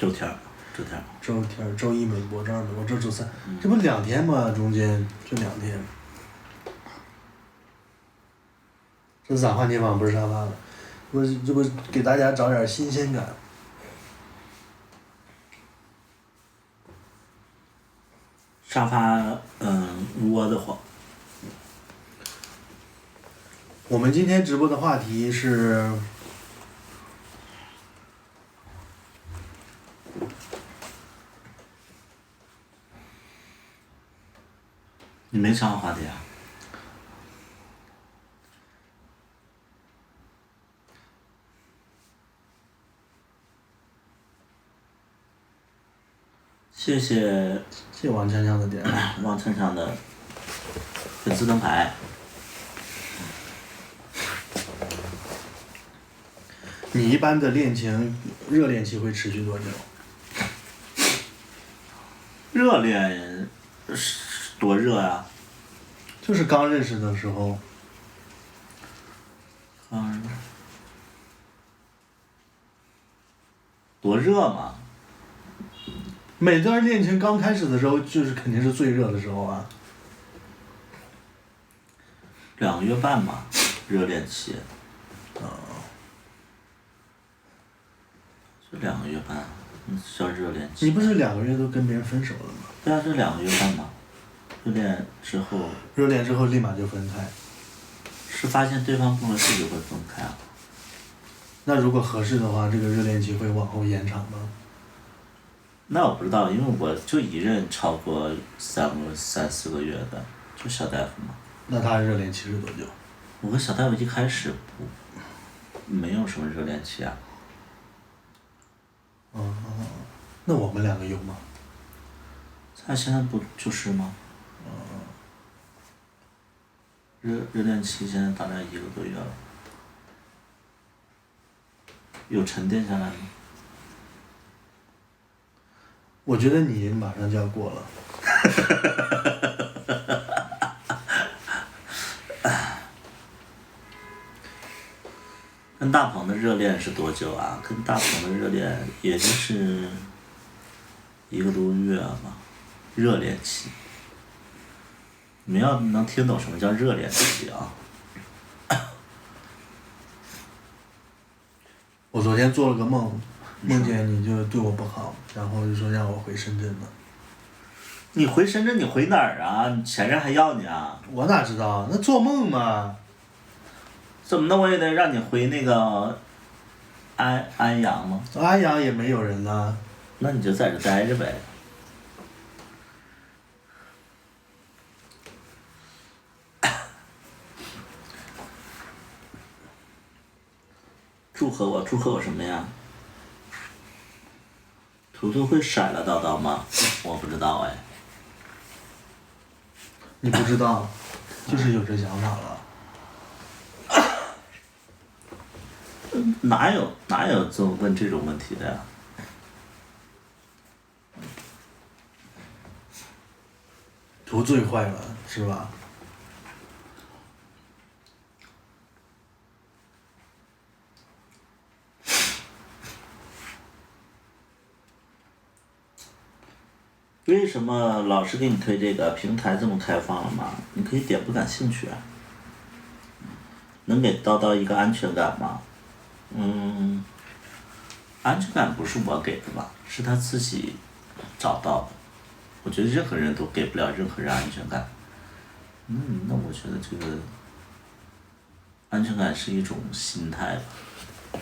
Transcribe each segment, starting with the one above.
周一没播，周二没播，这周三，这不2天吗？中间就2天。这咋换地方不是沙发了？这不给大家找点新鲜感。沙发窝得慌。我们今天直播的话题是。你没啥话题啊？谢谢王锵锵的点。王锵锵的粉丝灯牌。你一般的热恋期会持续多久？热恋多热啊！就是刚认识的时候。多热嘛！每段恋情刚开始的时候，就是肯定是最热的时候啊。2个月半嘛，热恋期。就2个月半，叫热恋期。你不是2个月都跟别人分手了吗？对啊，就2个月半嘛。热恋之后立马就分开。是发现对方不合适就会分开啊。那如果合适的话，这个热恋期会往后延长吗？那我不知道，因为我就一任超过3、4个月的，就小大夫嘛。那他热恋期是多久？我和小大夫一开始没有什么热恋期啊。那我们2个有吗？他现在不就是吗？热恋期现在大概1个多月了。有沉淀下来吗？我觉得你马上就要过了。跟大鹏的热恋是多久啊？跟大鹏的热恋也就是1个多月吧，热恋期。你们要能听懂什么叫热恋期啊？我昨天做了个梦，梦见你就对我不好，然后就说让我回深圳了。你回深圳，你回哪儿啊？你前任还要你啊？我哪知道，那做梦嘛。怎么的我也得让你回那个安阳吗？安阳也没有人呢。那你就在这待着呗。祝贺我什么呀？图图会甩了叨叨吗？我不知道哎。你不知道，就是有这想法了。哪有这么问这种问题的呀？图最坏了，是吧？为什么老是给你推这个平台这么开放了吗？你可以点不感兴趣啊。能给叨叨一个安全感吗？安全感不是我给的吧，是他自己找到的。我觉得任何人都给不了任何人安全感。那我觉得这个安全感是一种心态吧，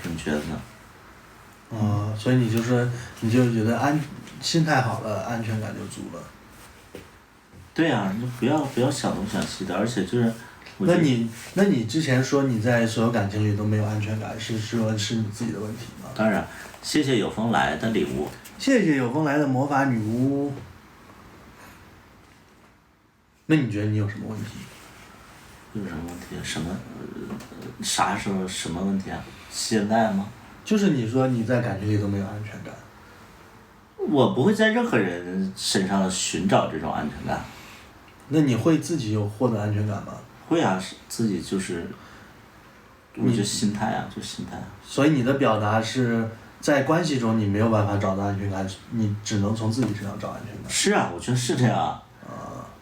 你觉得呢？所以你就觉得心态好了，安全感就足了。对呀，你就不要想东想西的，而且就是。那你之前说你在所有感情里都没有安全感，是说是你自己的问题吗？当然，谢谢有风来的礼物。谢谢有风来的魔法女巫。那你觉得你有什么问题？有什么问题？啥时候什么问题啊？现在吗？就是你说你在感情里都没有安全感。我不会在任何人身上寻找这种安全感。那你会自己有获得安全感吗？会啊，自己就是，我就心态啊，就心态啊。所以你的表达是，在关系中你没有办法找到安全感，你只能从自己身上找安全感。是啊，我觉得是这样。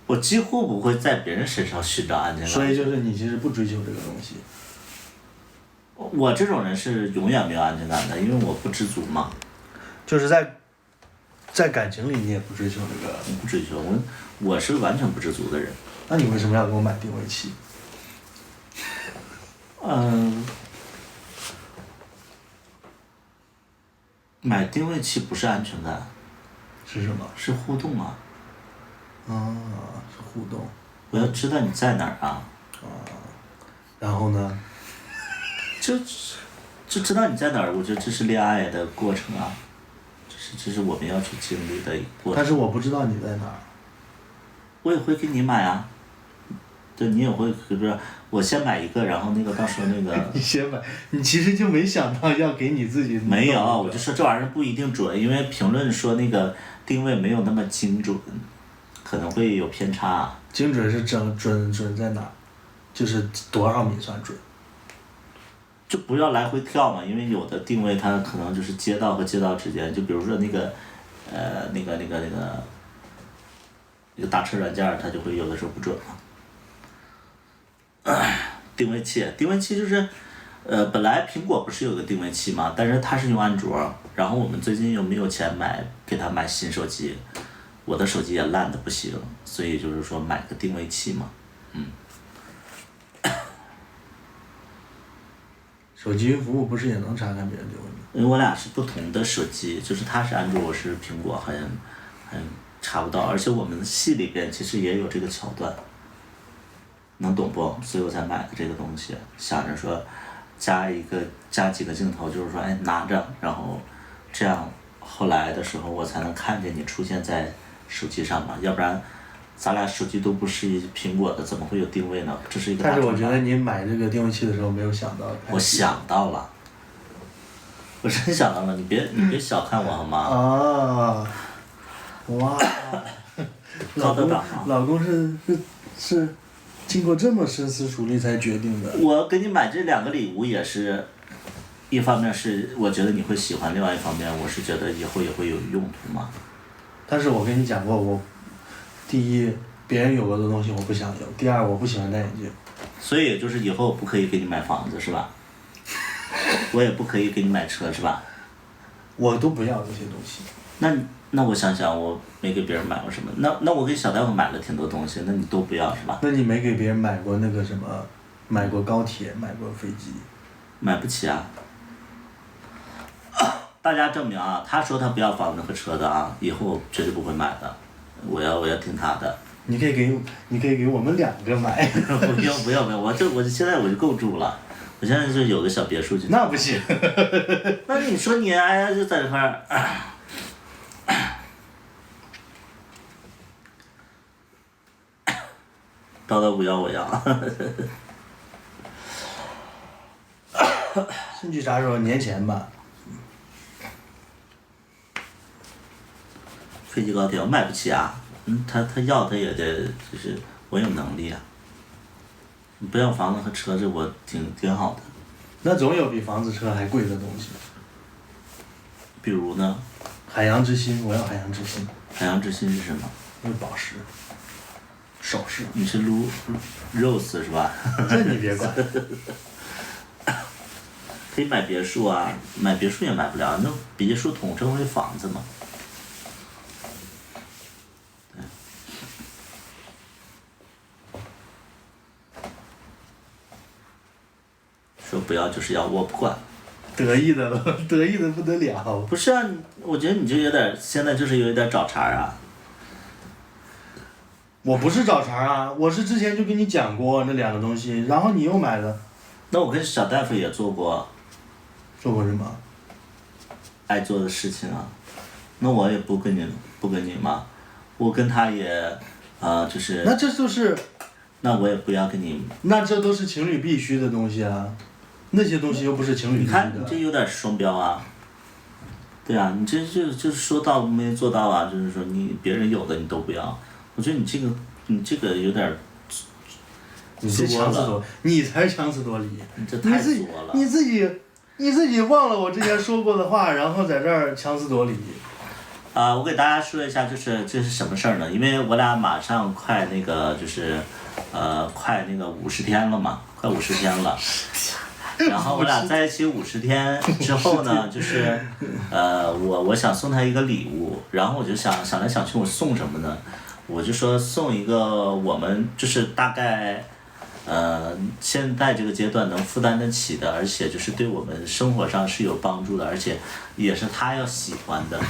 我几乎不会在别人身上寻找安全感。所以就是你其实不追求这个东西。我这种人是永远没有安全感的，因为我不知足嘛。就是在感情里你也不追求这个。不追求，我是完全不知足的人。那你为什么要给我买定位器？买定位器不是安全感。是什么？是互动啊。是互动。我要知道你在哪儿啊。然后呢？就知道你在哪儿，我觉得这是恋爱的过程啊。这是我们要去经历的一个过程。但是我不知道你在哪儿。我也会给你买啊。对，你也会，比如说我先买一个，然后那个到时候那个。你先买，你其实就没想到要给你自己。没有，我就说这玩意儿不一定准，因为评论说那个定位没有那么精准，可能会有偏差。精准是准在哪？就是多少米算准？就不要来回跳嘛，因为有的定位它可能就是街道和街道之间，就比如说那个打车软件儿，它就会有的时候不准嘛。定位器就是，本来苹果不是有个定位器嘛，但是它是用安卓，然后我们最近又没有钱给他买新手机，我的手机也烂的不行，所以就是说买个定位器嘛。手机云服务不是也能查看别人定位吗？因为我俩是不同的手机，就是他是安卓，我是苹果，好像查不到，而且我们戏里边其实也有这个桥段，能懂不？所以我才买的这个东西，想着说加几个镜头，就是说哎拿着，然后这样后来的时候我才能看见你出现在手机上嘛，要不然咱俩手机都不是苹果的，怎么会有定位呢？这是一个大但是我觉得你买这个定位器的时候没有想到。我想到了，我真想到了，你别小看我好吗？哇，老公是经过这么深思熟虑才决定的。我给你买这2个礼物也是，一方面是我觉得你会喜欢，另外一方面我是觉得以后也会有用途嘛。但是我跟你讲过，第一，别人有过的东西我不想有；第二，我不喜欢戴眼镜。所以就是以后不可以给你买房子是吧？我也不可以给你买车是吧？我都不要这些东西。那我想想，我没给别人买过什么？那我给小大夫买了挺多东西，那你都不要是吧？那你没给别人买过那个什么？买过高铁，买过飞机？买不起啊！大家证明啊，他说他不要房子和车的啊，以后绝对不会买的。我要听他的。你可以给我们2个买。不要，我现在我就够住了，我现在就有个小别墅就。那不行。那你说你哎呀就在这块儿，叨叨不要我要。争取啥时候？年前吧。飞机高铁我买不起啊，他要他也得就是我有能力啊。你不要房子和车，这我挺好的。那总有比房子车还贵的东西。比如呢？海洋之心，我要海洋之心。海洋之心是什么？那是宝石。首饰。你是Rose 是吧？这你别管。可以买别墅啊，买别墅也买不了，那别墅统称为房子嘛。说不要就是要，我不管。得意的不得了。不是啊，我觉得你这有点，现在就是有点找茬啊。我不是找茬啊，我是之前就跟你讲过那2个东西，然后你又买了。那我跟小大夫也做过。做过什么？爱做的事情啊。那我也不跟你嘛，我跟他也，就是。那这就是。那我也不要跟你。那这都是情侣必须的东西啊，那些东西又不是情侣必须的。你看你这有点双标啊。对啊，你这就是说到没做到啊，就是说你别人有的你都不要，我觉得你这个有点。你这强词夺，你才是强词夺理。你这太作了。你自己你自己忘了我之前说过的话，然后在这儿强词夺理。我给大家说一下，就是这是什么事儿呢？因为我俩马上快那个就是快那个50天了嘛，快50天了。然后我俩在一起50天之后呢，就是我想送他一个礼物，然后我就想来想去，我送什么呢？我就说送一个我们就是大概现在这个阶段能负担得起的，而且就是对我们生活上是有帮助的，而且也是他要喜欢的。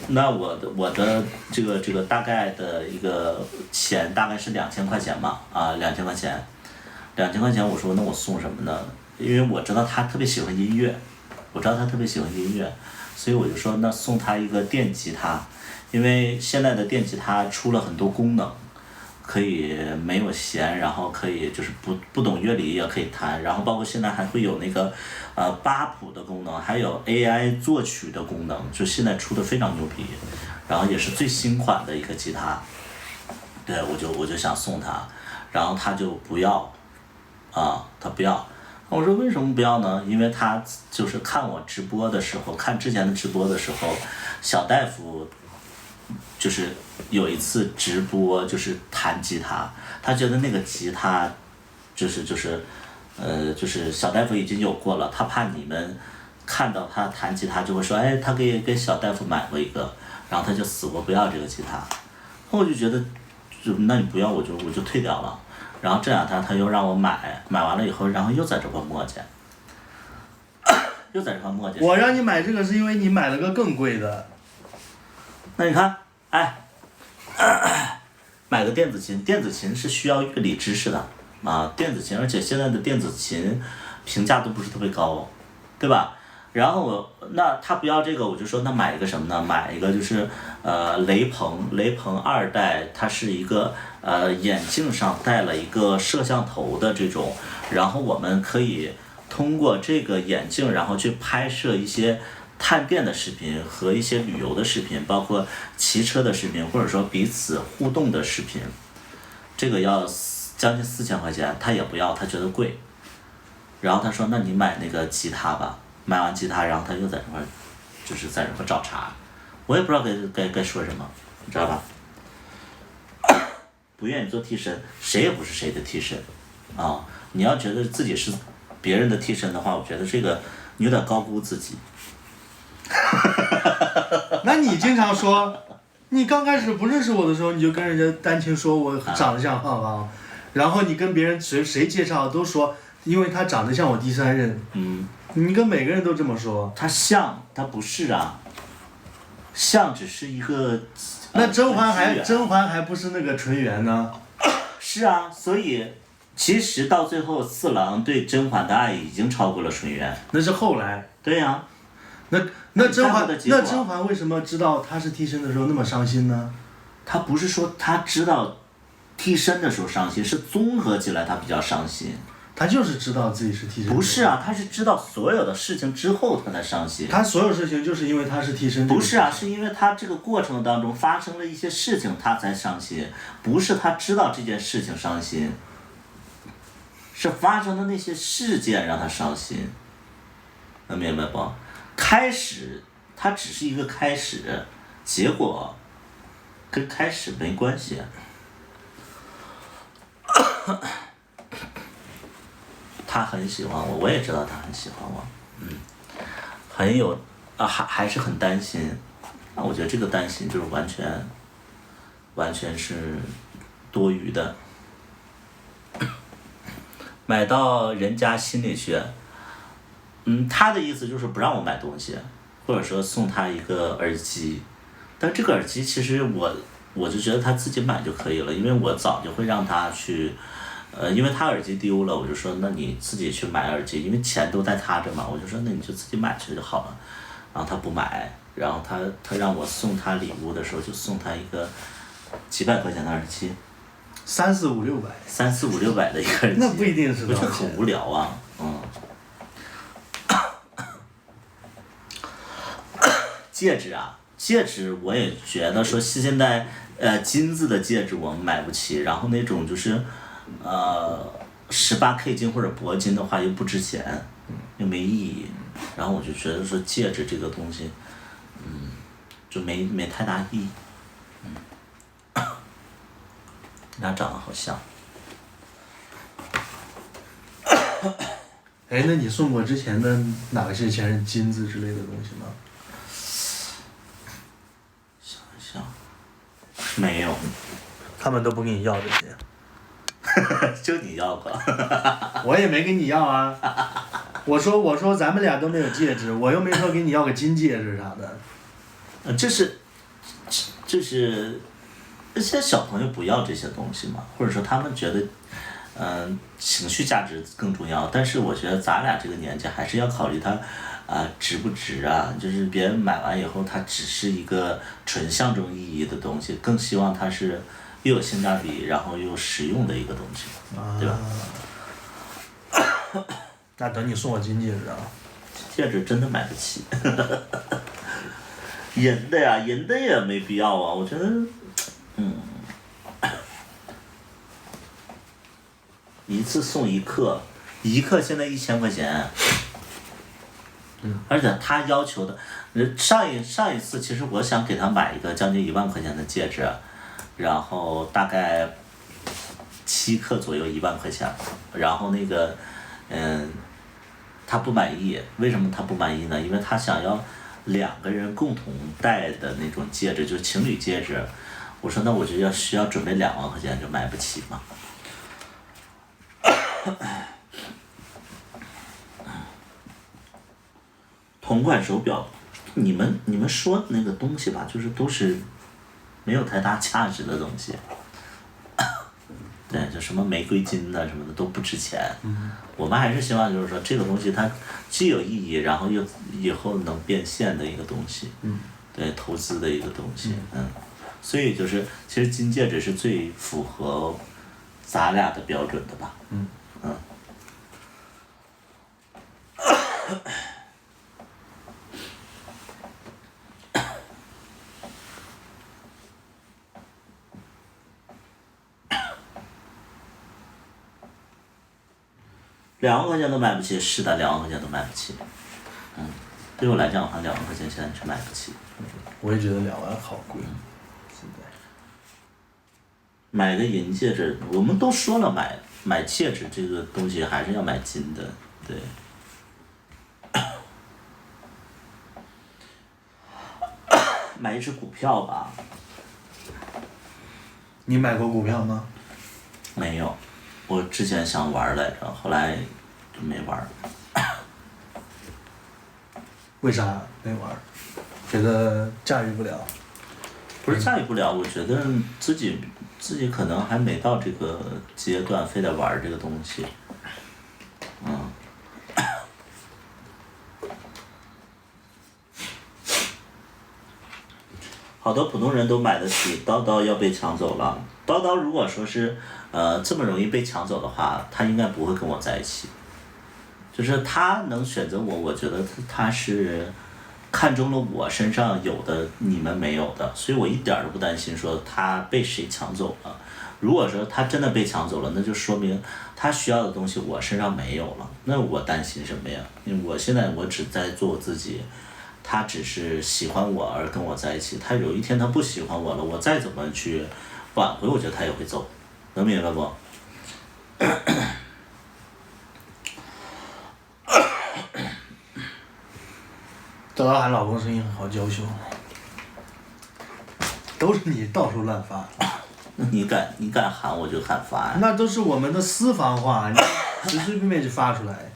那我的这个大概的一个钱大概是2000块钱嘛，2000块钱，2000块钱，我说那我送什么呢？因为我知道他特别喜欢音乐，所以我就说那送他一个电吉他，因为现在的电吉他出了很多功能，可以没有弦，然后可以就是不懂乐理也可以弹，然后包括现在还会有那个八谱的功能，还有 AI 作曲的功能，就现在出的非常牛逼，然后也是最新款的一个吉他，对，我就想送他，然后他就不要，他不要。我说为什么不要呢？因为他就是看我直播的时候，看之前的直播的时候，小大夫就是有一次直播就是弹吉他，他觉得那个吉他就是小大夫已经有过了，他怕你们看到他弹吉他就会说，哎，他给小大夫买过一个，然后他就死活不要这个吉他，我就觉得，那你不要我就退掉了。然后这两天他又让我买完了以后，然后又在这块磨叽。我让你买这个是因为你买了个更贵的。那你看，买个电子琴是需要乐理知识的电子琴，而且现在的电子琴评价都不是特别高，对吧？然后那他不要这个，我就说那买一个什么呢？买一个就是雷朋2代，它是一个眼镜上带了一个摄像头的这种，然后我们可以通过这个眼镜，然后去拍摄一些探店的视频和一些旅游的视频，包括骑车的视频，或者说彼此互动的视频。这个要将近4000块钱，他也不要，他觉得贵。然后他说那你买那个吉他吧。买完吉他，然后他又在这块，就是在这块找茬，我也不知道该说什么，你知道吧？不愿意做替身，谁也不是谁的替身，你要觉得自己是别人的替身的话，我觉得这个你有点高估自己。那你经常说，你刚开始不认识我的时候，你就跟人家单亲说我长得像浩浩，然后你跟别人谁介绍都说，因为他长得像我第三任。你跟每个人都这么说。他像，他不是啊。像只是一个。那甄嬛还不是那个纯元呢？是啊，所以其实到最后四郎对甄嬛的爱已经超过了纯元。那是后来。对呀。那甄嬛为什么知道他是替身的时候那么伤心呢？他不是说他知道替身的时候伤心，是综合起来他比较伤心。他就是知道自己是替身。不是啊，他是知道所有的事情之后他才伤心。他所有事情就是因为他是替身。不是啊，是因为他这个过程当中发生了一些事情他才伤心，不是他知道这件事情伤心，是发生的那些事件让他伤心。能明白不？开始它只是一个开始，结果跟开始没关系。他很喜欢我，我也知道他很喜欢我，很有还是很担心，我觉得这个担心就是完全是多余的。买到人家心理学，他的意思就是不让我买东西，或者说送他一个耳机，但这个耳机其实我就觉得他自己买就可以了，因为我早就会让他去。因为他耳机丢了，我就说那你自己去买耳机，因为钱都在他这嘛，我就说那你就自己买去就好了。然后他不买，然后他让我送他礼物的时候就送他一个几百块钱的耳机，3、4、5、600。3、4、5、600的一个耳机。那不一定是。我觉得很无聊啊，戒指我也觉得说现在金子的戒指我们买不起，然后那种就是 18K 金或者铂金的话又不值钱，又没意义。然后我就觉得说戒指这个东西，就没太大意义。俩长得好像。哎，那你送过之前的哪个是前任金子之类的东西吗？想一想，没有。他们都不跟你要这些。就你要过。我也没跟你要啊。我说咱们俩都没有戒指，我又没说给你要个金戒指啥的。这是现在小朋友不要这些东西嘛，或者说他们觉得，情绪价值更重要。但是我觉得咱俩这个年纪还是要考虑它，值不值啊？就是别人买完以后，它只是一个纯象征意义的东西，更希望它是又有性价比，然后又实用的一个东西，对吧？那等你送我金戒指啊。戒指真的买不起。银的呀，银的也没必要啊，我觉得，一次送1克，一克现在1000块钱。而且他要求的，上一次其实我想给他买一个将近1万块钱的戒指，然后大概7克左右1万块钱，然后那个，他不满意，为什么他不满意呢？因为他想要2个人共同戴的那种戒指，就是情侣戒指。我说那我就需要准备2万块钱，就买不起嘛。同款手表，你们说的那个东西吧，就是都是没有太大价值的东西。对，就什么玫瑰金的什么的都不值钱。我们还是希望就是说这个东西它既有意义，然后又以后能变现的一个东西。对，投资的一个东西。所以就是其实金戒指是最符合咱俩的标准的吧。2万块钱都买不起，是的，2万块钱都买不起。对我来讲的话，2万块钱现在是买不起。我也觉得2万好贵。现在。买个银戒指，我们都说了买戒指这个东西还是要买金的，对。买一只股票吧。你买过股票吗？没有，我之前想玩来着，后来就没玩。为啥没玩？觉得驾驭不了。不是驾驭不了，我觉得自己可能还没到这个阶段，非得玩这个东西。好多普通人都买得起，叨叨要被抢走了。叨叨如果说是这么容易被抢走的话，他应该不会跟我在一起。就是他能选择我，我觉得他是看中了我身上有的你们没有的，所以我一点都不担心说他被谁抢走了。如果说他真的被抢走了，那就说明他需要的东西我身上没有了，那我担心什么呀？因为我现在我只在做我自己，他只是喜欢我而跟我在一起，他有一天他不喜欢我了，我再怎么去挽回，我觉得他也会走，能明白不？叨叨喊老公声音很好，娇羞。都是你到处乱发。那你敢喊我就喊发呀。那都是我们的私房话，你随随便便就发出来。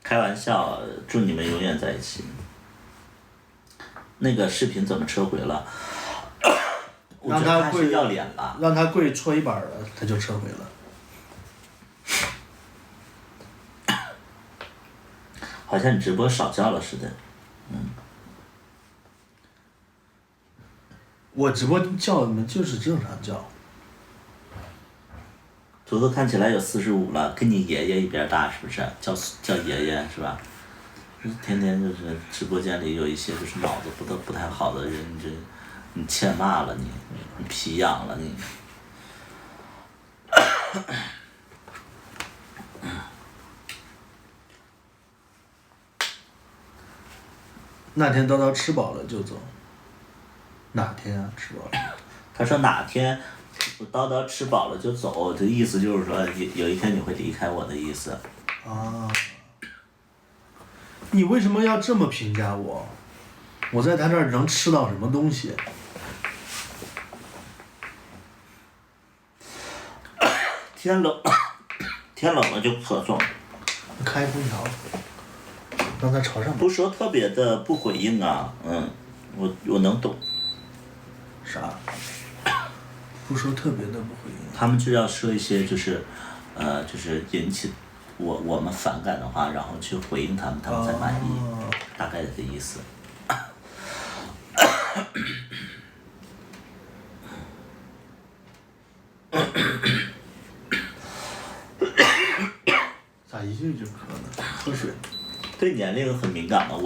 开玩笑，祝你们永远在一起。那个视频怎么撤回了？我觉得他是要脸了。让他跪搓衣板了，他就撤回了。好像你直播少叫了似的。我直播叫你们就是正常叫。图图看起来有45了，跟你爷爷一边大是不是？叫爷爷是吧？天天就是直播间里有一些就是脑子不太好的人，这你欠骂了你皮痒了你。那天叨叨吃饱了就走。哪天啊？吃饱了？他说哪天叨叨吃饱了就走，这意思就是说有一天你会离开我的意思。啊。你为什么要这么评价我？我在他这儿能吃到什么东西？天冷，天冷了就咳嗽。开空调，让他朝上。不说特别的不回应啊，我能懂。啥？不说特别的不回应。他们就要说一些就是引起我们反感的话，然后去回应他们，他们才满意，大概这个意思。咋一句就渴了？喝水。对年龄很敏感吗？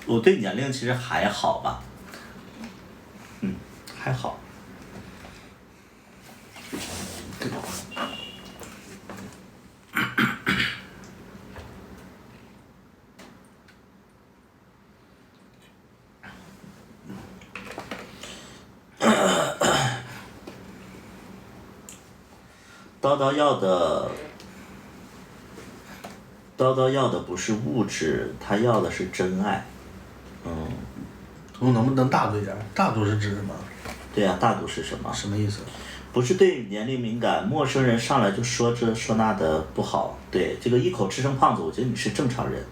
我对年龄其实还好吧，还好。对。叨叨要的不是物质，他要的是真爱。图能不能大度一点？大度是指什么？对呀，大度是什么？什么意思？不是对年龄敏感，陌生人上来就说这说那的不好。对，这个一口吃成胖子，我觉得你是正常人。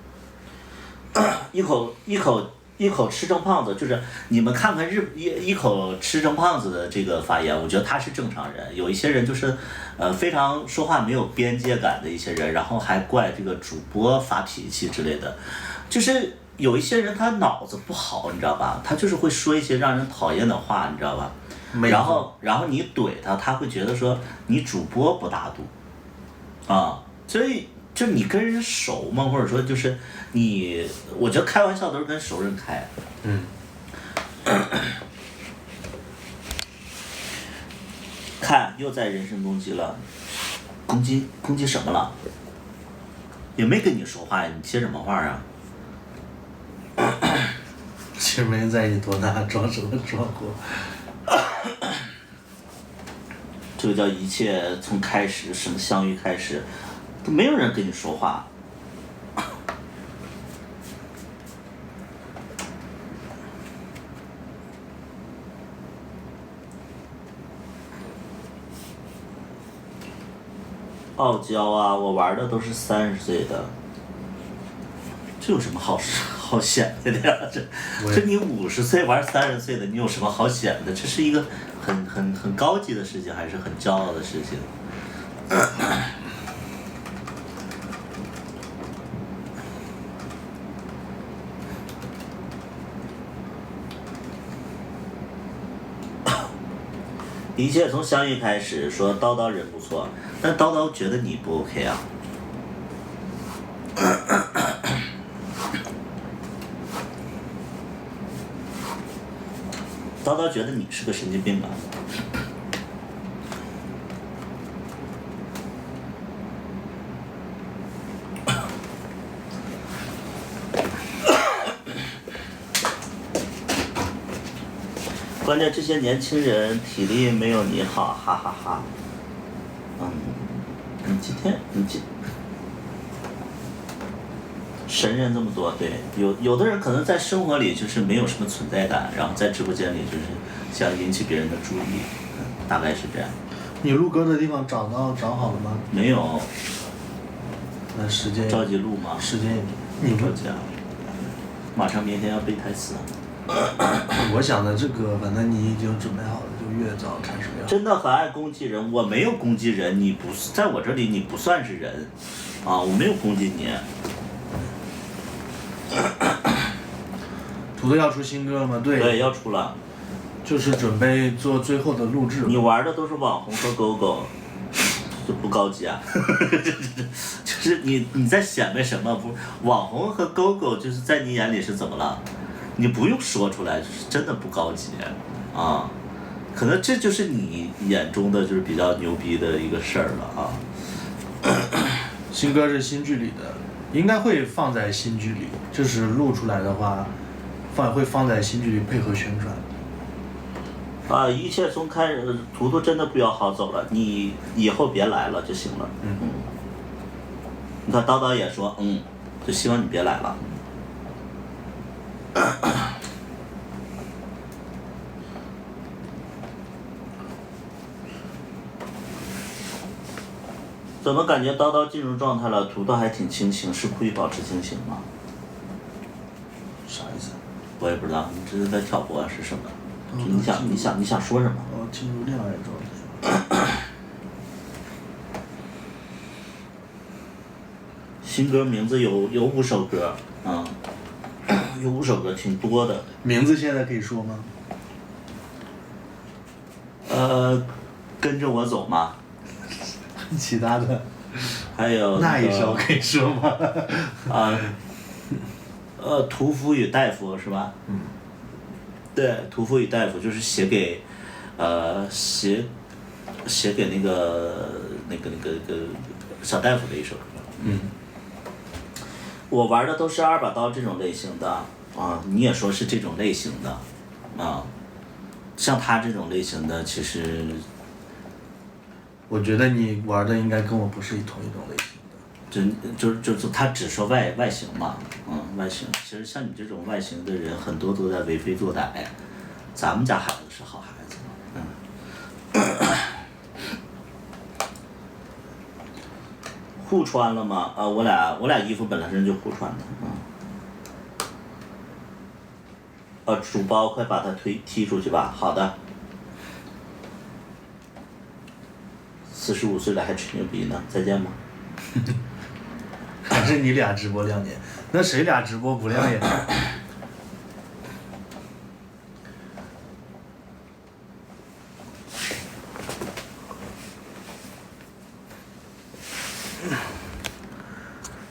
一口吃成胖子，就是你们看看一口吃成胖子的这个发言，我觉得他是正常人。有一些人就是非常说话没有边界感的一些人，然后还怪这个主播发脾气之类的，就是有一些人他脑子不好，你知道吧？他就是会说一些让人讨厌的话，你知道吧？然后你怼他，他会觉得说你主播不大度，所以就你跟人熟嘛，或者说就是我觉得开玩笑都是跟熟人开。看又在人身攻击了，攻击什么了？也没跟你说话呀，你接什么话啊？其实没人在意多大，装什么装货。这个叫一切从开始，什么相遇开始，都没有人跟你说话。傲娇啊，我玩的都是30岁的，这有什么好显摆的呀？这你50岁玩30岁的，你有什么好显摆的？这是一个很高级的事情，还是很骄傲的事情？一切从相遇开始，说叨叨人不错，但叨叨觉得你不 OK 啊。叨叨觉得你是个神经病吧？关键这些年轻人体力没有你好，哈哈哈。神人这么多，对，有的人可能在生活里就是没有什么存在感，然后在直播间里就是想引起别人的注意，大概是这样。你录歌的地方找好了吗？没有。那时间着急录吗？时间你着急啊！马上明天要背台词。我想的这个，反正你已经准备好了，就越早开始越好。真的很爱攻击人，我没有攻击人，你不在我这里你不算是人，我没有攻击你。土豆要出新歌了吗？对，要出了。就是准备做最后的录制。你玩的都是网红和狗狗，这不高级啊！就是你在显摆什么？不，网红和狗狗就是在你眼里是怎么了？你不用说出来，就是真的不高级。啊，可能这就是你眼中的就是比较牛逼的一个事儿了啊。新歌是新剧里的，应该会放在新剧里，就是录出来的话，会放在新剧里配合宣传。啊，一切从开始，图图真的不要好走了，你以后别来了就行了。你看叨叨也说，就希望你别来了。怎么感觉叨叨进入状态了？图图还挺清醒，是故意保持清醒吗？啥意思？我也不知道，你这是在挑拨是什么？你想说什么？哦，进入恋爱状态。新歌名字有5首歌，有5首歌，挺多的。名字现在可以说吗？跟着我走嘛。其他的。还有那一首可以说吗？屠夫与大夫是吧？对，屠夫与大夫就是写给那个小大夫的一首歌。我玩的都是2把刀这种类型的啊，你也说是这种类型的啊，像他这种类型的其实。我觉得你玩的应该跟我不是同一种类型的。就是他只说外形嘛，外形。其实像你这种外形的人，很多都在为非作歹。咱们家孩子是好孩子。互穿了吗？我俩衣服本身就互穿的。主包快把他踢出去吧。好的。45岁了还吹牛逼呢，再见吧。还是你俩直播亮眼，那谁俩直播不亮眼？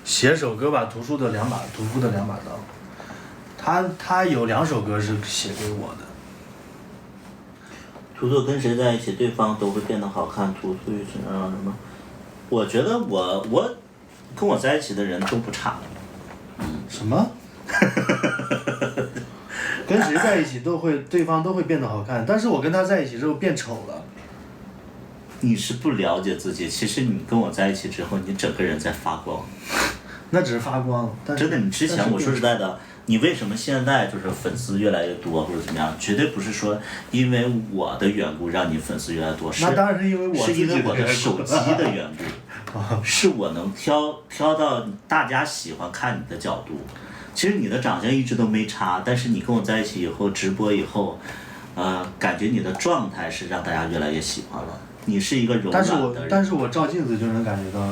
写首歌吧，屠夫的2把刀，他有2首歌是写给我的。图图跟谁在一起，对方都会变得好看。图图什么？我觉得我跟我在一起的人都不差。什么？跟谁在一起对方都会变得好看，但是我跟他在一起之后变丑了。你是不了解自己，其实你跟我在一起之后，你整个人在发光。那只是发光，真的，你之前我说实在的，你为什么现在就是粉丝越来越多或者怎么样？绝对不是说因为我的缘故让你粉丝越来越多，那当然是因为我的手机的缘故，是我能挑到大家喜欢看你的角度。其实你的长相一直都没差，但是你跟我在一起以后，直播以后，感觉你的状态是让大家越来越喜欢了。你是一个柔软的人。但是我照镜子就能感觉到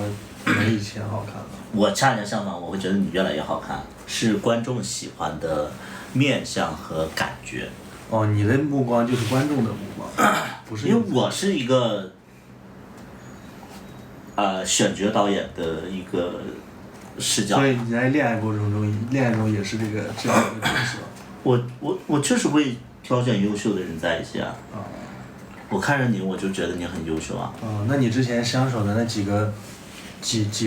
没以前好看了。我恰恰相反，我会觉得你越来越好看，是观众喜欢的面相和感觉。哦，你的目光就是观众的目光，不是？因为我是一个选角导演的一个视角。所以你在恋爱中也是这样的角色。我就是会挑选优秀的人在一起啊。我看着你，我就觉得你很优秀啊。那你之前相守的那几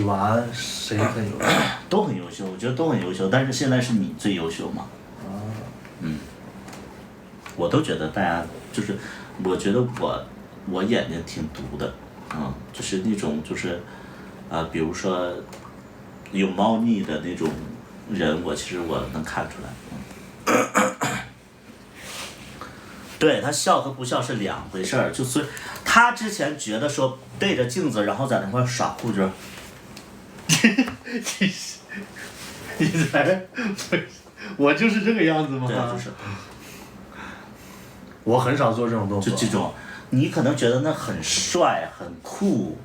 娃谁很优秀？都很优秀，我觉得都很优秀，但是现在是你最优秀嘛。我都觉得大家就是，我觉得我眼睛挺毒的，就是那种就是比如说有猫腻的那种人，其实我能看出来。对，他笑和不笑是2回事儿，就是他之前觉得说对着镜子，然后在那块耍酷着。你才，我就是这个样子吗？对，就是。我很少做这种动作。就这种，你可能觉得那很帅、很酷、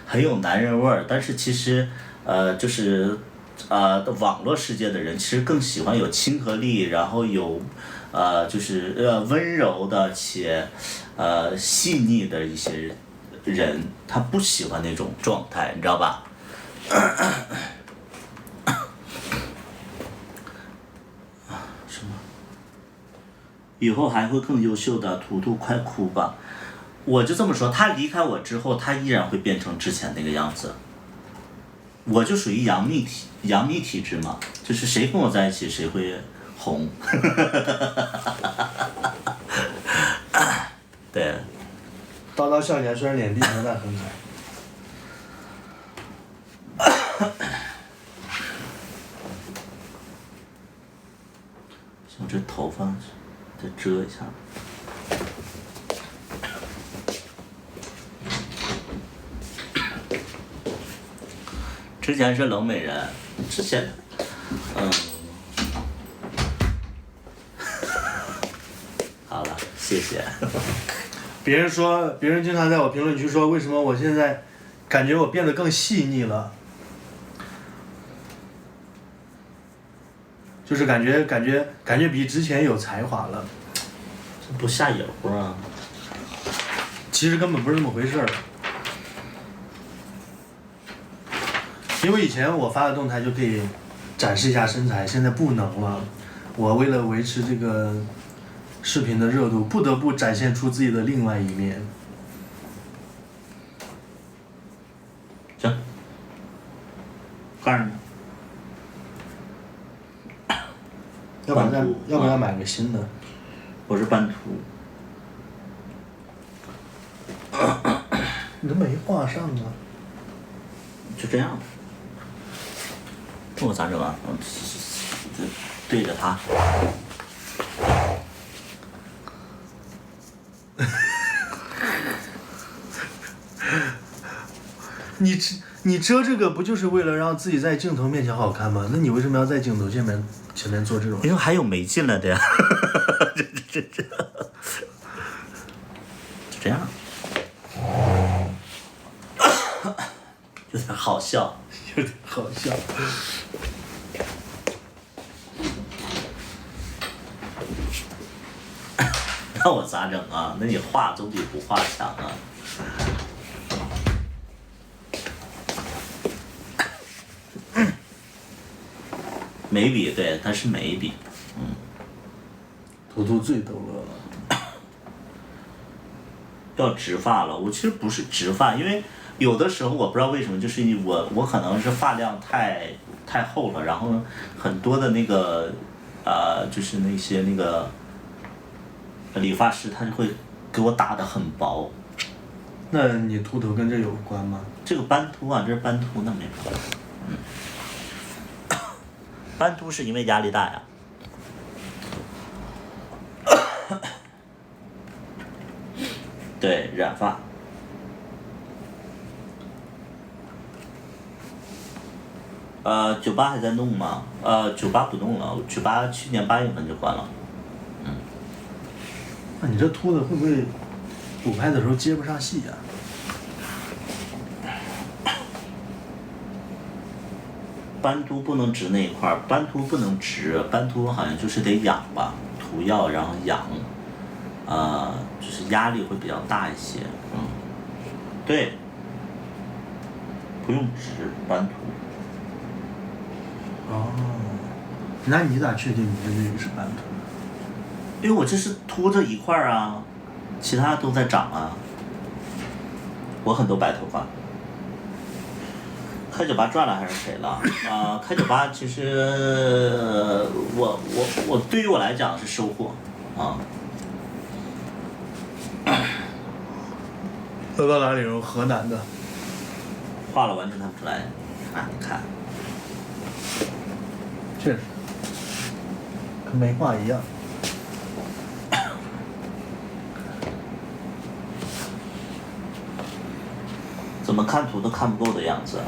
很有男人味儿，但是其实，就是网络世界的人其实更喜欢有亲和力，然后有就是温柔的且细腻的一些人，他不喜欢那种状态，你知道吧？什么？以后还会更优秀的，图图快哭吧。我就这么说，他离开我之后，他依然会变成之前那个样子。我就属于杨幂体质嘛，就是谁跟我在一起谁会红。对。叨叨笑起来虽然脸低沉，但很可爱。我这头发再遮一下。之前是冷美人，之前，好了，谢谢。别人经常在我评论区说，为什么我现在感觉我变得更细腻了？就是感觉比之前有才华了。这不下油啊？其实根本不是那么回事儿。因为以前我发的动态就可以展示一下身材，现在不能了。我为了维持这个视频的热度，不得不展现出自己的另外一面。行，盖呢？要不要买个新的？我是斑秃。你都没画上啊？就这样。这我咋整啊？对着他。你遮这个不就是为了让自己在镜头面前好看吗？那你为什么要在镜头前面做这种？因为还有没进来的呀。就这样。有点好笑。有点好笑。那我咋整啊？那你画总比不画强啊。眉笔，对，它是眉笔。图图最逗乐了。要直发了，我其实不是直发，因为有的时候我不知道为什么，就是我可能是发量太厚了，然后很多的那个就是那些那个理发师他就会给我打得很薄。那你秃头跟这有关吗？这个斑秃啊，这是斑秃，那没关系。斑秃是因为压力大呀。对，染发。酒吧还在弄吗？酒吧不弄了，酒吧去年8月份就关了。那你这秃的会不会补拍的时候接不上戏呀？斑秃不能直那一块儿，斑秃不能直，斑秃好像就是得养吧，涂药然后养，就是压力会比较大一些，对，不用直斑秃。哦，那你咋确定你这个是斑秃？因为我这是秃这一块儿啊，其他都在长啊。我很多白头发。开酒吧赚了还是谁了？开酒吧其实我对于我来讲是收获啊。都到哪里了？河南的。画了完全看不出来，你看。确实，跟没画一样。怎么看图都看不够的样子。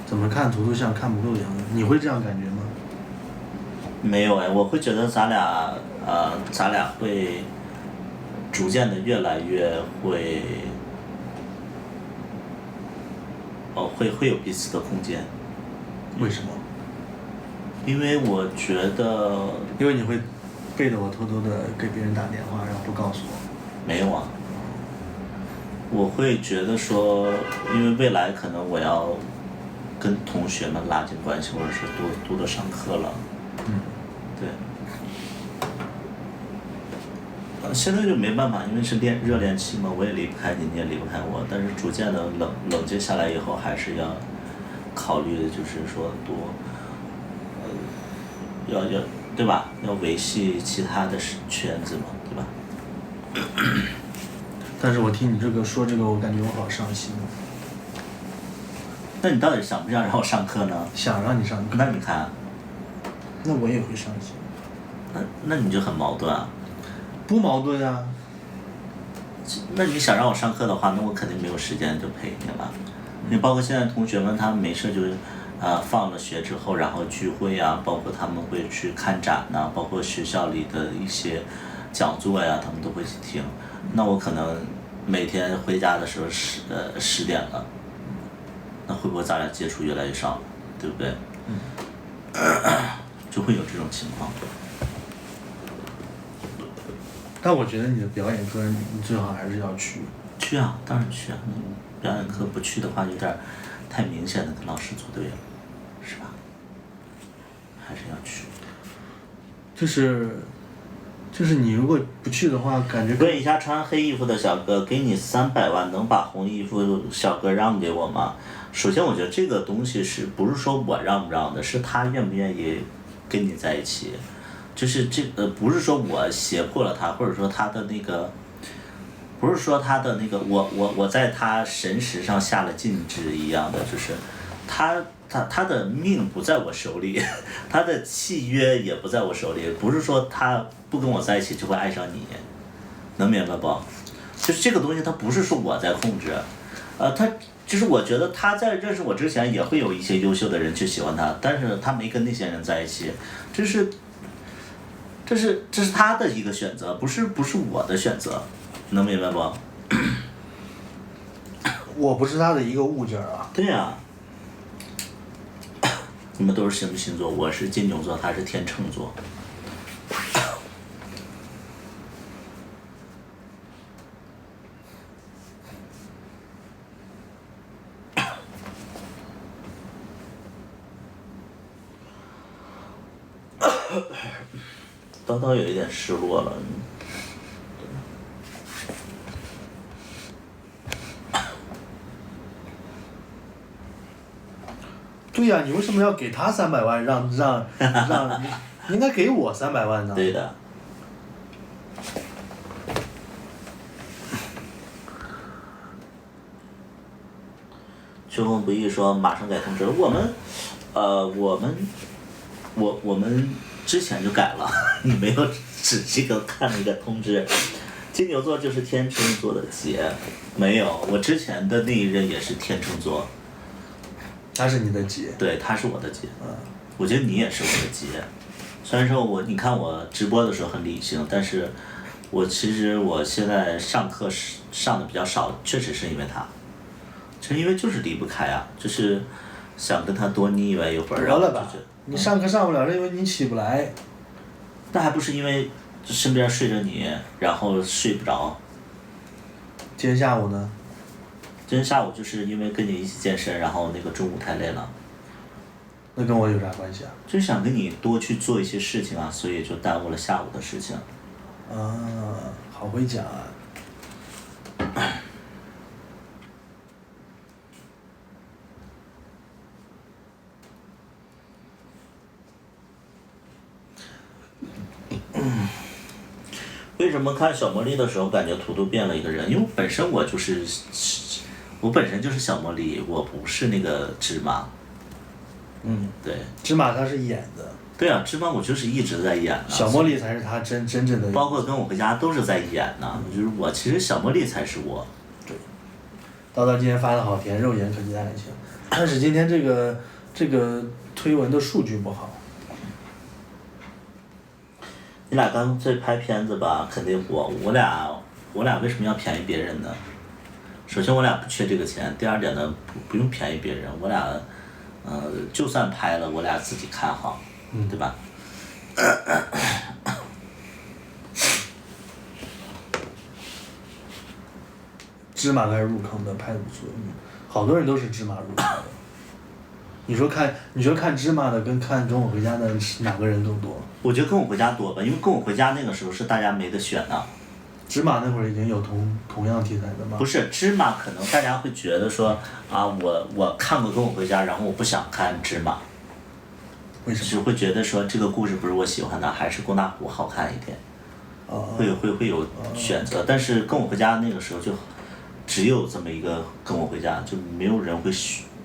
怎么看图都像看不够的样子，你会这样感觉吗？没有哎，我会觉得咱俩会逐渐的越来越会，会有彼此的空间。为什么？因为我觉得。因为你会背着我偷偷的给别人打电话，然后不告诉我。没有啊。我会觉得说，因为未来可能我要跟同学们拉近关系，或者是多上课了。对。现在就没办法，因为是热恋期嘛，我也离不开你，你也离不开我。但是逐渐的冷静下来以后，还是要考虑，就是说多，要对吧？要维系其他的圈子嘛，对吧？但是我听你说这个，我感觉我好伤心。那你到底想不想让我上课呢？想让你上课。那你看。那我也会伤心。那你就很矛盾啊。不矛盾啊。那你想让我上课的话，那我肯定没有时间就陪你了。你包括现在同学们，他们没事就放了学之后，然后聚会啊，包括他们会去看展呐、包括学校里的一些讲座呀，他们都会去听。那我可能每天回家的时候10点了，那会不会咱俩接触越来越少，对不对？就会有这种情况。但我觉得你的表演课，你最好还是要去。去啊，当然去啊！你表演课不去的话，有点太明显的跟老师作对了，是吧？还是要去。就是你如果不去的话，感觉。问一下穿黑衣服的小哥，给你300万，能把红衣服小哥让给我吗？首先，我觉得这个东西不是说我让不让的，是他愿不愿意跟你在一起。就是不是说我胁迫了他，或者说他的那个，不是说他的那个我在他神识上下了禁制一样的，就是他的命不在我手里，他的契约也不在我手里，不是说他不跟我在一起就会爱上你，能明白不？就是这个东西，他不是说我在控制，他就是我觉得他在认识我之前也会有一些优秀的人去喜欢他，但是他没跟那些人在一起，这是他的一个选择，不是我的选择，能明白不？我不是他的一个物件啊。对呀。你们都是什么星座？我是金牛座，他是天秤座。叨叨有一点失落了。对呀、你为什么要给他300万？让你应该给我300万呢？对的。秋风不易说马上改通知，我们之前就改了，你没有仔细给我看那个通知。金牛座就是天秤座的劫，没有，我之前的那一任也是天秤座。他是你的劫。对，他是我的劫。我觉得你也是我的劫。虽然说你看我直播的时候很理性，但是其实我现在上课上的比较少，确实是因为他。其实因为就是离不开啊，就是想跟他多腻歪一会儿。得了吧，你上课上不了，是因为你起不来。那还不是因为身边睡着你，然后睡不着。今天下午呢？今天下午就是因为跟你一起健身，然后那个中午太累了。那跟我有啥关系啊？就是想跟你多去做一些事情啊，所以就耽误了下午的事情。好会讲啊。为什么看小茉莉的时候感觉图图变了一个人？因为本身我本身就是小茉莉，我不是那个芝麻。对。芝麻他是演的。对啊，芝麻我就是一直在演呢。小茉莉才是他真正的。包括跟我回家都是在演呢，就是我其实小茉莉才是我。对。叨叨今天发的好甜，肉眼可见爱情，但是今天这个推文的数据不好。你俩干脆拍片子吧，肯定我俩为什么要便宜别人呢？首先我俩不缺这个钱，第二点呢不用便宜别人，我俩就算拍了我俩自己看好，对吧？芝麻开始入坑的，拍的不错，好多人都是芝麻入坑的。你说看芝麻的跟看跟我回家的是哪个人更多？我觉得跟我回家多吧，因为跟我回家那个时候是大家没得选的。芝麻那会儿已经有同样题材的吗？不是芝麻，可能大家会觉得说啊，我看过跟我回家，然后我不想看芝麻。为什么？只会觉得说这个故事不是我喜欢的，还是龚大虎好看一点。会有选择，但是跟我回家那个时候就只有这么一个跟我回家，就没有人会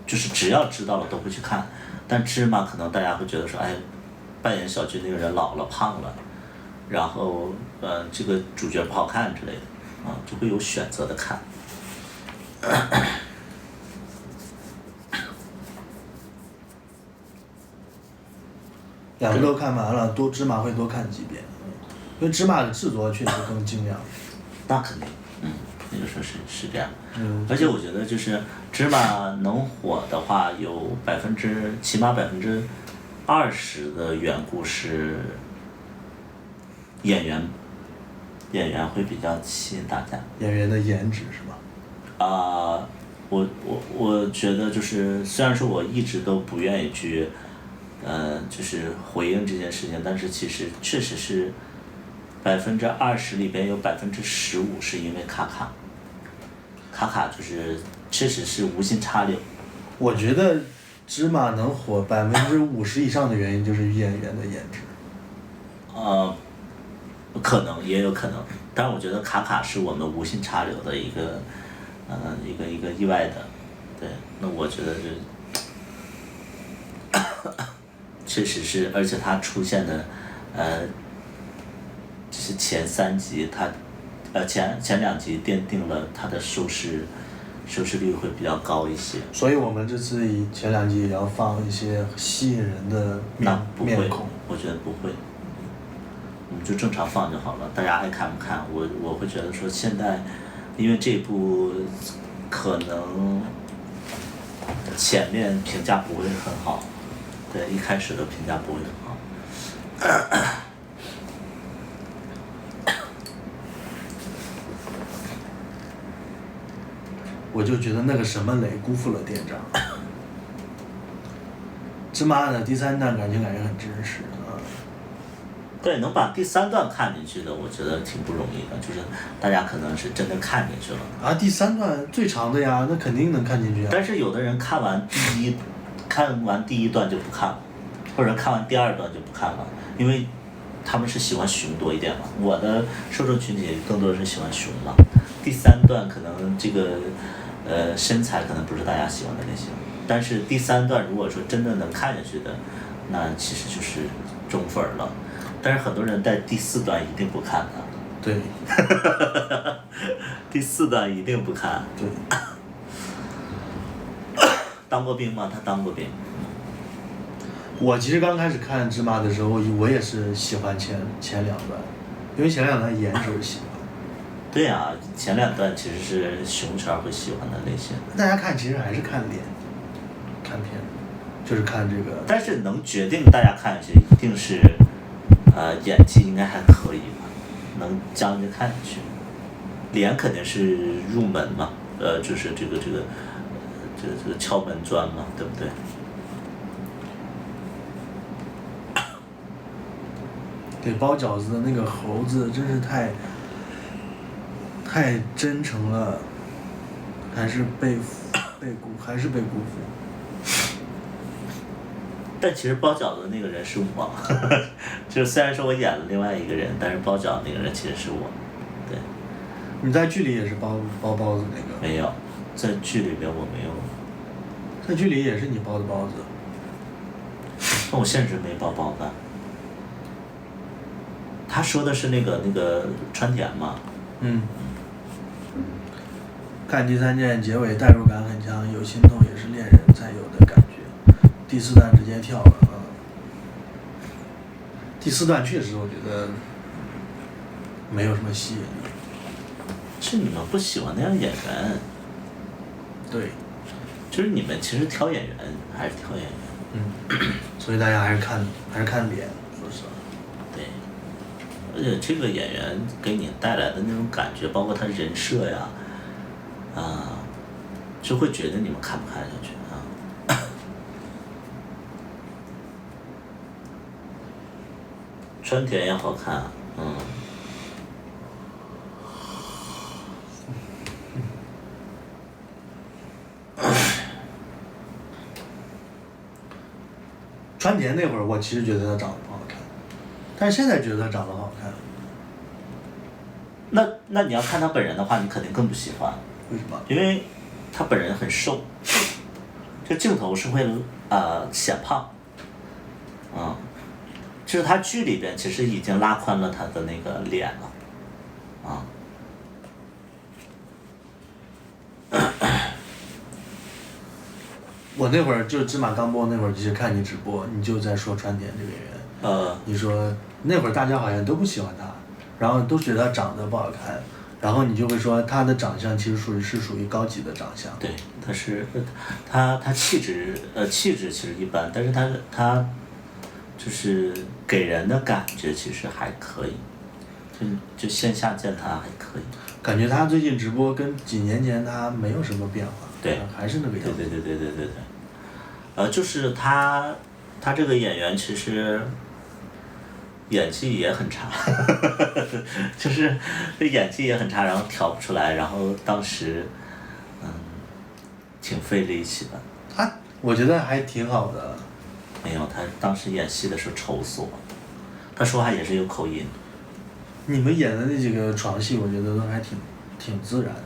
就是只要知道了都会去看。但芝麻可能大家会觉得说，哎，扮演小军那个人老了胖了，然后这个主角不好看之类的，就会有选择的看。两个都看完了，芝麻会多看几遍，因为芝麻的制作确实更精良。那肯定，那个时候是这样。而且我觉得就是芝麻能火的话，有起码20%的缘故是演员会比较吸引大家。演员的颜值是吧？我觉得就是虽然说我一直都不愿意去，就是回应这件事情，但是其实确实是20%里边有15%是因为卡卡就是确实是无心插柳。我觉得芝麻能火50%以上的原因就是演员的颜值。可能也有可能，但我觉得卡卡是我们无心插柳的一个意外的，对，那我觉得确实是，而且他出现的，就是前3集前2集奠定了他的收视率会比较高一些。所以我们这次前2集也要放一些吸引人的面孔。我觉得不会。我们就正常放就好了，大家爱看不看，我会觉得说现在，因为这部可能前面评价不会很好，对，一开始的评价不会很好。我就觉得那个什么雷辜负了店长。芝麻的第3弹感觉很真实。对，能把第3段看进去的，我觉得挺不容易的，就是大家可能是真的看进去了。第3段最长的呀，那肯定能看进去啊。但是有的人看完第1段就不看了，或者看完第2段就不看了，因为他们是喜欢熊多一点嘛。我的受众群体更多是喜欢熊嘛。第3段可能这个身材可能不是大家喜欢的类型，但是第3段如果说真的能看下去的，那其实就是中粉了。但是很多人在第4段一定不看的。对。第4段一定不看。对。当过兵吗？他当过兵。我其实刚开始看芝麻的时候，我也是喜欢前2段，因为前2段颜值喜欢。对呀，前2段其实是熊圈会喜欢的类型。大家看其实还是看脸，看片，就是看这个。但是能决定大家看下去，一定是。演技应该还可以吧，能将就看下去。脸肯定是入门嘛，就是这个敲门砖嘛，对不对？给包饺子的那个猴子真是太真诚了，还是被辜负。但其实包饺子那个人是我，就是虽然说我演了另外一个人，但是包饺子那个人其实是我，对。你在剧里也是包包子那个？没有，在剧里边我没有。在剧里也是你包的包子。但我现实没包包子。他说的是那个川田嘛。看第3卷结尾代入感很强，有心痛也是恋人才有的感觉。第4段直接跳了第4段确实我觉得没有什么吸引力。是你们不喜欢那样演员。对。就是你们其实挑演员还是挑演员。所以大家还是看脸，说实话。对。而且这个演员给你带来的那种感觉，包括他人设呀，就会觉得你们看不看下去啊。川田也好看，川田那会儿我其实觉得他长得不好看，但是现在觉得他长得好看。那你要看他本人的话，你肯定更不喜欢。为什么？因为他本人很瘦，这镜头是会显胖，就是他剧里边其实已经拉宽了他的那个脸了，我那会儿就芝麻刚播那会儿，就是看你直播，你就在说川田这个演员，你说那会儿大家好像都不喜欢他，然后都觉得他长得不好看，然后你就会说他的长相其实属于高级的长相。对，他气质其实一般，但是他就是给人的感觉其实还可以，就线下见他还可以。感觉他最近直播跟几年前他没有什么变化，对，还是那个样子。对，就是他这个演员其实演技也很差，就是演技也很差，然后调不出来，然后当时挺费力气的。我觉得还挺好的。没有，他当时演戏的时候愁死我，他说话也是有口音。你们演的那几个床戏，我觉得都还挺自然的。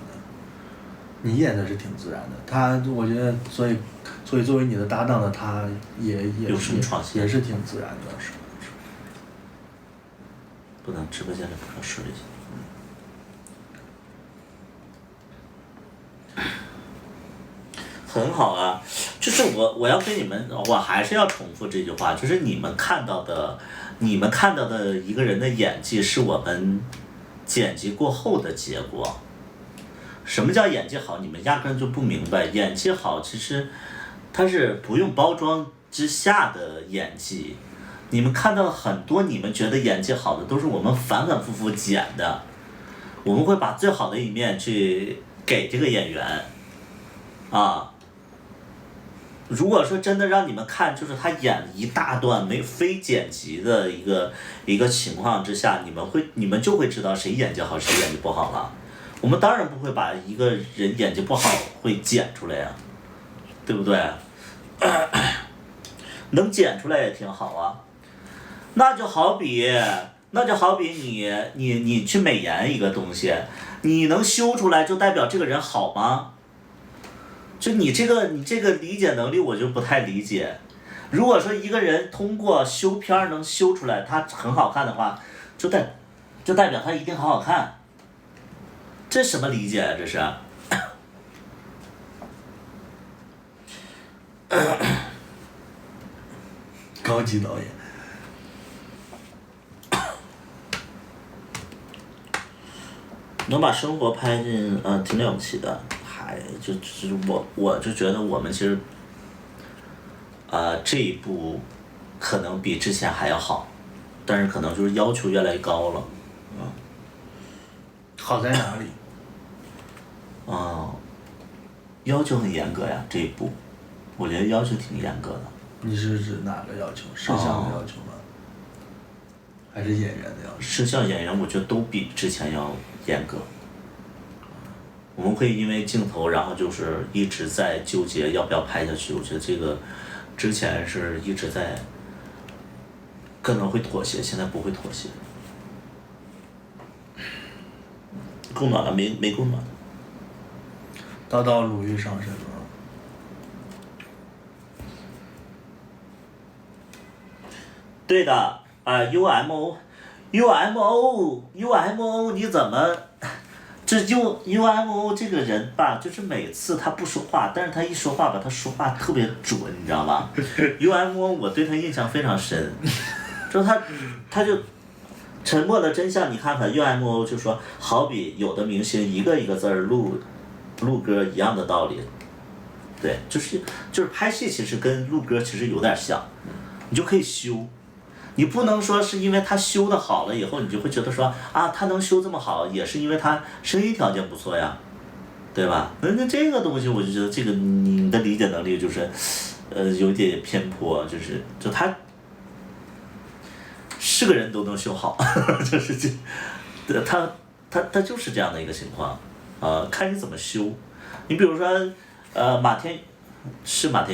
你演的是挺自然的，我觉得，所以作为你的搭档的他也有什么床戏？也是挺自然的。不能直播间里不能说这些。很好啊，就是我要跟你们，我还是要重复这句话，就是你们看到的一个人的演技是我们剪辑过后的结果。什么叫演技好？你们压根就不明白。演技好其实它是不用包装之下的演技。你们看到很多你们觉得演技好的，都是我们反反复复剪的。我们会把最好的一面去给这个演员啊。如果说真的让你们看，就是他演一大段非剪辑的一个情况之下，你们就会知道谁演技好，谁演技不好了。我们当然不会把一个人演技不好会剪出来呀，对不对？能剪出来也挺好啊。那就好比你去美颜一个东西，你能修出来就代表这个人好吗？就你这个理解能力我就不太理解。如果说一个人通过修片能修出来他很好看的话，就代表他一定很好看。这什么理解啊？这是。高级导演。能把生活拍进挺了不起的，就是我就觉得我们其实这一部可能比之前还要好，但是可能就是要求越来越高了。好在哪里？要求很严格呀，这一部我觉得要求挺严格的。你是指哪个要求？摄像的要求吗？还是演员的要求？摄像演员我觉得都比之前要严格。我们会因为镜头，然后就是一直在纠结要不要拍下去。我觉得这个之前是一直在可能会妥协，现在不会妥协。够暖了没够暖？刀刀鲁豫上身了。对的，UMO，你怎么？这UMO 这个人吧，就是每次他不说话，但是他一说话吧，他说话特别准，你知道吧？UMO 我对他印象非常深，就他就沉默的真相，你看看 UMO 就说，好比有的明星一个一个字儿录歌一样的道理，对，就是拍戏其实跟录歌其实有点像，你就可以修。你不能说是因为他修的好了以后，你就会觉得说他能修这么好，也是因为他声音条件不错呀，对吧？那这个东西我就觉得这个你的理解能力就是有点偏颇，就他是个人都能修好，就是这，他就是这样的一个情况，看你怎么修。你比如说，马天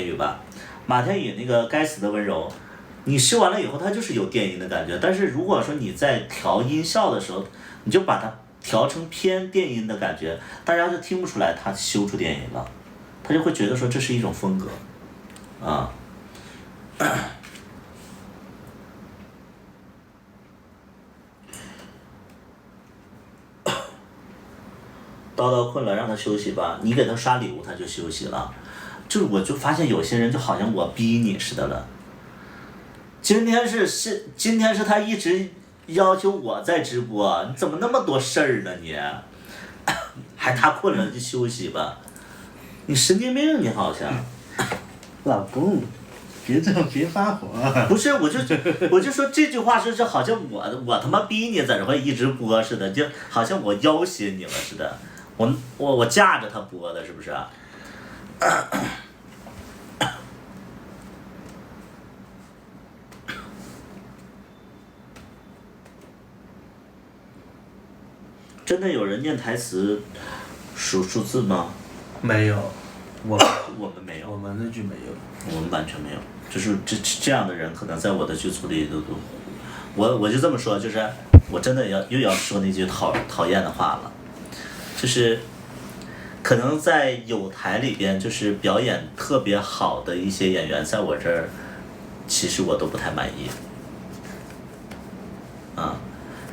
宇吧，马天宇那个该死的温柔，你修完了以后，它就是有电音的感觉。但是如果说你在调音效的时候，你就把它调成偏电音的感觉，大家就听不出来他修出电音了，他就会觉得说这是一种风格，啊。叨叨困了，让他休息吧。你给他刷礼物，他就休息了。我就发现有些人就好像我逼你似的了。今天是他一直要求我在直播，你怎么那么多事儿呢你？还他困了就休息吧，你神经病你好像。老公，别发火。不是，我就说这句话是好像我他妈逼你在这块一直播似的，就好像我要挟你了似的。我架着他播的，是不是？真的有人念台词数字吗？没有，我们没有。我们那句没有。我们完全没有，就是这样的人，可能在我的剧组里都，我就这么说，就是我真的又要说那句讨厌的话了，就是可能在有台里边，就是表演特别好的一些演员，在我这儿，其实我都不太满意，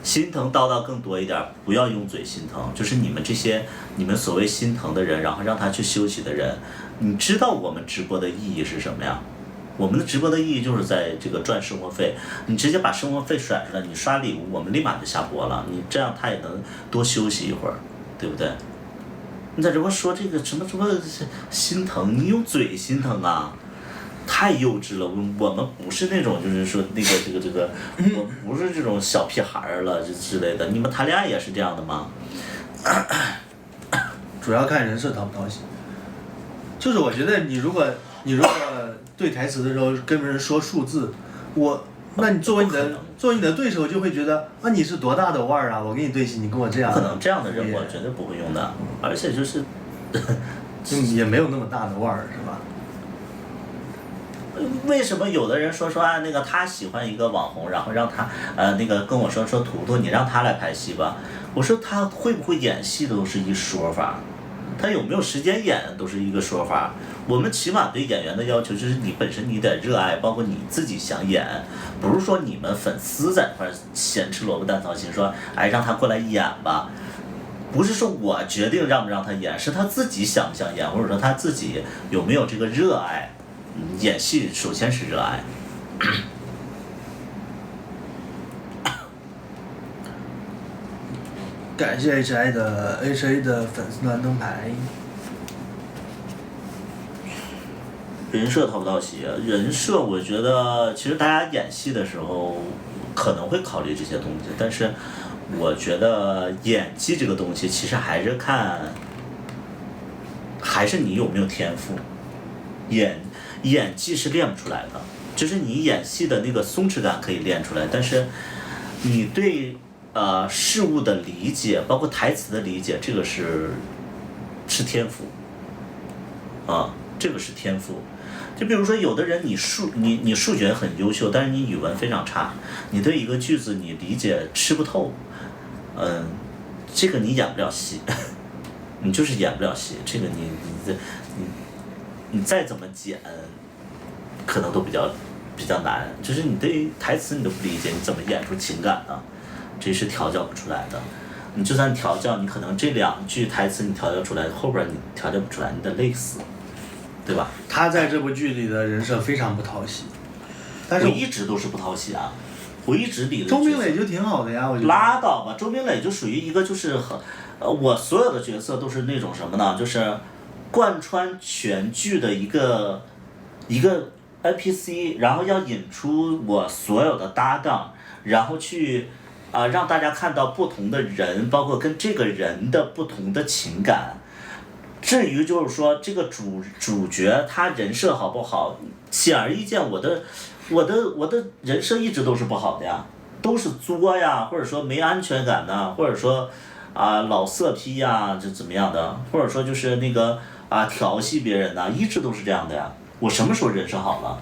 心疼叨叨更多一点，不要用嘴心疼，就是你们所谓心疼的人，然后让他去休息的人，你知道我们直播的意义是什么呀？我们的直播的意义就是在这个赚生活费，你直接把生活费甩出来，你刷礼物，我们立马就下播了，你这样他也能多休息一会儿，对不对？你在这块说这个什么心疼，你用嘴心疼啊？太幼稚了，我们不是那种就是说那个这个，我们不是这种小屁孩儿了之类的。你们谈恋爱也是这样的吗？主要看人设讨不讨喜。就是我觉得你如果对台词的时候跟人说数字，那你作为你的对手就会觉得你是多大的腕儿啊！我跟你对戏，你跟我这样。不可能这样的人我绝对不会用的，而且就是，就也没有那么大的腕儿，是吧？为什么有的人说那个他喜欢一个网红，然后让他那个跟我说图图你让他来拍戏吧，我说他会不会演戏都是一说法，他有没有时间演都是一个说法。我们起码对演员的要求就是你本身你得热爱，包括你自己想演，不是说你们粉丝在那块咸吃萝卜淡操心说让他过来演吧，不是说我决定让不让他演，是他自己想不想演，或者说他自己有没有这个热爱。演戏首先是热爱。感谢 HA 的粉丝团灯牌。人设讨不讨喜？人设我觉得其实大家演戏的时候可能会考虑这些东西，但是我觉得演技这个东西其实还是你有没有天赋。演技是练不出来的，就是你演戏的那个松弛感可以练出来，但是你对事物的理解，包括台词的理解，这个是天赋，这个是天赋。就比如说有的人你数学很优秀，但是你语文非常差，你对一个句子你理解吃不透，这个你演不了戏，你就是演不了戏，这个你再怎么剪，可能都比较难。就是你对于台词你都不理解，你怎么演出情感呢？这是调教不出来的。你就算调教，你可能这2句台词你调教出来，后边你调教不出来，你得累死，对吧？他在这部剧里的人设非常不讨喜，但是我一直都是不讨喜啊，我一直里的。周明磊就挺好的呀，我觉得。拉倒吧，周明磊就属于一个就是我所有的角色都是那种什么呢？就是贯穿全剧的一个 NPC， 然后要引出我所有的搭档，然后去让大家看到不同的人，包括跟这个人的不同的情感。至于就是说这个主角他人设好不好，显而易见，我的人设一直都是不好的呀。都是作呀，或者说没安全感呐，或者说老色批呀，就怎么样的，或者说就是那个调戏别人呐，一直都是这样的呀。我什么时候人设好了？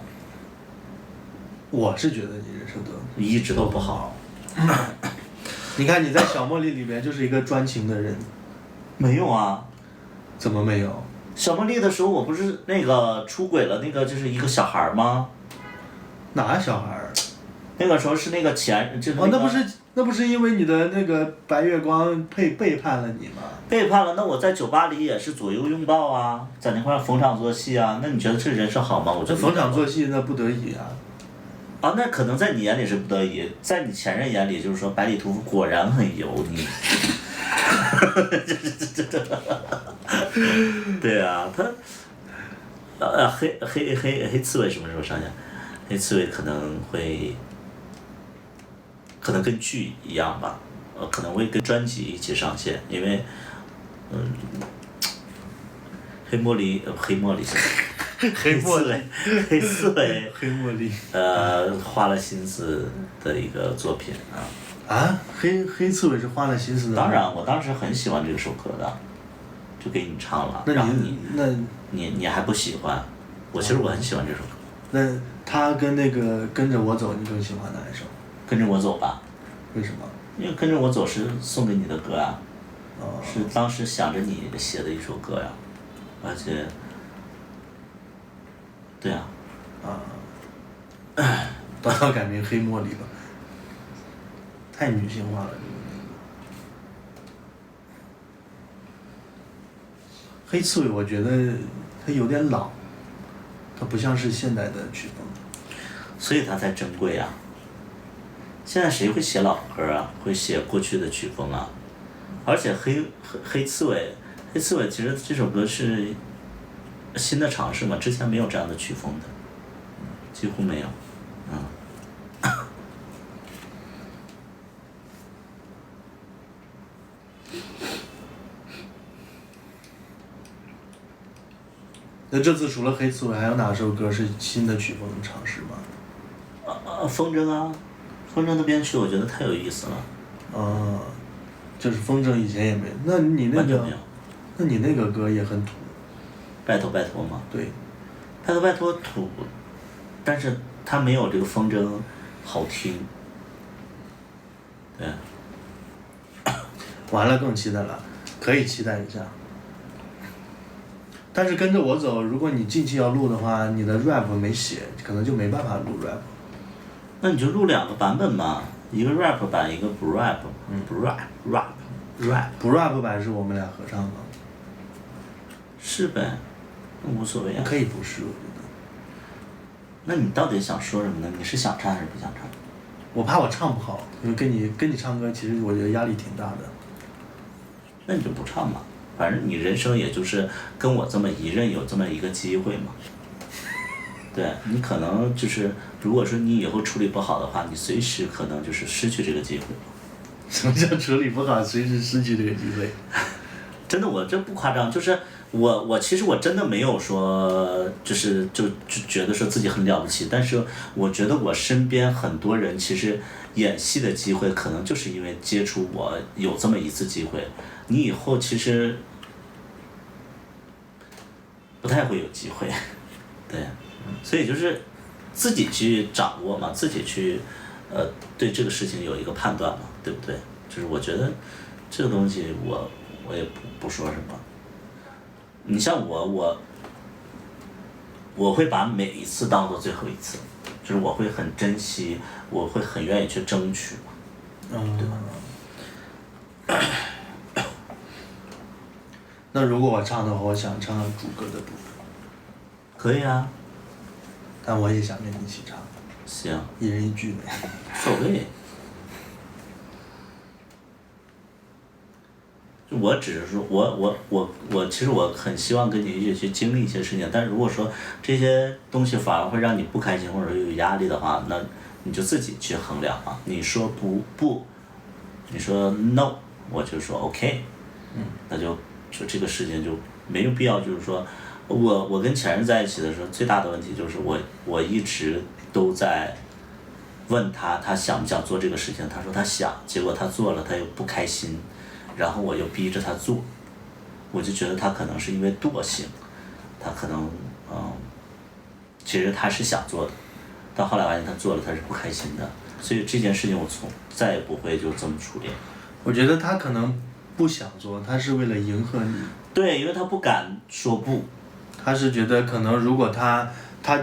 我是觉得你人设一直都不好。你看你在小茉莉里面就是一个专情的人。没有啊。怎么没有？小茉莉的时候，我不是那个出轨了，那个就是一个小孩吗？哪小孩？那个时候是那个就是那不是因为你的那个白月光背叛了你吗？背叛了，那我在酒吧里也是左右拥抱啊，在那块逢场作戏啊，那你觉得这人设好吗？我觉得逢场作戏那不得已啊。那可能在你眼里是不得已，在你前任眼里就是说百里屠夫果然很油腻。对啊，他黑刺猬什么时候上线？黑刺猬可能跟剧一样吧，可能会跟专辑一起上线，因为黑茉莉黑刺猬花了心思的一个作品啊。黑刺猬是花了心思的。当然，我当时很喜欢这首歌的，就给你唱了。那你还不喜欢？其实我很喜欢这首歌。那他跟那个跟着我走，你更喜欢哪一首？跟着我走吧。为什么？因为跟着我走是送给你的歌啊。是当时想着你写的一首歌呀，而且，对啊。把它改名黑茉莉吧。太女性化了这个名字。黑刺猬我觉得它有点老，它不像是现代的曲风。所以它才珍贵啊。现在谁会写老歌啊？会写过去的曲风啊？而且黑刺猬其实这首歌是新的尝试嘛，之前没有这样的曲风的，几乎没有。那这次除了黑刺猬，还有哪首歌是新的曲风尝试吗？风筝啊，风筝的编曲我觉得太有意思了。就是风筝以前也没，那你那个歌也很土。拜托拜托吗？对。拜托拜托土，但是它没有这个风筝好听。对。完了，更期待了，可以期待一下。但是跟着我走，如果你近期要录的话，你的 rap 没写，可能就没办法录 rap。那你就录2个版本嘛，一个 rap 版，一个不 rap。不 rap。不 rap 版是我们俩合唱的。是呗，那无所谓啊。可以不是，我觉得。那你到底想说什么呢？你是想唱还是不想唱？我怕我唱不好，因为跟你唱歌，其实我觉得压力挺大的。那你就不唱嘛。反正你人生也就是跟我这么一任有这么一个机会嘛，对，你可能就是如果说你以后处理不好的话，你随时可能就是失去这个机会。什么叫处理不好随时失去这个机会？真的，我这不夸张，就是我其实我真的没有说就觉得说自己很了不起，但是我觉得我身边很多人其实演戏的机会可能就是因为接触我有这么一次机会，你以后其实不太会有机会。对，所以就是自己去掌握嘛，自己去对这个事情有一个判断嘛，对不对？就是我觉得这个东西我也不说什么。你像我会把每一次当做最后一次，就是我会很珍惜，我会很愿意去争取嘛，对吧？那如果我唱的话，我想唱主歌的部分。可以啊。但我也想跟你一起唱。行。一人一句呗。无所谓。我只是说，我其实我很希望跟你一起去经历一些事情，但是如果说这些东西反而会让你不开心或者有压力的话，那你就自己去衡量啊。你说不，你说 no， 我就说 OK，那就这个事情就没有必要，就是说我跟前任在一起的时候，最大的问题就是我一直都在问他想不想做这个事情，他说他想，结果他做了他又不开心，然后我又逼着他做，我就觉得他可能是因为惰性，他可能其实他是想做的，到后来发现他做了他是不开心的，所以这件事情我再也不会就这么处理。我觉得他可能不想做，他是为了迎合你。对，因为他不敢说不。他是觉得可能如果他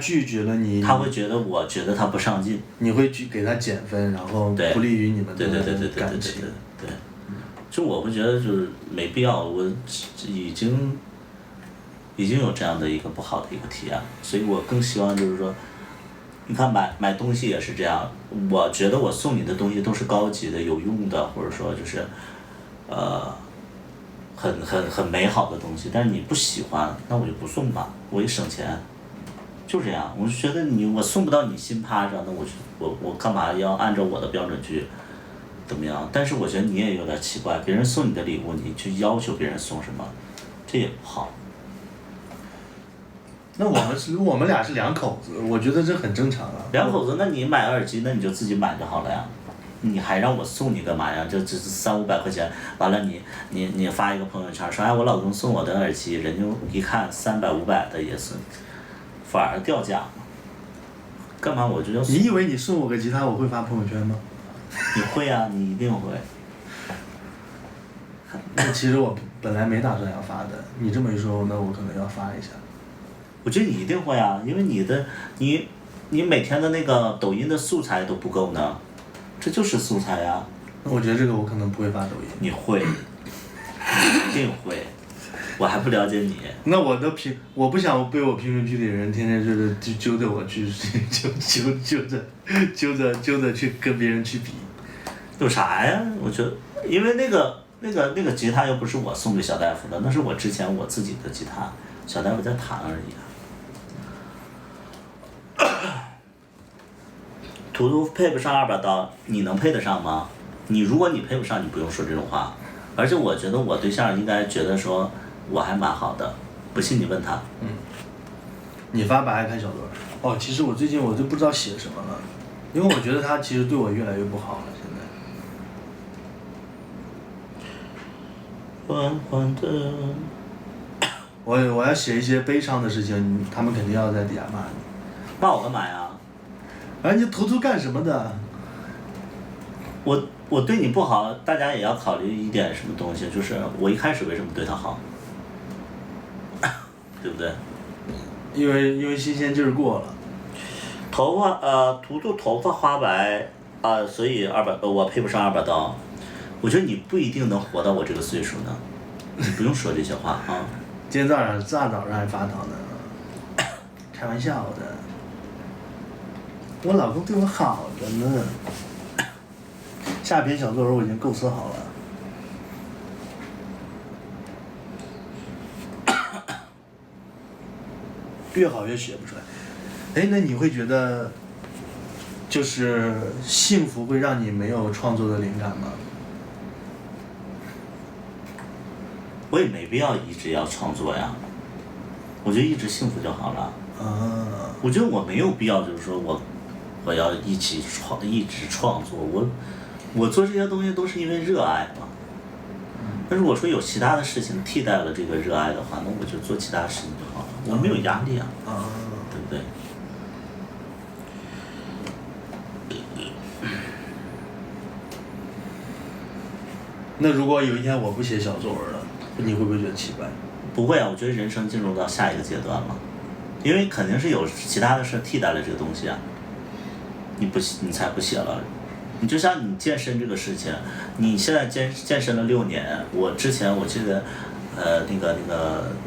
拒绝了你，他会觉得我觉得他不上进，你会给他减分，然后不利于你们的感情。对，就我会觉得就是没必要，我已经有这样的一个不好的一个体验，所以我更希望就是说，你看买东西也是这样，我觉得我送你的东西都是高级的、有用的，或者说就是很美好的东西，但是你不喜欢，那我就不送吧，我也省钱，就这样。我就觉得我送不到你心趴上，那我干嘛要按照我的标准去怎么样？但是我觉得你也有点奇怪，别人送你的礼物，你去要求别人送什么，这也不好。那我们俩是两口子，我觉得这很正常啊。两口子，那你买耳机，那你就自己买就好了呀。你还让我送你干嘛呀？这300-500块钱，完了你发一个朋友圈说，哎，我老公送我的耳机，人家一看300-500的也是，反而掉价。干嘛我就要？你以为你送我个吉他我会发朋友圈吗？你会啊，你一定会。那其实我本来没打算要发的，你这么一说，那我可能要发一下。我觉得你一定会啊，因为你每天的那个抖音的素材都不够呢。这就是素材呀。那我觉得这个我可能不会发抖音。你会，你一定会，我还不了解你。那我不想被我评论区里人天天就揪着我去，揪着去跟别人去比。有啥呀？我觉得，因为那个吉他又不是我送给小大夫的，那是我之前我自己的吉他，小大夫在弹而已啊。图图配不上200刀，你能配得上吗？如果你配不上，你不用说这种话。而且我觉得我对象应该觉得说我还蛮好的，不信你问他。你发白爱看小作文。其实我最近我都不知道写什么了，因为我觉得他其实对我越来越不好了，现在。缓缓的。我要写一些悲伤的事情，他们肯定要在底下骂你。骂我干嘛呀？你图图干什么的？我对你不好，大家也要考虑一点什么东西，就是我一开始为什么对他好，对不对？因为新鲜劲儿过了。图图头发花白所以我配不上200刀。我觉得你不一定能活到我这个岁数呢，你不用说这些话啊。今天大早上还发糖呢，开玩笑的。我老公对我好着呢。下篇小作文我已经构思好了，越好越写不出来。那你会觉得，就是幸福会让你没有创作的灵感吗？我也没必要一直要创作呀，我觉得一直幸福就好了。我觉得我没有必要，就是说我要一直创作，我做这些东西都是因为热爱嘛。那如果说有其他的事情替代了这个热爱的话，那我就做其他事情就好了，我没有压力啊，对不对？那如果有一天我不写小作文了，你会不会觉得奇怪？不会啊，我觉得人生进入到下一个阶段了，因为肯定是有其他的事替代了这个东西啊。你才不写了。你就像你健身这个事情，你现在健身了6年，之前我记得，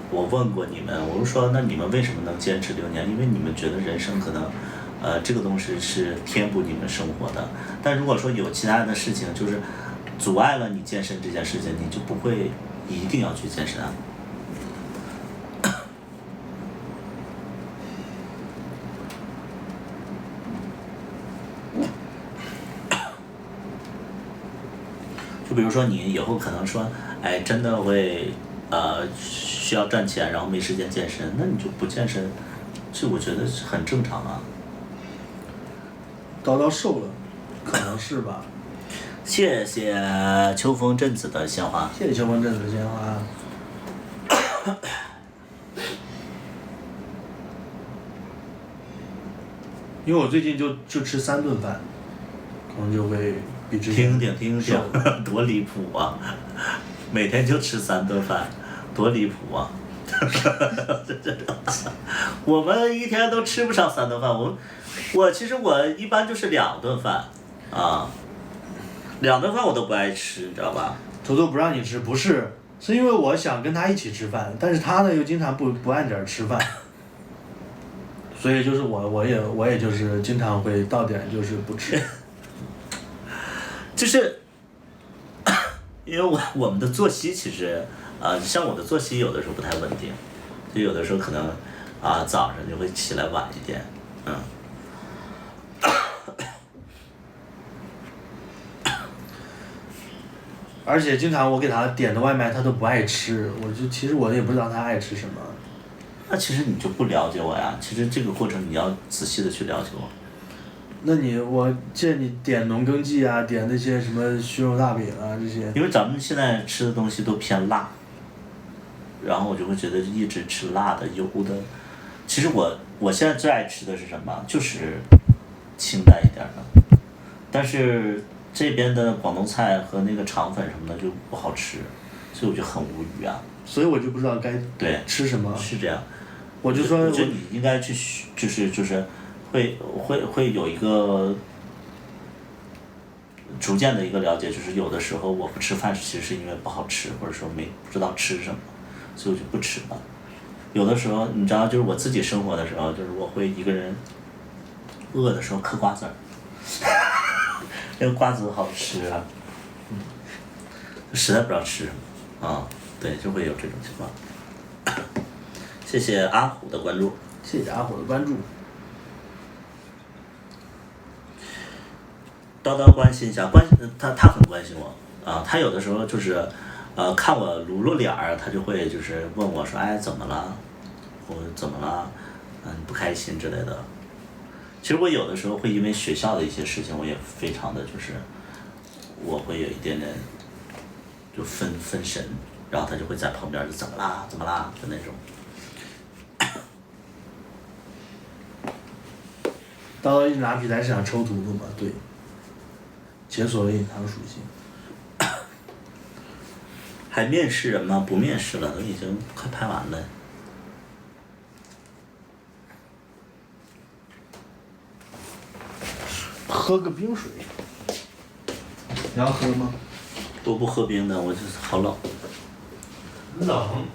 我问过你们，我就说那你们为什么能坚持6年？因为你们觉得人生可能，这个东西是填补你们生活的。但如果说有其他的事情就是阻碍了你健身这件事情，你就不会一定要去健身啊。就比如说你以后可能说，真的会需要赚钱，然后没时间健身，那你就不健身，这我觉得是很正常啊。叨叨瘦了，可能是吧。谢谢秋风镇子的鲜花。谢谢秋风镇子的鲜花。因为我最近就吃3顿饭，可能就会比之前听听，多离谱啊！每天就吃3顿饭，多离谱啊！我们一天都吃不上3顿饭，其实我一般就是2顿饭，啊，2顿饭我都不爱吃，你知道吧？图图不让你吃，不是，是因为我想跟他一起吃饭，但是他呢又经常不按点吃饭，所以就是我也就是经常会到点就是不吃，就是因为我们的作息其实像我的作息有的时候不太稳定，就有的时候可能早上就会起来晚一点，而且经常我给他点的外卖他都不爱吃，其实我也不知道他爱吃什么。那其实你就不了解我呀，其实这个过程你要仔细的去了解我。那我见你点农耕记啊，点那些什么熏肉大饼啊这些。因为咱们现在吃的东西都偏辣，然后我就会觉得一直吃辣的、油的。其实我现在最爱吃的是什么？就是清淡一点的。但是这边的广东菜和那个肠粉什么的就不好吃，所以我就很无语啊。所以我就不知道该吃什么。是这样。我就说。我觉得你应该去就是会有一个逐渐的一个了解，就是有的时候我不吃饭其实是因为不好吃，或者说不知道吃什么，所以我就不吃了。有的时候你知道，就是我自己生活的时候，就是我会一个人饿的时候嗑瓜子儿，那个瓜子好吃啊，实在不知道吃什么对，就会有这种情况。谢谢阿虎的关注。谢谢阿虎的关注。叨叨关心一下，他很关心我他有的时候就是看我撸撸脸儿，他就会就是问我说，哎，怎么了？我怎么了？不开心之类的。其实我有的时候会因为学校的一些事情，我也非常的就是我会有一点点就分神，然后他就会在旁边就怎么啦的那种。叨叨一拿笔来是想抽图图嘛？对。解锁了隐藏属性。还面试人吗？不面试了，都已经快拍完了。喝个冰水。你要喝吗？我不喝冰的，我就是好冷。冷。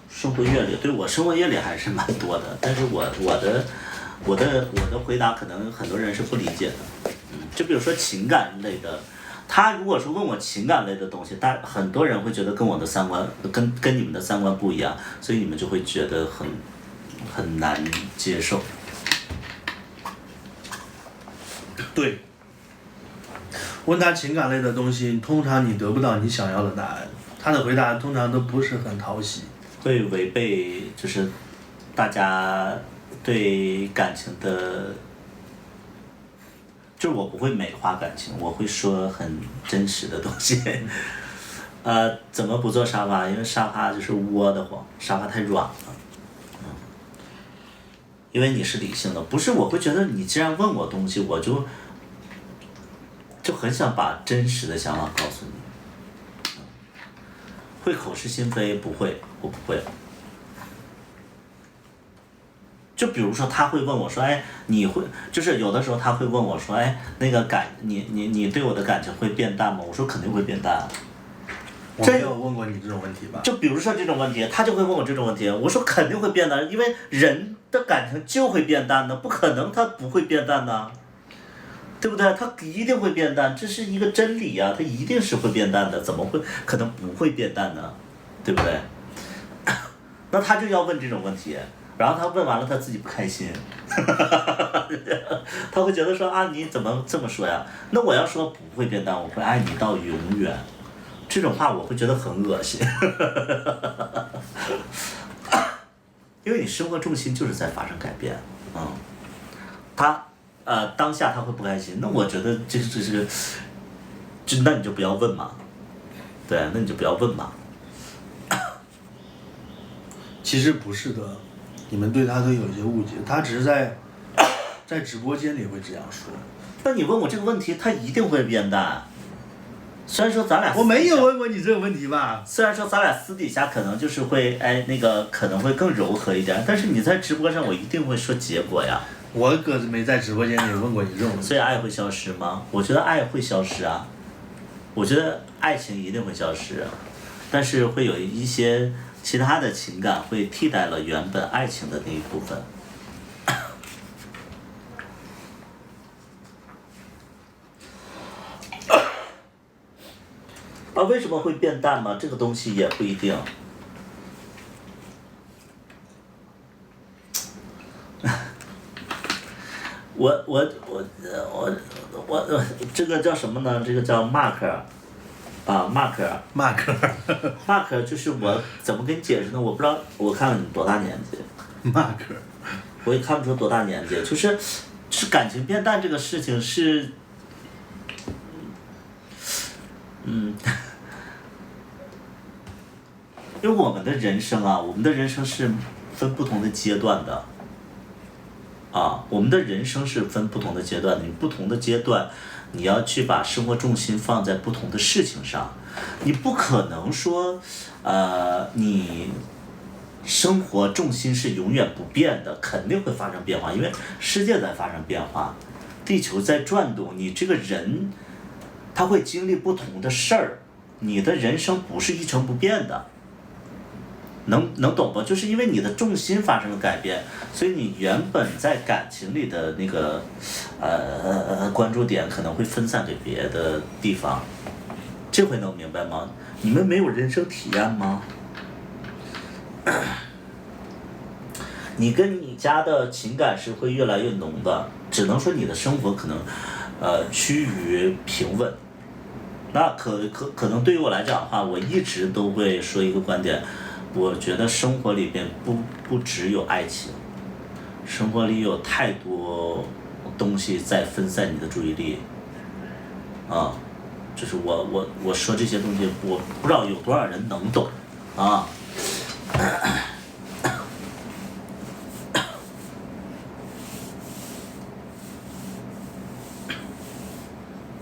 生活阅历，对，我生活阅历还是蛮多的，但是我的回答可能很多人是不理解的，就比如说情感类的，他如果说问我情感类的东西，很多人会觉得跟我的三观跟你们的三观不一样，所以你们就会觉得很难接受。对。问他情感类的东西，通常你得不到你想要的答案，他的回答通常都不是很讨喜。会违背就是大家对感情的，就是我不会美化感情，我会说很真实的东西。怎么不做沙发？因为沙发就是窝得慌，沙发太软了。因为你是理性的，不是我会觉得你既然问我东西，我就很想把真实的想法告诉你。会口是心非？不会，我不会。就比如说他会问我说，哎，你会就是有的时候他会问我说，哎，那个你对我的感情会变淡吗？我说肯定会变淡。我没有问过你这种问题吧？就比如说这种问题，他就会问我这种问题，我说肯定会变淡，因为人的感情就会变淡的，不可能他不会变淡的。对不对？它一定会变淡，这是一个真理啊，它一定是会变淡的，怎么会可能不会变淡呢？对不对？那他就要问这种问题，然后他问完了他自己不开心，他会觉得说啊你怎么这么说呀？那我要说不会变淡，我会爱你到永远，这种话我会觉得很恶心，因为你生活重心就是在发生改变，他当下他会不开心，那我觉得那你就不要问嘛，对，那你就不要问嘛。其实不是的，你们对他都有一些误解，他只是在直播间里会这样说。那你问我这个问题，他一定会变淡。虽然说咱俩我没有问过你这个问题吧？虽然说咱俩私底下可能就是会可能会更柔和一点，但是你在直播上我一定会说结果呀。我可是没在直播间里问过你这种问题。所以爱会消失吗？我觉得爱会消失啊，我觉得爱情一定会消失，但是会有一些其他的情感会替代了原本爱情的那一部分。为什么会变淡吗？这个东西也不一定。我这个叫什么呢？这个叫 mark， mark 就是我怎么跟你解释呢？我不知道，我看看你多大年纪。mark， 我也看不出多大年纪，就是感情变淡这个事情是，因为我们的人生是分不同的阶段的，我们的人生是分不同的阶段的，你不同的阶段，你要去把生活重心放在不同的事情上，你不可能说，你生活重心是永远不变的，肯定会发生变化，因为世界在发生变化，地球在转动，你这个人，他会经历不同的事儿，你的人生不是一成不变的。能懂不？就是因为你的重心发生了改变，所以你原本在感情里的那个关注点可能会分散给别的地方。这回能明白吗？你们没有人生体验吗？你跟你家的情感是会越来越浓的，只能说你的生活可能趋于平稳。那可能对于我来讲的话，我一直都会说一个观点。我觉得生活里边不只有爱情，生活里有太多东西在分散你的注意力，就是我说这些东西，我不知道有多少人能懂，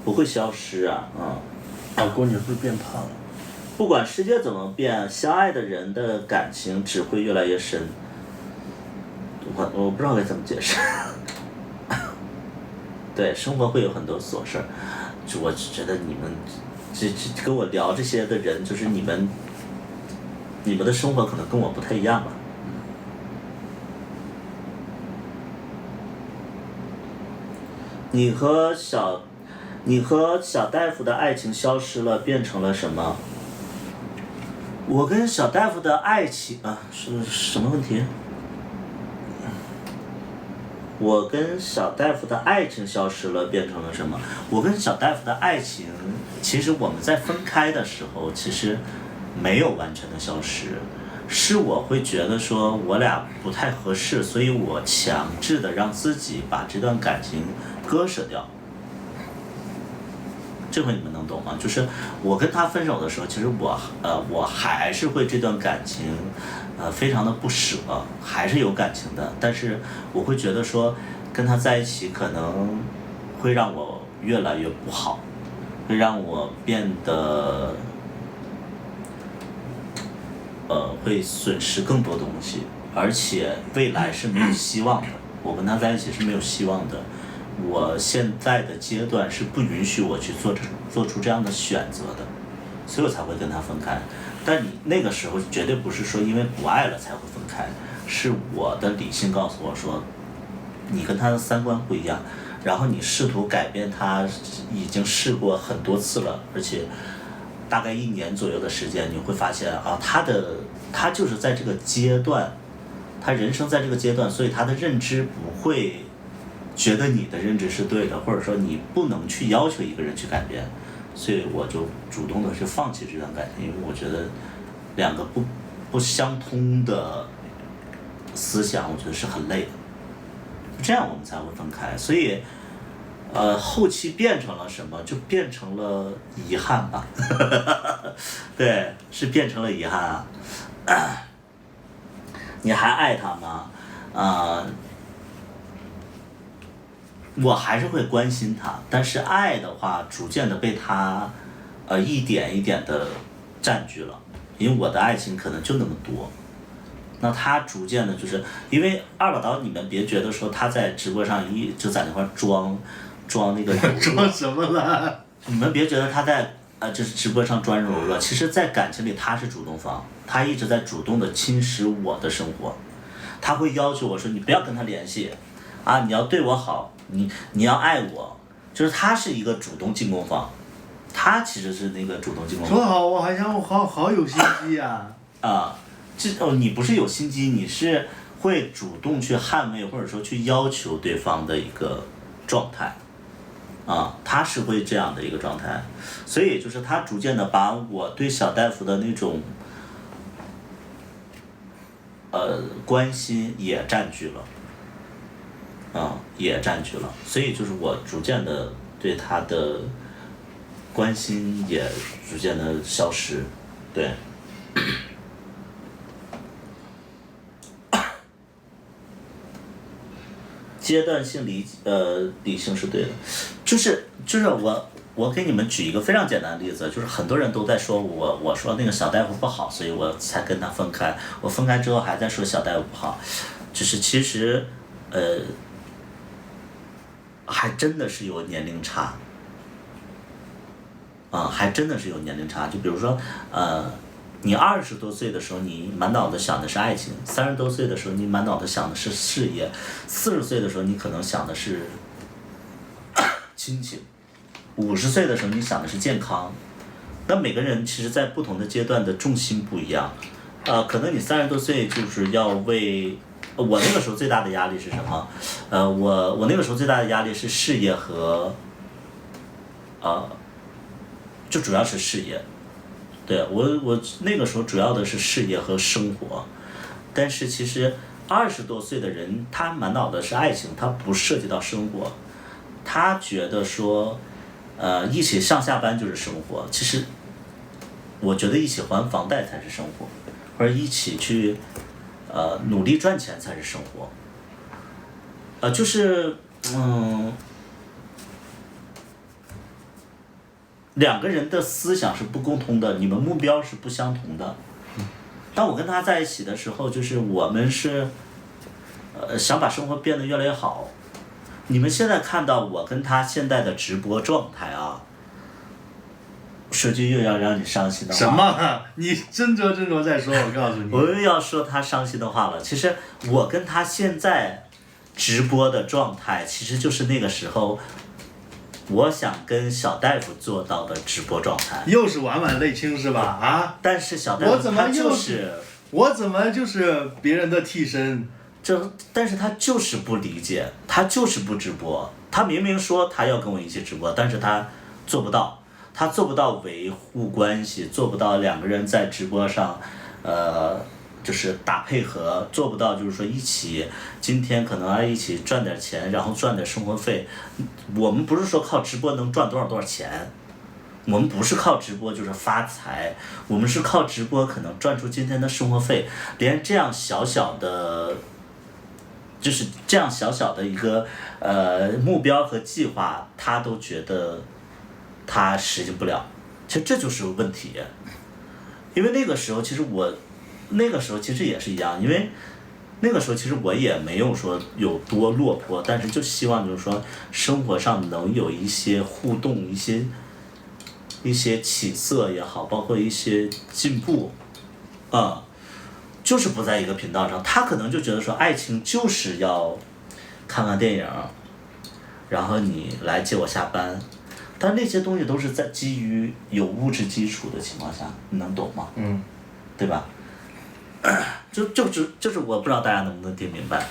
不会消失啊，老公你会变胖了。不管世界怎么变，相爱的人的感情只会越来越深。我不知道该怎么解释。对，生活会有很多琐事儿，我觉得你们这跟我聊这些的人，就是你们的生活可能跟我不太一样吧。你和小大夫的爱情消失了，变成了什么？我跟小大夫的爱情是什么问题？我跟小大夫的爱情消失了，变成了什么？我跟小大夫的爱情，其实我们在分开的时候，其实没有完全的消失，是我会觉得说我俩不太合适，所以我强制的让自己把这段感情割舍掉。这回你们能懂吗？就是我跟他分手的时候，其实我还是会这段感情，非常的不舍，还是有感情的，但是我会觉得说跟他在一起可能会让我越来越不好，会让我变得会损失更多东西，而且未来是没有希望的。我跟他在一起是没有希望的。我现在的阶段是不允许我去做出这样的选择的，所以我才会跟他分开。但你那个时候绝对不是说因为不爱了才会分开，是我的理性告诉我说，你跟他的三观不一样，然后你试图改变他，已经试过很多次了，而且大概1年左右的时间，你会发现他就是在这个阶段，他人生在这个阶段，所以他的认知不会觉得你的认知是对的，或者说你不能去要求一个人去改变，所以我就主动的去放弃这段感情，因为我觉得两个不相通的思想，我觉得是很累的，这样我们才会分开。所以，后期变成了什么？就变成了遗憾吧。对，是变成了遗憾啊。你还爱他吗？我还是会关心他，但是爱的话，逐渐的被他，一点一点的占据了，因为我的爱情可能就那么多，那他逐渐的，就是因为二把刀，你们别觉得说他在直播上就在那块装那个装什么了？你们别觉得他在就是直播上装柔弱，其实在感情里他是主动方，他一直在主动的侵蚀我的生活，他会要求我说你不要跟他联系，啊，你要对我好。你要爱我，就是他是一个主动进攻方，他其实是那个主动进攻方。说好，我好像好有心机呀。你不是有心机，你是会主动去捍卫或者说去要求对方的一个状态，他是会这样的一个状态，所以就是他逐渐的把我对小大夫的那种关心也占据了。也占据了，所以就是我逐渐的对他的关心也逐渐的消失，对。阶段性理性是对的，就是我给你们举一个非常简单的例子，就是很多人都在说我说那个小大夫不好，所以我才跟他分开，我分开之后还在说小大夫不好，就是其实还真的是有年龄差，还真的是有年龄差。就比如说，你20多岁的时候，你满脑子想的是爱情；30多岁的时候，你满脑子想的是事业；40岁的时候，你可能想的是亲情；50岁的时候，你想的是健康。那每个人其实，在不同的阶段的重心不一样。可能你30多岁就是要为。我那个时候最大的压力是什么？我那个时候最大的压力是事业和，就主要是事业。对，我那个时候主要的是事业和生活，但是其实20多岁的人，他满脑的是爱情，他不涉及到生活，他觉得说，一起上下班就是生活。其实，我觉得一起还房贷才是生活，或者一起去。努力赚钱才是生活。就是两个人的思想是不共通的，你们目标是不相同的。当我跟他在一起的时候，就是我们是想把生活变得越来越好。你们现在看到我跟他现在的直播状态啊，说句又要让你伤心的话。什么？你斟酌再说，我告诉你。我又要说他伤心的话了。其实我跟他现在直播的状态，其实就是那个时候，我想跟小大夫做到的直播状态。又是晚晚泪倾是吧？但是小大夫他就是，我怎么就是别人的替身？但是他就是不理解，他就是不直播。他明明说他要跟我一起直播，但是他做不到。他做不到维护关系，做不到两个人在直播上，就是打配合，做不到就是说一起，今天可能一起赚点钱，然后赚点生活费。我们不是说靠直播能赚多少钱，我们不是靠直播就是发财，我们是靠直播可能赚出今天的生活费。连这样小小的，就是这样小小的一个目标和计划，他都觉得。他实行不了，其实这就是问题。因为那个时候其实也是一样，因为那个时候其实我也没有说有多落魄，但是就希望就是说生活上能有一些互动，一些起色也好，包括一些进步，就是不在一个频道上。他可能就觉得说爱情就是要看看电影，然后你来接我下班。但那些东西都是在基于有物质基础的情况下，你能懂吗？对吧？就是我不知道大家能不能听明白。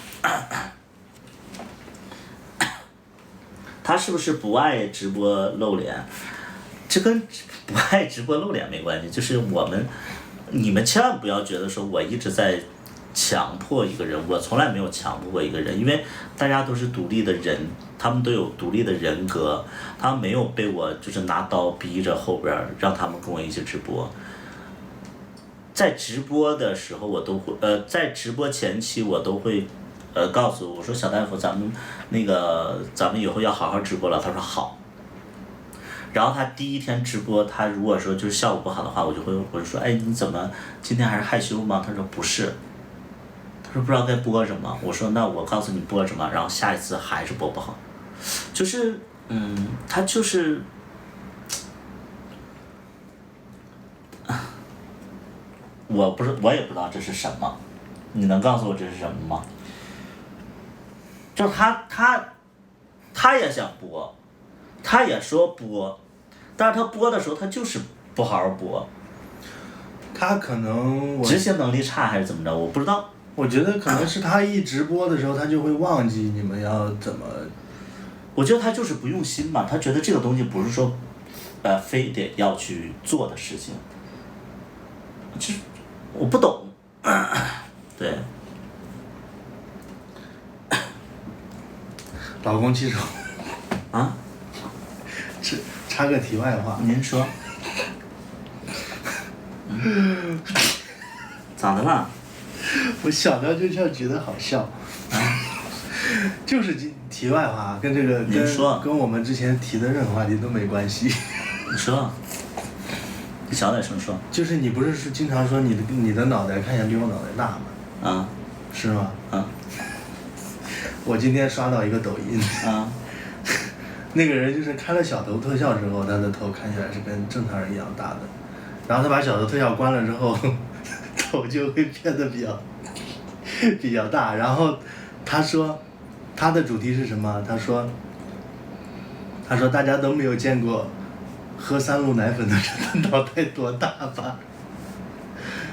他是不是不爱直播露脸？这跟不爱直播露脸没关系，就是你们千万不要觉得说我一直在强迫一个人，我从来没有强迫过一个人，因为大家都是独立的人，他们都有独立的人格，他们没有被我就是拿刀逼着后边让他们跟我一起直播。在直播的时候我都会在直播前期我都会告诉我说小大夫咱们以后要好好直播了，他说好。然后他第一天直播，他如果说就是效果不好的话，我就说哎你怎么今天还是害羞吗？他说不是，他说不知道该播什么。我说那我告诉你播什么，然后下一次还是播不好，就是他就是我也不知道这是什么，你能告诉我这是什么吗？就是他也想播，他也说播，但是他播的时候他就是不好好播。他可能执行能力差还是怎么着？我不知道。我觉得可能是他一直播的时候，他就会忘记你们要怎么。我觉得他就是不用心吧，他觉得这个东西不是说，非得要去做的事情。就是我不懂，对。老公记住。啊？插个题外话。您说。咋的了？我想到就觉得好笑。就是题外话，跟这个跟我们之前提的任何话题都没关系。你说。你小点声说。就是你不是经常说你的脑袋看起来比我脑袋大吗？啊。是吗？啊。我今天刷到一个抖音。啊。那个人就是开了小头特效之后，他的头看起来是跟正常人一样大的，然后他把小头特效关了之后，头就会变得比较大。然后他说，他的主题是什么？他说大家都没有见过喝3鹿奶粉的人的脑袋多大吧？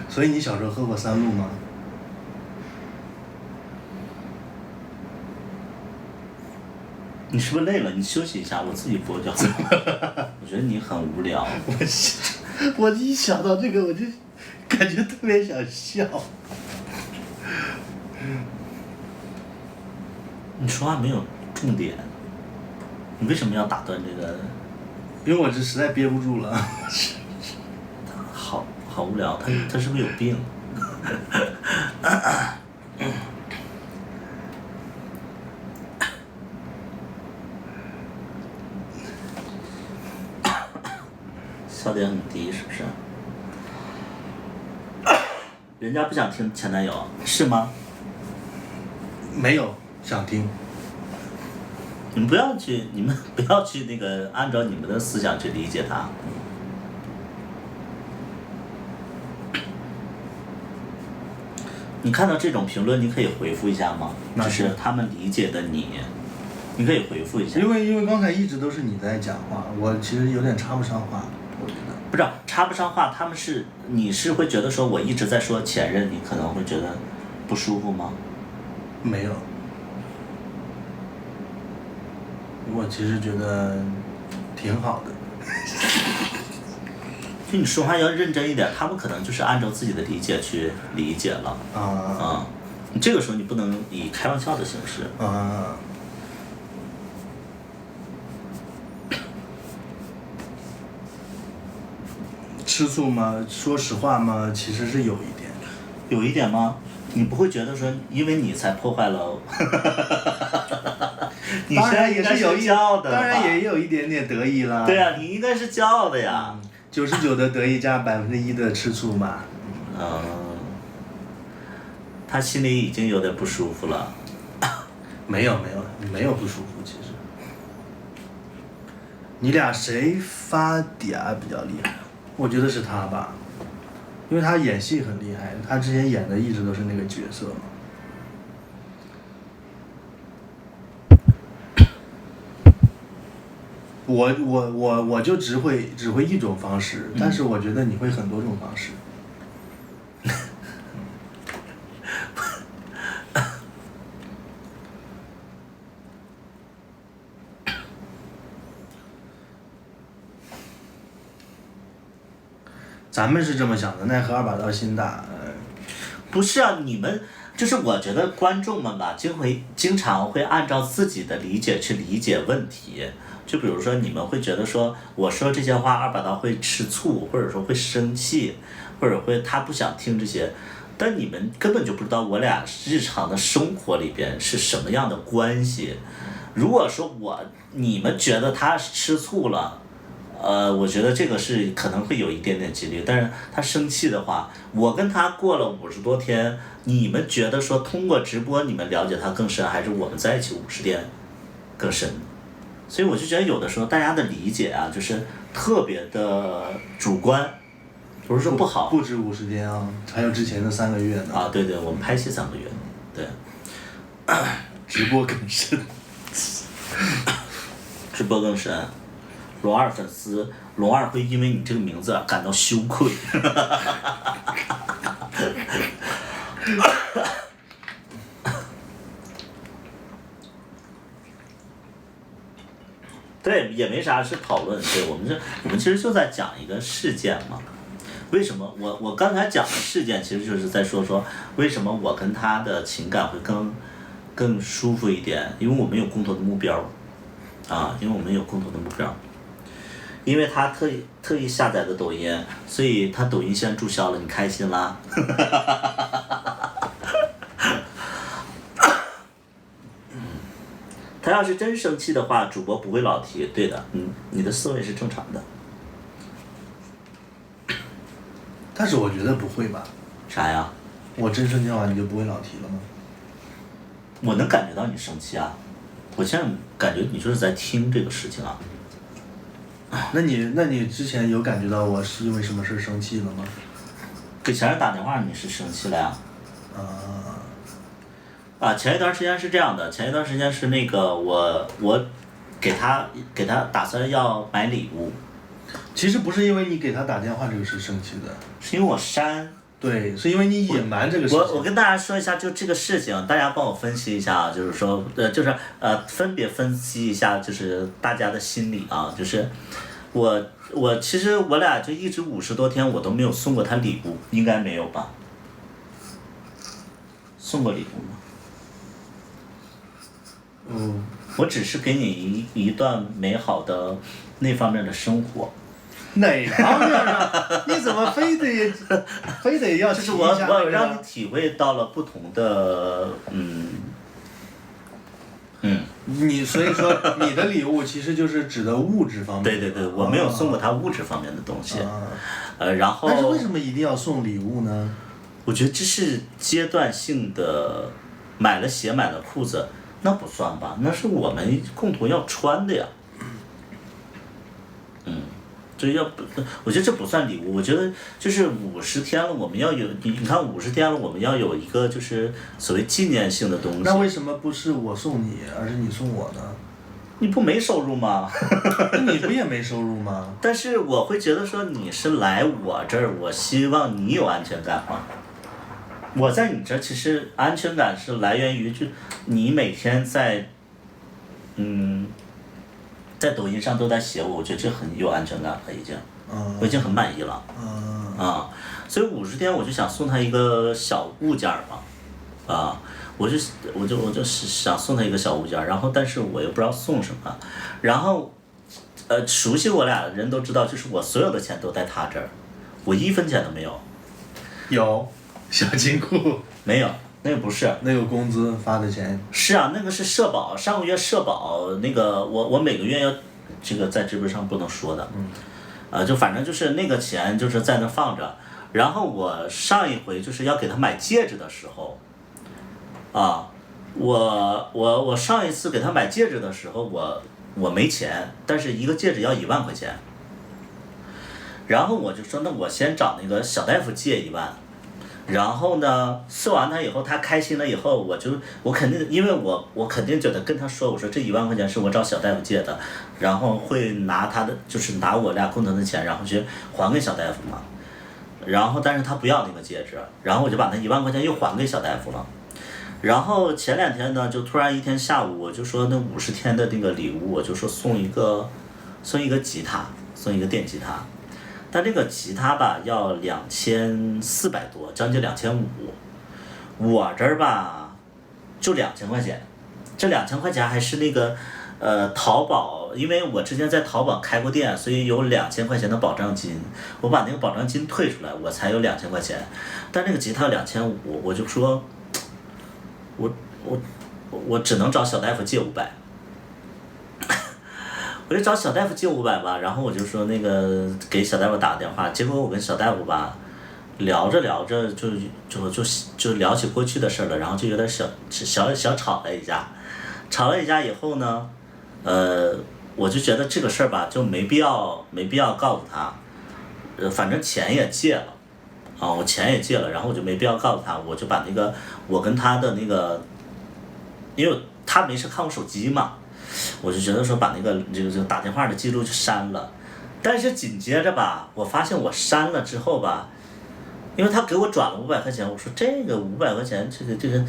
所以你小时候喝过3鹿吗？你是不是累了？你休息一下，我自己播就好了。我觉得你很无聊。我一想到这个，我就感觉特别想笑。你说话没有重点，你为什么要打断这个？因为我这实在憋不住了。好无聊，他是不是有病？笑点很低是不是？人家不想听前男友是吗？没有想听。你们不要去那个按照你们的思想去理解他。你看到这种评论，你可以回复一下吗？就是他们理解的你可以回复一下。因为刚才一直都是你在讲话，我其实有点插不上话，我觉得。不是插不上话，你是会觉得说我一直在说前任，你可能会觉得不舒服吗？没有。我其实觉得挺好的。就你说话要认真一点，他们可能就是按照自己的理解去理解了。你这个时候你不能以开玩笑的形式。吃醋吗？说实话吗？其实是有一点。有一点吗？你不会觉得说，因为你才破坏了？你当然也是有骄傲的，当然也有一点点得意啦。对啊，你应该是骄傲的呀。99%的得意加1%的吃醋嘛。他心里已经有点不舒服了。没有不舒服，其实。你俩谁发嗲比较厉害？我觉得是他吧，因为他演戏很厉害，他之前演的一直都是那个角色嘛。我就只会一种方式，但是我觉得你会很多种方式。咱们是这么想的，奈何二把刀心大。不是啊，你们就是我觉得观众们吧，经常会按照自己的理解去理解问题。就比如说你们会觉得说我说这些话二把刀会吃醋，或者说会生气，或者会他不想听这些，但你们根本就不知道我俩日常的生活里边是什么样的关系。如果说你们觉得他吃醋了，我觉得这个是可能会有一点点几率，但是他生气的话，我跟他过了50多天，你们觉得说通过直播你们了解他更深，还是我们在一起50天更深？所以我就觉得有的时候大家的理解啊，就是特别的主观，不是说不好。不止50天啊，还有之前的3个月呢。啊，对对，我们拍戏3个月，对。直播更深。直播更深。龙二粉丝，龙二会因为你这个名字感到羞愧。对，也没啥是讨论，对，我们其实就在讲一个事件嘛。为什么我刚才讲的事件其实就是在说为什么我跟他的情感会更舒服一点，因为我们有共同的目标，因为我们有共同的目标。因为他特意下载的抖音，所以他抖音现在注销了，你开心啦？他要是真生气的话，主播不会老提，对的，你的思维是正常的。但是我觉得不会吧？啥呀？我真生气的话，你就不会老提了吗？我能感觉到你生气啊，我现在感觉你就是在听这个事情啊。那你之前有感觉到我是因为什么事生气了吗？给前任打电话你是生气了呀？前一段时间是这样的，前一段时间是那个我给他打算要买礼物。其实不是因为你给他打电话这个事生气的，是因为我删。对，是因为你隐瞒这个事情。我跟大家说一下，就这个事情，大家帮我分析一下啊，就是说，分别分析一下，就是大家的心理啊，就是其实我俩就一直50多天，我都没有送过他礼物，应该没有吧？送过礼物吗？我只是给你一段美好的那方面的生活。哪方面啊？你怎么非得要提一下？就是我让你体会到了不同的你所以说你的礼物其实就是指的物质方面。对对对，我没有送过他物质方面的东西。然后。但是为什么一定要送礼物呢？我觉得这是阶段性的，买了鞋买了裤子，那不算吧？那是我们共同要穿的呀。这我觉得这不算礼物，我觉得就是50天了，我们要有，你看50天了，我们要有一个就是所谓纪念性的东西。那为什么不是我送你，而是你送我呢？你不没收入吗？你不也没收入吗？但是我会觉得说你是来我这儿，我希望你有安全感嘛。我在你这儿其实安全感是来源于就你每天在在抖音上都在写我觉得这很有安全感了已经，我已经很满意了。所以50天我就想送他一个小物件嘛，我就想送他一个小物件，然后但是我又不知道送什么，然后熟悉我俩的人都知道，就是我所有的钱都在他这儿，我1分钱都没有。有小金库没有。那个不是，那个工资发的钱是啊，那个是社保，上个月社保那个我每个月要，这个在直播上不能说的，就反正就是那个钱就是在那放着，然后我上一回就是要给他买戒指的时候，我上一次给他买戒指的时候我没钱，但是一个戒指要1万块钱，然后我就说那我先找那个小大夫借1万。然后呢，送完他以后，他开心了以后，我肯定，因为我肯定就得跟他说，我说这1万块钱是我找小大夫借的，然后会拿他的，就是拿我俩共同的钱，然后去还给小大夫嘛。然后，但是他不要那个戒指，然后我就把那1万块钱又还给小大夫了。然后前2天呢，就突然一天下午，我就说那50天的那个礼物，我就说送一个吉他，送一个电吉他。但这个吉他吧要2400多，将近2500，我这儿吧就2000块钱，这2000块钱还是那个淘宝，因为我之前在淘宝开过店，所以有2000块钱的保障金，我把那个保障金退出来，我才有2000块钱，但那个吉他2500，我就说，我只能找小大夫借500。我就找小大夫借500吧，然后我就说那个给小大夫打个电话，结果我跟小大夫吧聊着聊着就聊起过去的事了，然后就有点小吵了一架，吵了一架以后呢，我就觉得这个事儿吧就没必要告诉他，反正钱也借了，啊我钱也借了，然后我就没必要告诉他，我就把那个我跟他的那个，因为他没事看我手机嘛。我就觉得说把那个这个打电话的记录就删了，但是紧接着吧，我发现我删了之后吧，因为他给我转了500块钱，我说这个500块钱，这个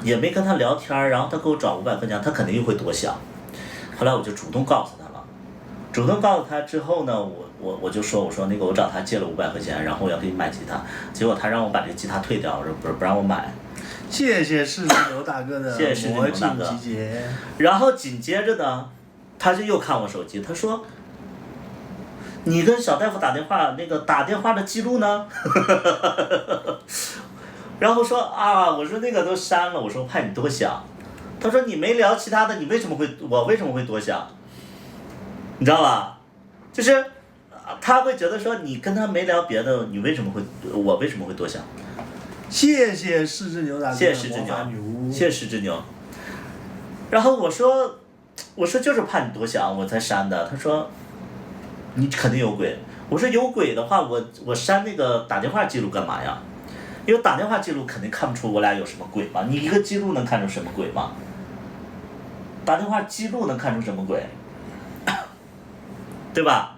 也没跟他聊天，然后他给我转500块钱，他肯定又会多想。后来我就主动告诉他了，主动告诉他之后呢，我就说我说那个我找他借了500块钱，然后我要给你买吉他，结果他让我把这个吉他退掉，我说不让我买。谢谢柿子牛大哥的魔镜集结。然后紧接着呢，他就又看我手机，他说：“你跟小大夫打电话，那个打电话的记录呢？”然后说啊，我说那个都删了，我说怕你多想。他说你没聊其他的，我为什么会多想？你知道吧？就是他会觉得说你跟他没聊别的，我为什么会多想？谢谢柿子牛大哥，谢谢柿子牛，谢谢柿子牛。然后我说就是怕你多想，我才删的。他说你肯定有鬼。我说有鬼的话，我删那个打电话记录干嘛呀？因为打电话记录肯定看不出我俩有什么鬼嘛。你一个记录能看出什么鬼吗？打电话记录能看出什么鬼？对吧？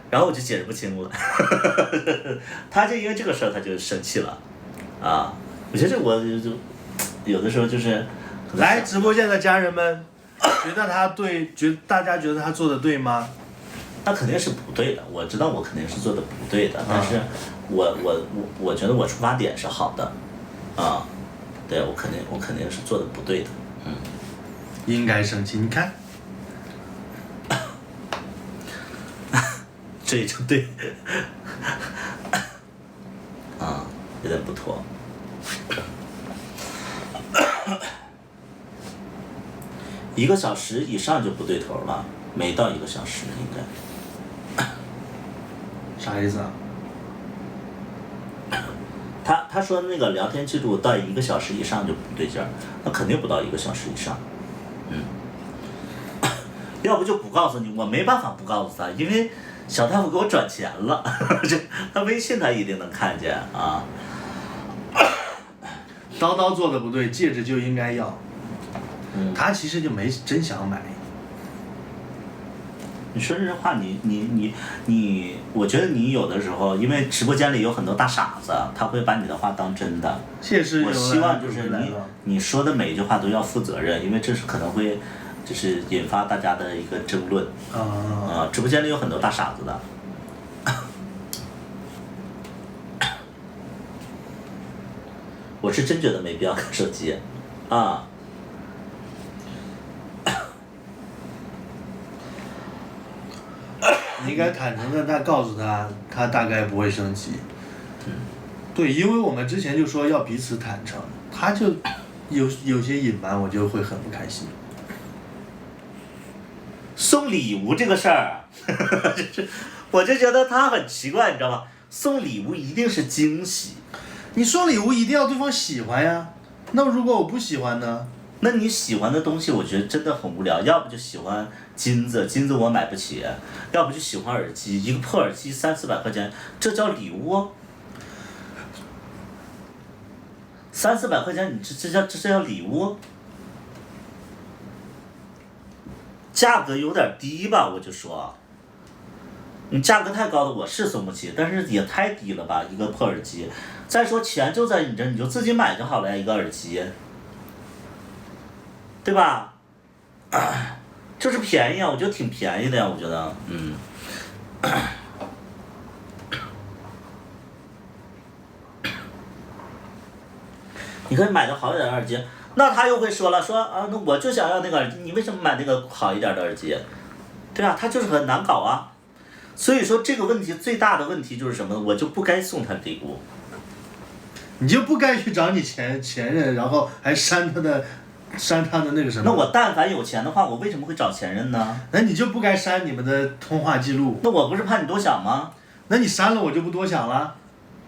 然后我就解释不清了，他就因为这个事儿他就生气了。啊，我觉得我就有的时候就是来直播间的家人们，觉得他对，大家觉得他做的对吗？那肯定是不对的，我知道我肯定是做的不对的，但是我觉得我出发点是好的，啊，对我肯定是做的不对的，应该生气，你看，这就对，啊，有点不妥。1个小时以上就不对头了，没到1个小时应该。啥意思啊？他说那个聊天记录到1个小时以上就不对劲儿，那肯定不到1个小时以上。要不就不告诉你，我没办法不告诉他，因为小大夫给我转钱了，他微信他一定能看见啊。叨叨做的不对，戒指就应该要。他其实就没真想买。你说这话，我觉得你有的时候，因为直播间里有很多大傻子，他会把你的话当真的。我希望就是你说的每一句话都要负责任，因为这是可能会就是引发大家的一个争论。直播间里有很多大傻子的。我是真觉得没必要看手机，啊。你应该坦诚的告诉他，他大概不会生气。对，因为我们之前就说要彼此坦诚，他就有些隐瞒，我就会很不开心。送礼物这个事儿，我就觉得他很奇怪，你知道吗？送礼物一定是惊喜。你送礼物一定要对方喜欢呀，那如果我不喜欢呢？那你喜欢的东西，我觉得真的很无聊。要不就喜欢金子我买不起；要不就喜欢耳机，一个破耳机300-400块钱，这叫礼物？300-400块钱，你这叫礼物？价格有点低吧，我就说。你价格太高的我是送不起，但是也太低了吧，一个破耳机。再说钱就在你这，你就自己买就好了呀，一个耳机。对吧？就是便宜啊，我觉得挺便宜的呀，我觉得，你可以买个好一点的耳机，那他又会说了，说啊，那我就想要那个耳机，你为什么买那个好一点的耳机？对啊，他就是很难搞啊。所以说这个问题最大的问题就是什么呢？我就不该送他礼物。你就不该去找你前任，然后还删他的那个什么。那我但凡有钱的话，我为什么会找前任呢？那你就不该删你们的通话记录。那我不是怕你多想吗？那你删了我就不多想了。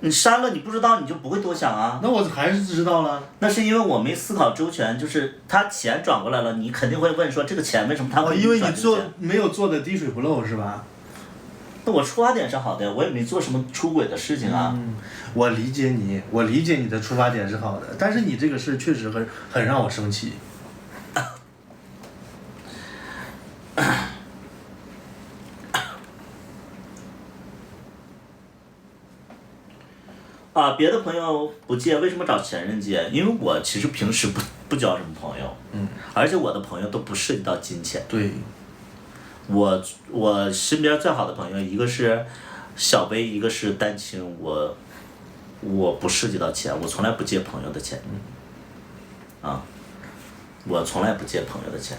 你删了你不知道你就不会多想啊。那我还是知道了。那是因为我没思考周全，就是他钱转过来了，你肯定会问说这个钱为什么他会因为你做没有做的滴水不漏是吧？那我出发点是好的，我也没做什么出轨的事情啊。我理解你的出发点是好的，但是你这个事确实很让我生气。啊，别的朋友不借，为什么找前任借？因为我其实平时不交什么朋友，而且我的朋友都不涉及到金钱。对。我身边最好的朋友，一个是小薇，一个是丹青，我不涉及到钱，我从来不借朋友的钱。我从来不借朋友的钱。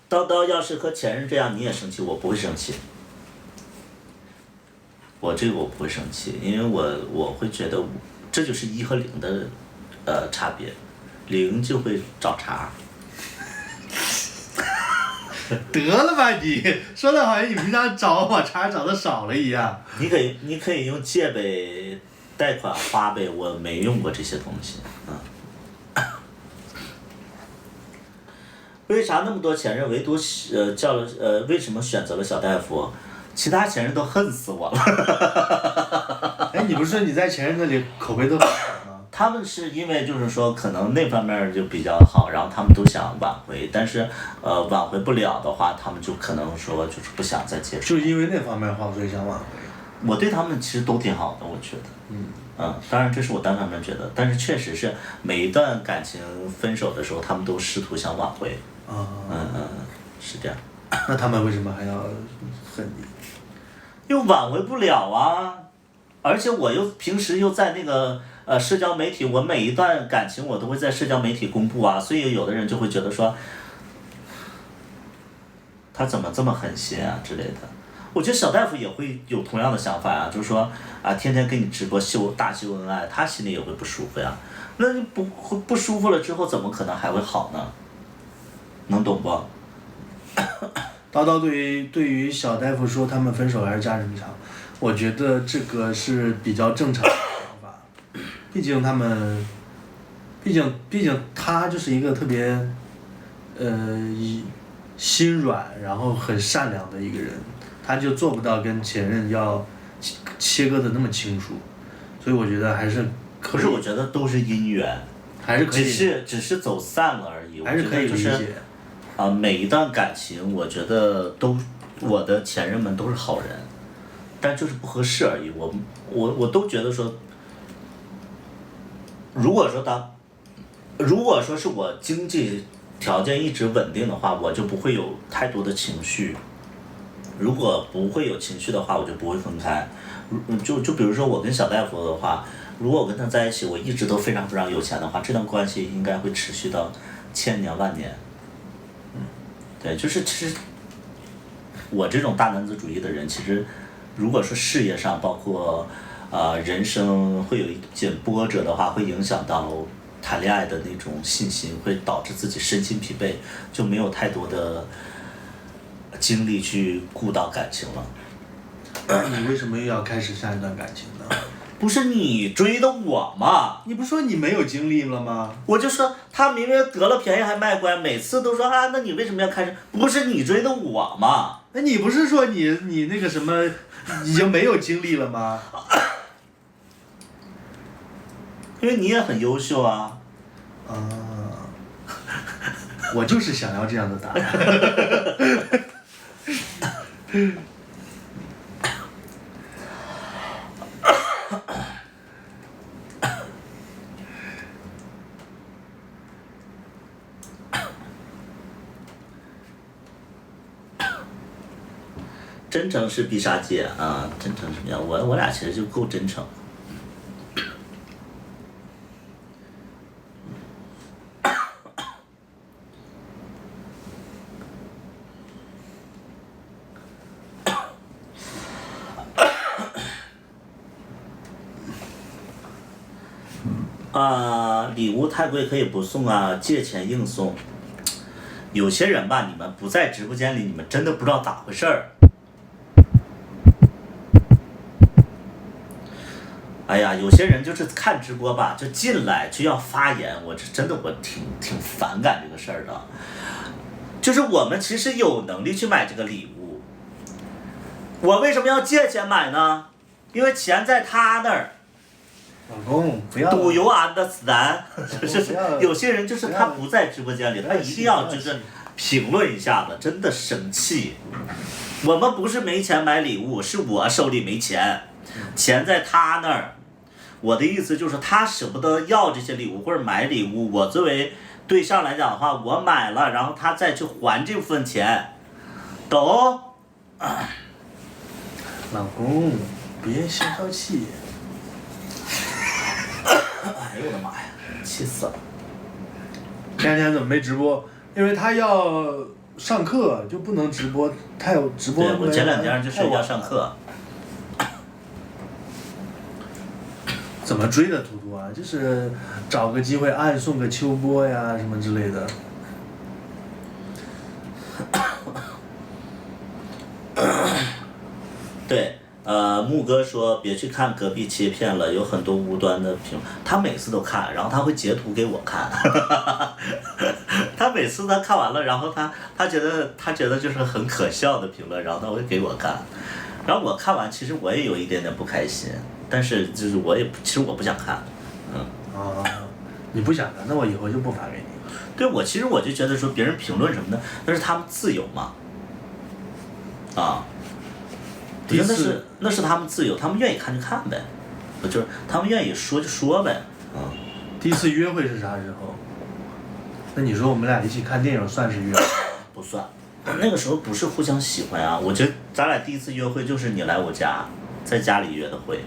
叨叨要是和前任这样你也生气，我不会生气。我不会生气，因为我会觉得这就是1和0的差别，0就会找茬。得了吧你，说的好像你平常找茬找的少了一样。你可以用借呗、贷款、花呗，我没用过这些东西。为啥那么多前任，唯独为什么选择了小大夫？其他前任都恨死我了。哎，你不是说你在前任那里口碑都很好吗？他们是因为就是说可能那方面就比较好，然后他们都想挽回，但是挽回不了的话，他们就可能说就是不想再接触。就因为那方面好，所以想挽回。我对他们其实都挺好的，我觉得。当然这是我单方面觉得，但是确实是每一段感情分手的时候，他们都试图想挽回。是这样。那他们为什么还要恨你？又挽回不了啊！而且我又平时又在那个社交媒体，我每一段感情我都会在社交媒体公布啊，所以有的人就会觉得说，他怎么这么狠心啊之类的。我觉得小大夫也会有同样的想法啊，就是说啊，天天跟你直播大秀恩爱，他心里也会不舒服呀。那你不舒服了之后，怎么可能还会好呢？能懂不？叨叨对于小大夫说他们分手还是家人长，我觉得这个是比较正常的想法。毕竟他就是一个特别心软然后很善良的一个人，他就做不到跟前任要切割的那么清楚，所以我觉得还是可是我觉得都是姻缘，还是可以，只是走散了而已。还是可以理解。每一段感情，我觉得我的前任们都是好人，但就是不合适而已。我都觉得说，如果说是我经济条件一直稳定的话，我就不会有太多的情绪。如果不会有情绪的话，我就不会分开。就比如说我跟小大夫的话，如果我跟他在一起，我一直都非常非常有钱的话，这段关系应该会持续到千年万年。对，就是其实我这种大男子主义的人，其实如果说事业上包括人生会有一点波折的话，会影响到谈恋爱的那种信心，会导致自己身心疲惫，就没有太多的精力去顾到感情了。那你为什么又要开始下一段感情呢？不是你追的我吗？你不是说你没有精力了吗？我就说他明明得了便宜还卖乖，每次都说啊，那你为什么要开始？不是你追的我吗？那你不是说你那个什么已经没有精力了吗？因为你也很优秀啊。我就是想要这样的答案。真诚是必杀技啊，真诚是比较，我俩其实就够真诚。礼物太贵可以不送啊，借钱硬送。有些人吧，你们不在直播间里，你们真的不知道咋回事儿。哎呀，有些人就是看直播吧，就进来就要发言，我真的挺反感这个事儿的。就是我们其实有能力去买这个礼物，我为什么要借钱买呢？因为钱在他那儿。老公，不要。Do you understand？ 就是有些人就是他不在直播间里，他一定要就是评论一下子，真的生气。我们不是没钱买礼物，是我手里没钱，钱在他那儿。我的意思就是他舍不得要这些礼物或者买礼物，我作为对象来讲的话，我买了，然后他再去还这部分钱，懂？老公，别消气。哎呦我的妈呀，气死了！前两天怎么没直播？因为他要上课，就不能直播，太有直播。对，我前两天就是要上课。怎么追的图图啊？就是找个机会暗送个秋波呀什么之类的。对。木哥说别去看隔壁切片了，有很多无端的评论，他每次都看，然后他会截图给我看，他每次他看完了，然后他觉得就是很可笑的评论，然后他会给我看，然后我看完其实我也有一点点不开心，但是就是其实我不想看，你不想看，那我以后就不发给你。对，其实我就觉得说别人评论什么的，那是他们自由嘛，我觉得那是他们自由，他们愿意看就看呗，就是他们愿意说就说呗，第一次约会是啥时候？那你说我们俩一起看电影算是约会？不算，那个时候不是互相喜欢啊。我觉得咱俩第一次约会就是你来我家，在家里约的会。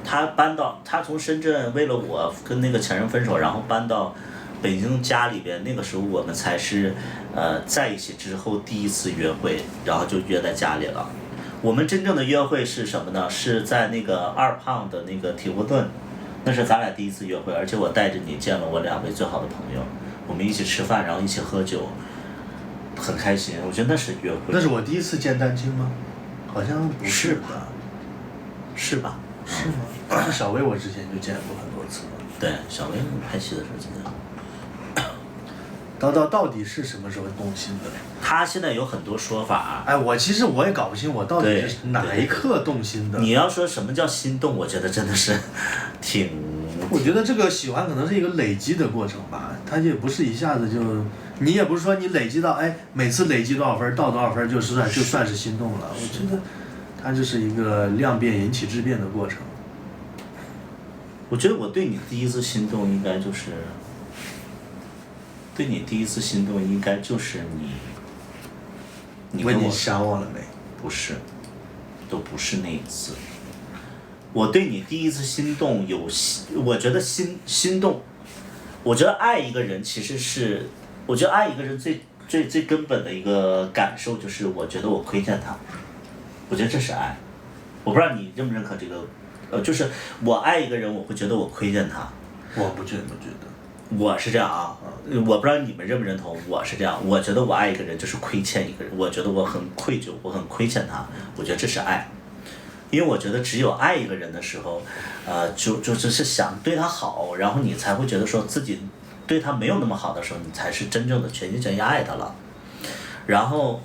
他从深圳为了我跟那个前任分手，然后搬到北京家里边，那个时候我们才是在一起之后第一次约会，然后就约在家里了。我们真正的约会是什么呢？是在那个二胖的那个铁锅炖，那是咱俩第一次约会，而且我带着你见了我2位最好的朋友，我们一起吃饭，然后一起喝酒，很开心。我觉得那是约会。那是我第一次见丹青吗？好像不是吧？是吧？是吗？但是小薇我之前就见过很多次了。对，小薇拍戏的时候见过。到底是什么时候动心的？他现在有很多说法。哎，其实我也搞不清我到底是哪一刻动心的。你要说什么叫心动，我觉得真的是挺。我觉得这个喜欢可能是一个累积的过程吧，它也不是一下子就，你也不是说你累积到每次累积多少分到多少分就算是心动了。我觉得它就是一个量变引起质变的过程。我觉得我对你第一次心动应该就是。对你第一次心动应该就是你问你想我了没？不是，都不是那一次。我对你第一次心动我觉得心动，我觉得爱一个人其实是，我觉得爱一个人最根本的一个感受就是我觉得我亏欠他，我觉得这是爱。我不知道你认不认可这个，就是我爱一个人我会觉得我亏欠他。我不觉得。我是这样啊，我不知道你们认不认同，我是这样，我觉得我爱一个人就是亏欠一个人，我觉得我很愧疚，我很亏欠他，我觉得这是爱，因为我觉得只有爱一个人的时候，就是想对他好，然后你才会觉得说自己对他没有那么好的时候，你才是真正的全心全意爱他了。然后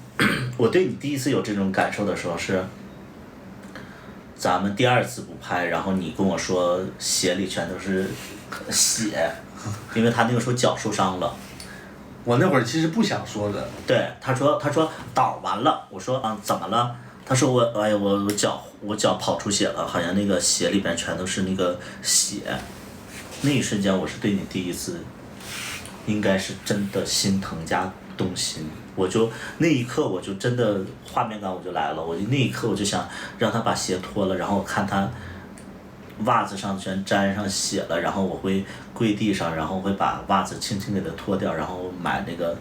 我对你第一次有这种感受的时候是，咱们第2次不拍，然后你跟我说鞋里全都是血。因为他那个时候脚受伤了，我那会儿其实不想说的。对，他说倒完了，我说怎么了？他说我脚跑出血了，好像那个鞋里边全都是那个血。那一瞬间我是对你第一次，应该是真的心疼加动心，我就那一刻我就真的画面感我就来了，我就那一刻我就想让他把鞋脱了，然后我看他袜子上全沾上血了，然后我会跪地上，然后会把袜子轻轻给他脱掉，然后买那个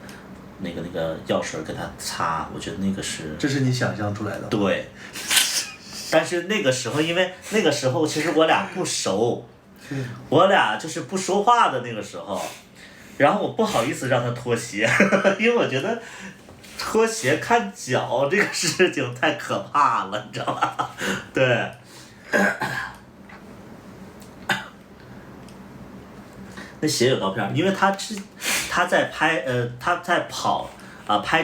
药水给他擦，我觉得那个是。这是你想象出来的。对。但是那个时候，因为那个时候其实我俩不熟，我俩就是不说话的那个时候，然后我不好意思让他脱鞋，因为我觉得脱鞋看脚这个事情太可怕了，你知道吧？对。那鞋有刀片，因为他在拍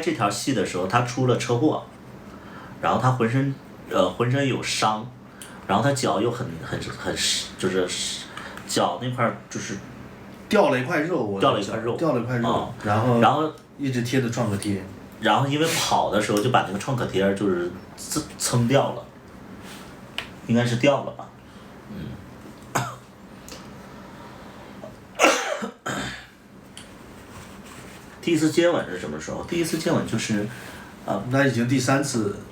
这条戏的时候，他出了车祸，然后他浑身有伤，然后他脚又很就是脚那块就是掉了一块肉，然后一直贴着创可贴，然后因为跑的时候就把那个创可贴就是蹭掉了，应该是掉了吧。第一次接吻是什么时候？第一次接吻就是，那已经第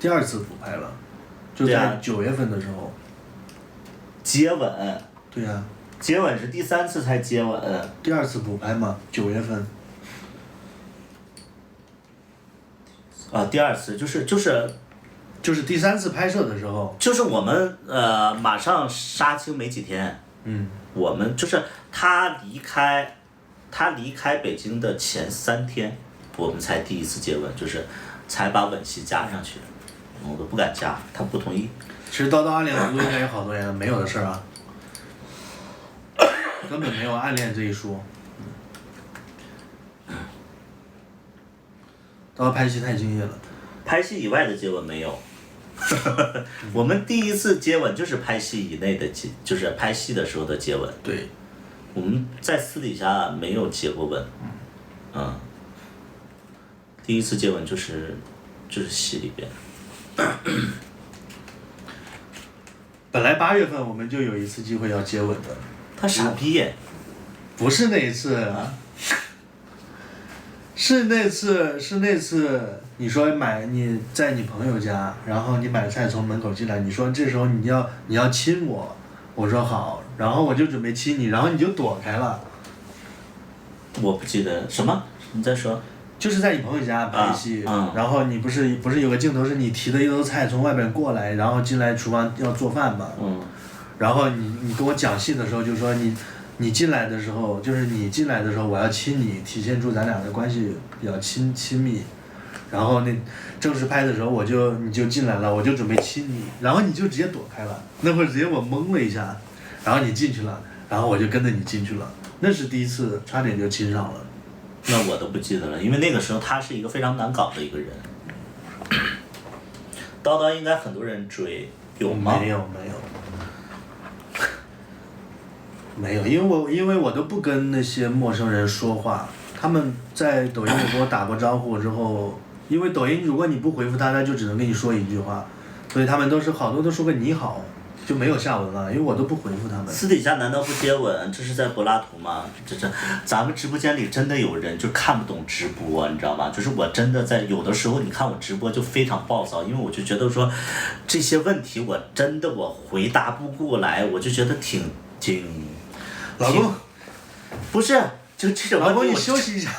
二次补拍了，就在9月份的时候。接吻。对呀。接吻是第3次才接吻。第2次补拍嘛，9月份。第2次就是第3次拍摄的时候。就是我们马上杀青没几天。我们就是他离开北京的前3天，我们才第一次接吻，就是才把吻戏加上去，我都不敢加，他不同意。其实叨叨暗恋的应该有好多年了，没有的事啊，根本没有暗恋这一说。叨叨拍戏太敬业了。拍戏以外的接吻没有。我们第一次接吻就是拍戏以内的就是拍戏的时候的接吻。对。我们在私底下没有接过吻。第一次接吻就是戏里边。本来8月份我们就有一次机会要接吻的。他傻逼耶。不是那一次。是那次，你说你在你朋友家，然后你买菜从门口进来，你说这时候你要亲我，我说好，然后我就准备亲你，然后你就躲开了。我不记得什么，你再说。就是在你朋友家拍戏，然后你不是有个镜头是你提了一兜菜从外边过来，然后进来厨房要做饭嘛。然后你跟我讲戏的时候就说你进来的时候，就是你进来的时候我要亲你，体现出咱俩的关系比较亲密。然后那正式拍的时候你就进来了，我就准备亲你，然后你就直接躲开了。那会儿直接我懵了一下，然后你进去了，然后我就跟着你进去了。那是第一次，差点就亲上了。那我都不记得了，因为那个时候他是一个非常难搞的一个人。叨叨应该很多人追，有吗？没有，因为我都不跟那些陌生人说话，他们在抖音里给我打过招呼之后，因为抖音如果你不回复他就只能跟你说一句话，所以他们好多都说个你好，就没有下文了，因为我都不回复他们。私底下难道不接吻？这是在柏拉图吗？咱们直播间里真的有人就看不懂直播，你知道吗？就是我真的有的时候你看我直播就非常暴躁，因为我就觉得说这些问题我回答不过来，我就觉得挺。老公，不是，就这种问题。老公，你休息一下。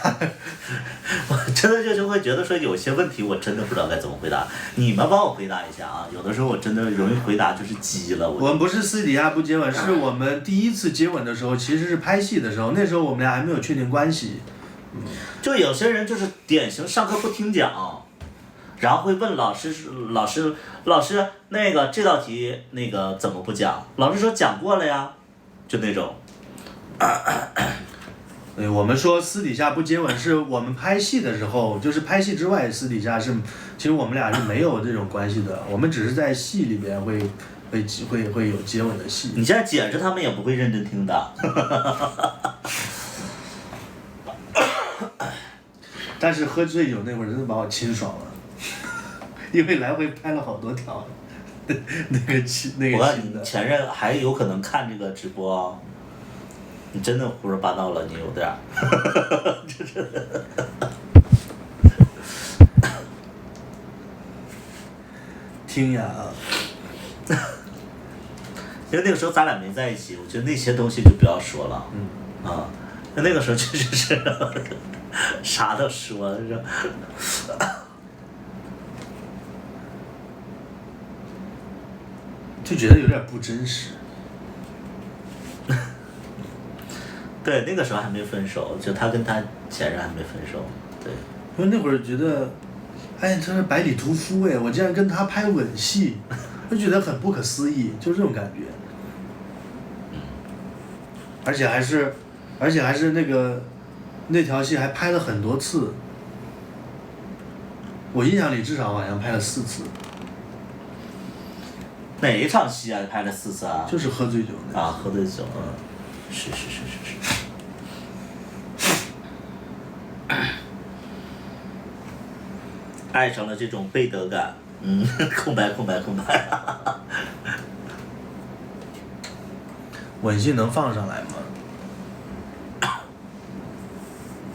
我真的就会觉得说有些问题我真的不知道该怎么回答，你们帮我回答一下啊！有的时候我真的容易回答就是急了。我们不是私底下不接吻，是我们第一次接吻的时候，其实是拍戏的时候，那时候我们俩还没有确定关系。就有些人就是典型上课不听讲，然后会问老师那个这道题那个怎么不讲？老师说讲过了呀，就那种。对，我们说私底下不接吻，是我们拍戏的时候，就是拍戏之外，私底下其实我们俩是没有这种关系的，我们只是在戏里边会有接吻的戏。你现在解释他们也不会认真听的。但是喝醉酒那会儿真的把我亲爽了，因为来回拍了好多条，那个亲的。我告诉你，前任还有可能看这个直播哦。你真的胡说八道了，你有点儿。听呀。因为那个时候咱俩没在一起，我觉得那些东西就不要说了。那个时候确实是啥都说，是。就觉得有点不真实。对，那个时候还没分手，就他跟他前任还没分手，对。因为那会儿觉得，哎，这是百里屠夫哎，我竟然跟他拍吻戏，就觉得很不可思议，就这种感觉。而且还是那条戏还拍了很多次，我印象里至少好像拍了4次。哪一场戏啊？拍了4次啊？就是喝醉酒那。啊，喝醉酒，是。爱上了这种背德感，空白。吻戏能放上来吗？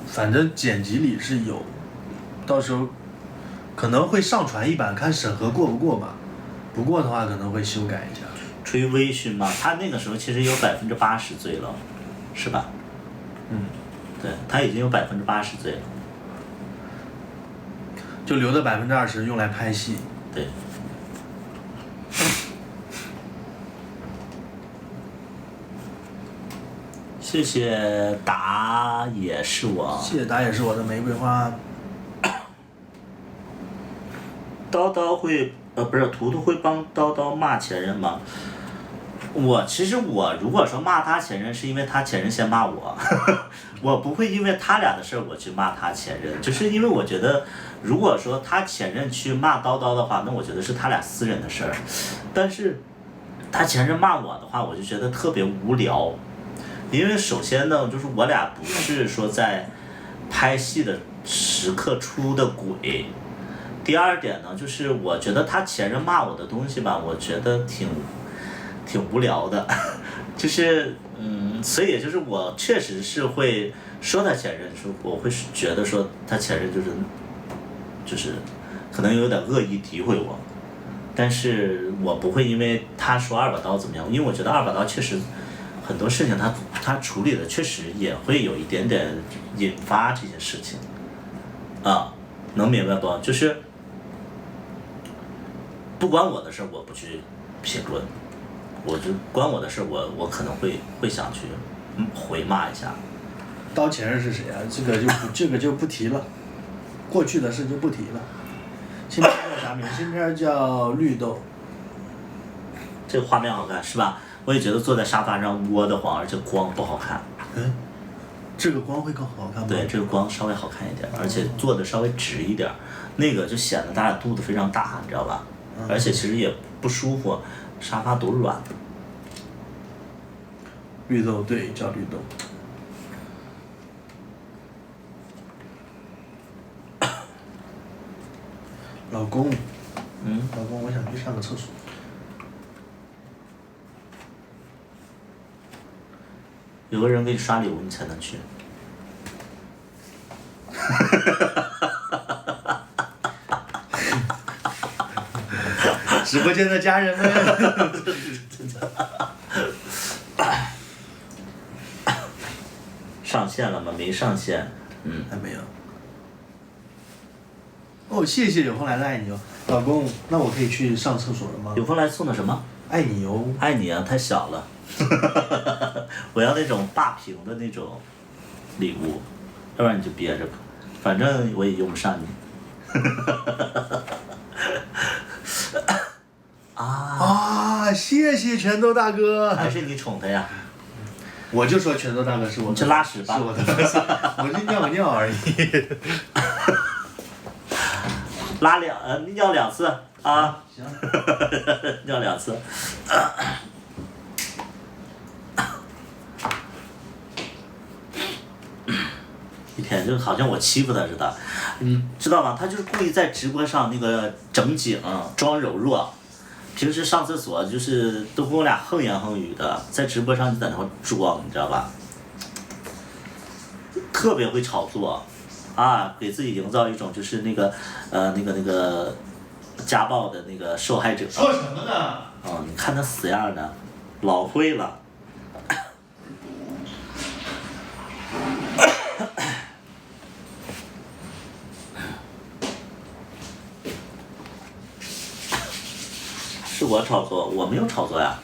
反正剪辑里是有，到时候可能会上传一版，看审核过不过吧。不过的话可能会修改一下。出于微醺嘛，他那个时候其实有80%醉了，是吧？对，他已经有80%醉了。就留的20%用来拍戏。对。谢谢打也是我。谢谢打也是我的玫瑰花。叨叨会不是图图会帮叨叨骂前任吗？其实我如果说骂他前任，是因为他前任先骂我，我不会因为他俩的事儿我去骂他前任，就是因为我觉得，如果说他前任去骂叨叨的话，那我觉得是他俩私人的事儿，但是他前任骂我的话，我就觉得特别无聊，因为首先呢，就是我俩不是说在拍戏的时刻出的轨。第二点呢，就是我觉得他前任骂我的东西吧，我觉得挺无聊的，就是所以就是我确实是会说他前任，说我会觉得说他前任就是可能有点恶意诋毁我，但是我不会因为他说二把刀怎么样，因为我觉得二把刀确实很多事情他处理的确实也会有一点点引发这些事情，能明白不？就是不关我的事我不去评论，我就关我的事我可能会想去回骂一下。刀前任是谁啊？这个就不提了，过去的事就不提了。新片叫啥名？新片叫绿豆。这个画面好看是吧？我也觉得坐在沙发上窝得慌，而且光不好看。这个光会更好看吗？对，这个光稍微好看一点，而且做的稍微直一点，那个就显得咱俩肚子非常大，你知道吧？而且其实也不舒服，沙发都软。绿豆，对，叫绿豆。老公，老公，我想去上个厕所。有个人给你刷礼物，你才能去。直播间的家人们，上线了吗？没上线，还没有。哦，谢谢有风来的爱你哦，老公，那我可以去上厕所了吗？有风来送的什么？爱你哦。爱你啊，太小了。我要那种大屏的那种礼物，要不然你就憋着吧，反正我也用不上你。谢谢拳头大哥。还是你宠他呀？我就说拳头大哥是我的。你去拉屎吧。是我的粉丝，我就尿个尿而已。尿2次啊。行。尿2次。一天就好像我欺负他似的，你知道吗？他就是故意在直播上那个整景装柔弱，平时上厕所就是都跟我俩横言横语的，在直播上就在那块装，你知道吧？特别会炒作，给自己营造一种就是那个家暴的那个受害者。说什么呢？哦，你看他死样的，老会了。是我炒作，我没有炒作呀，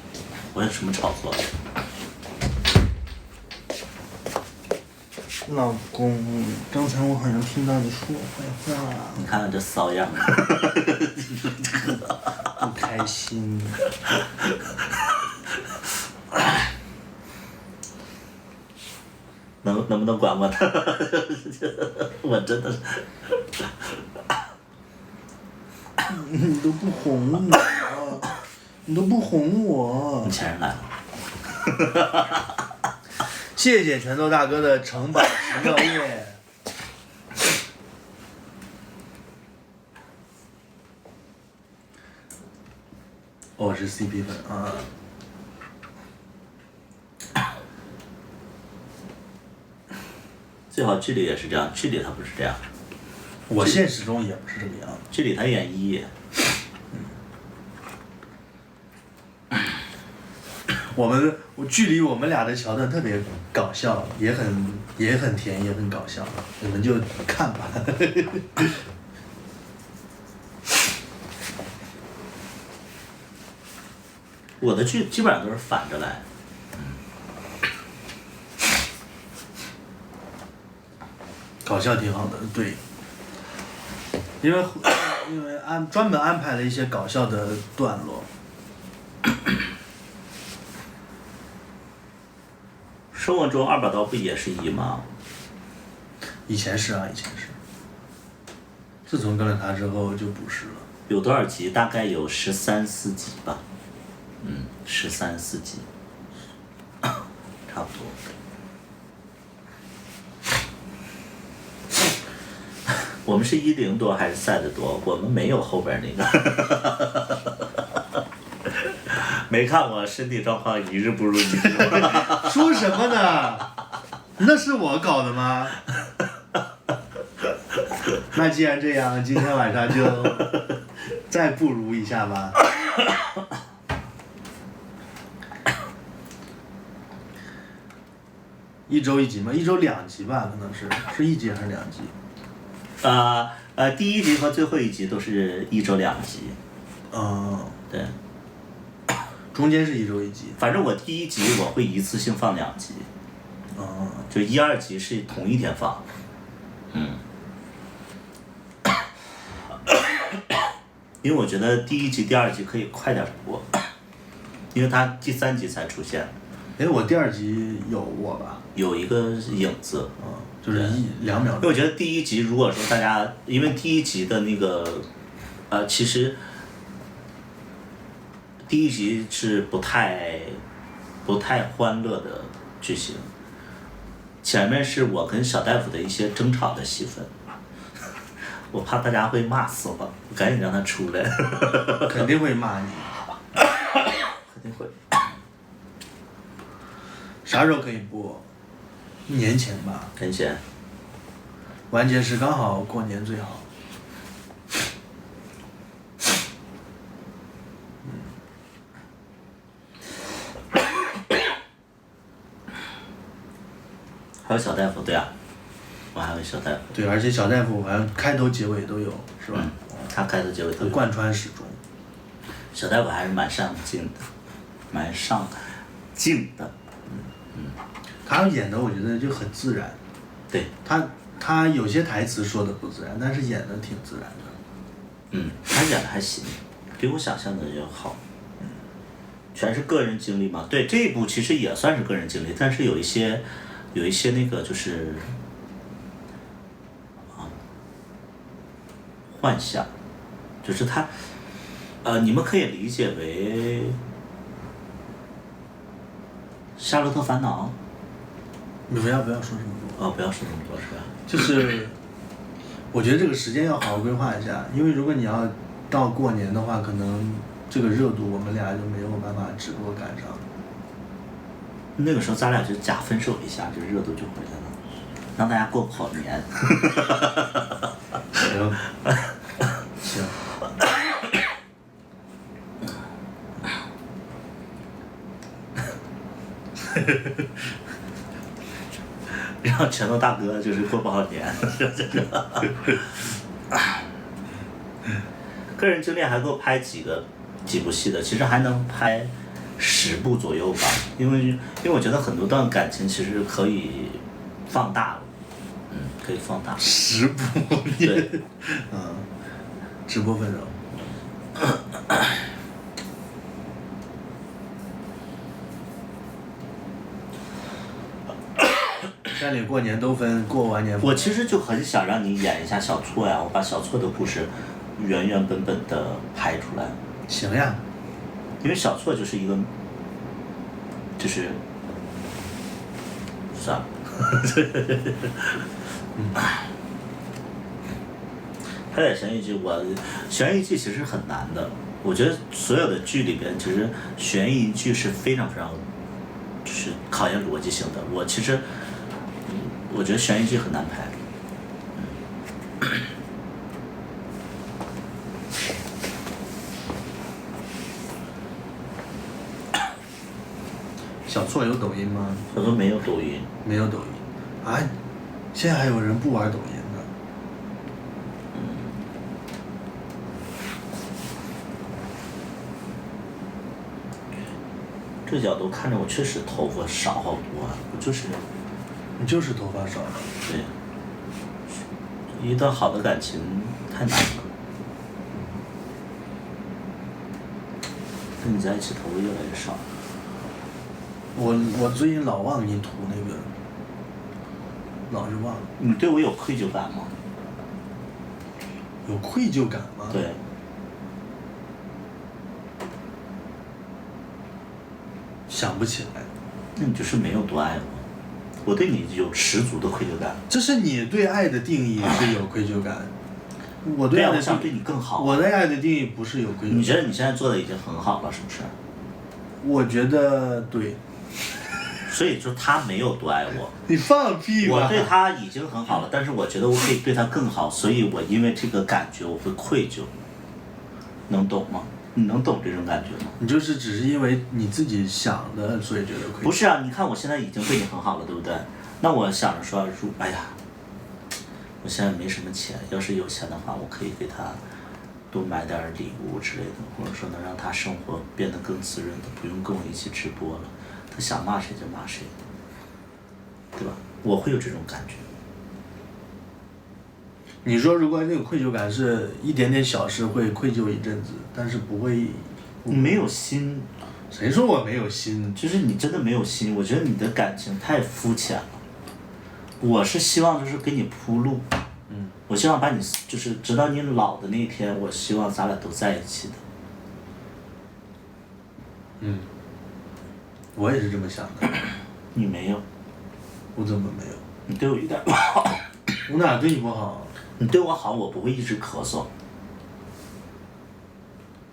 我有什么炒作？老公，刚才我好像听到你说我坏话，你看看这骚样，不开心。能不能管管他？我真的是。你都不哄我，你都不哄我你。前任来了。谢谢拳头大哥的城堡奇妙夜。我是 CP 粉啊。最好剧里也是这样，剧里他不是这样，我现实中也不是这个样子。剧里他演一。我距离我们俩的桥段特别搞笑，也很甜，也很搞笑，你们就看吧。我的剧基本上都是反着来。搞笑挺好的，对。因为专门安排了一些搞笑的段落。生活中二把刀不也是一吗？以前是啊，以前是。自从跟了他之后就不是了。有多少集？大概有13、14集吧。13、14集，差不多。我们是10多还是sad多？我们没有后边那个。没看我身体状况一日不如一日。说什么呢？那是我搞的吗？那既然这样，今天晚上就再不如一下吧。一周1集吗？一周2集吧，可能是1集还是2集？第1集和最后1集都是1周2集。对。中间是1周1集。反正我第1集我会一次性放2集。就1、2集是同一天放。因为我觉得第1集、第2集可以快点播，因为它第3集才出现。哎，我第2集有我吧？有一个影子。就是2秒。因为我觉得第1集如果说大家，因为第1集的那个，其实第1集是不太欢乐的剧情，前面是我跟小大夫的一些争吵的戏份。我怕大家会骂死我，我赶紧让他出来。肯定会骂你。肯定会。啥时候可以播？年前吧。年前。完结时刚好过年最好。还有小大夫，对啊，我还有小大夫。对，而且小大夫好像开头结尾都有，是吧？他开头结尾都有。贯穿始终。小大夫还是蛮上镜的，蛮上镜的。他演的我觉得就很自然。对。他有些台词说的不自然，但是演的挺自然的。他演的还行，比我想象的要好。全是个人经历嘛。对，这一部其实也算是个人经历，但是有一些那个就是幻想，就是他你们可以理解为《夏洛特烦恼》。你不要说这么多。不要说这么多是吧？就是，我觉得这个时间要好好规划一下，因为如果你要到过年的话，可能这个热度我们俩就没有办法直播赶上。那个时候咱俩就假分手一下，就热度就回来了，让大家过个好年。行。让拳头大哥就是过不好年。个人经历还够拍几部戏的，其实还能拍10部左右吧，因为我觉得很多段感情其实可以放大了，可以放大。10部，对，直播分手。家里过年都分，过完年。我其实就很想让你演一下小错呀，我把小错的故事原原本本的拍出来。行呀。因为小错就是一个，就是算了。拍点悬疑剧，悬疑剧其实很难的。我觉得所有的剧里边，其实悬疑剧是非常非常，就是考验逻辑性的。我觉得悬疑剧很难拍。小错有抖音吗？小错没有抖音。没有抖音，啊，现在还有人不玩抖音的。这角度看着我确实头发少好多啊，我就是。你就是头发少了。对。一段好的感情太难了。跟你在一起头发越来越少。我最近老忘给你涂那个，老是忘了。你对我有愧疚感吗？有愧疚感吗？对。想不起来。那你就是没有多爱我。我对你有十足的愧疚感。这是你对爱的定义是有愧疚感。我对爱的想对你更好。我对爱的定义不是有愧疚感。你觉得你现在做的已经很好了，是不是？我觉得对。所以说他没有多爱我。你放屁吧！我对他已经很好了，但是我觉得我可以对他更好，所以我因为这个感觉我会愧疚。能懂吗？你能懂这种感觉吗？你就是只是因为你自己想的，所以觉得愧疚。不是啊，你看我现在已经对你很好了，对不对？那我想着说，哎呀，我现在没什么钱，要是有钱的话，我可以给他多买点礼物之类的，或者说能让他生活变得更滋润的，不用跟我一起直播了。他想骂谁就骂谁，对吧？我会有这种感觉。你说如果那个愧疚感是一点点小事会愧疚一阵子，但是不会。你没有心。谁说我没有心？就是你真的没有心，我觉得你的感情太肤浅了。我是希望就是给你铺路。我希望把你就是直到你老的那一天，我希望咱俩都在一起的。我也是这么想的。你没有。我怎么没有？你对我一点不好。我哪对你不好？你对我好，我不会一直咳嗽。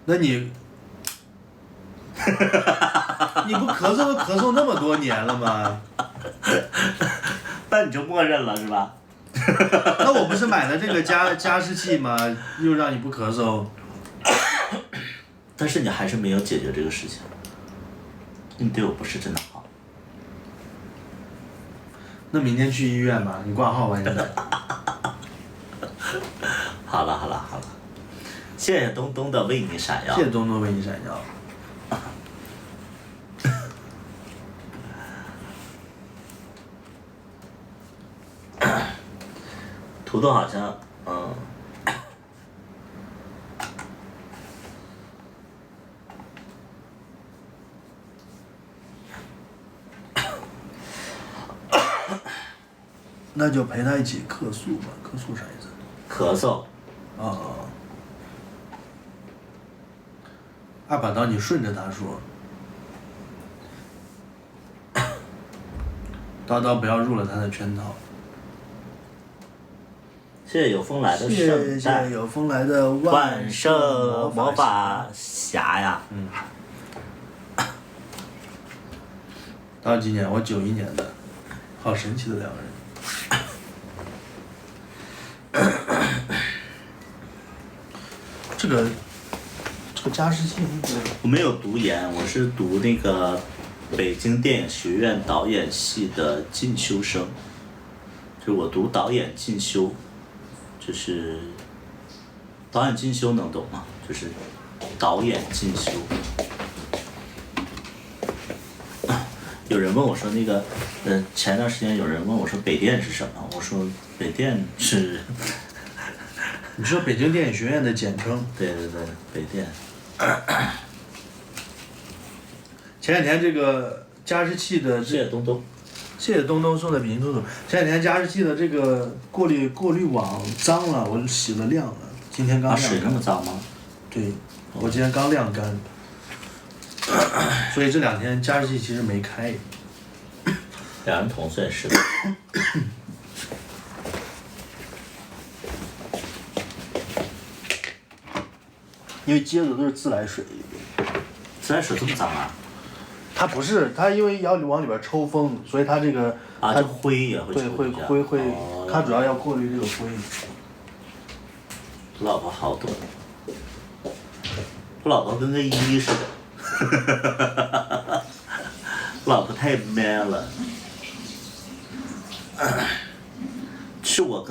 那你，你不咳嗽都咳嗽那么多年了吗？那你就默认了是吧？那我不是买了这个加湿器吗？又让你不咳嗽。但是你还是没有解决这个事情。你对我不是真的好。那明天去医院吧，你挂号吧，现在。好了，谢谢东东的为你闪耀。谢谢东东为你闪耀。图图好像，那就陪他一起客诉吧，客诉啥意思？咳嗽。二把刀，你顺着他说。叨叨不要入了他的圈套。谢谢有风来的圣诞。谢谢有风来的万圣魔法侠呀。叨几年？我91年的，好神奇的两个人。这个加湿器，我没有读研，我是读那个北京电影学院导演系的进修生，就是我读导演进修，就是导演进修能懂吗？就是导演进修。有人问我说那个，前一段时间有人问我说北电是什么？我说北电是，你说北京电影学院的简称？对对对，北电。前两天这个加湿器的谢谢东东，谢谢东东送的比心兔兔。前两天加湿器的这个过滤网脏了，我洗了晾了，今天刚晾干。水那么脏吗？对，我今天刚晾干。所以这两天加湿器其实没开。两人同岁是的。因为接的都是自来水。自来水这么脏啊？它不是，它因为要往里边抽风，所以它这个啊，这灰也会对抽一下。会，它主要要过滤这个灰。老婆好懂，我老婆跟个一似的。老婆太 man 了。是我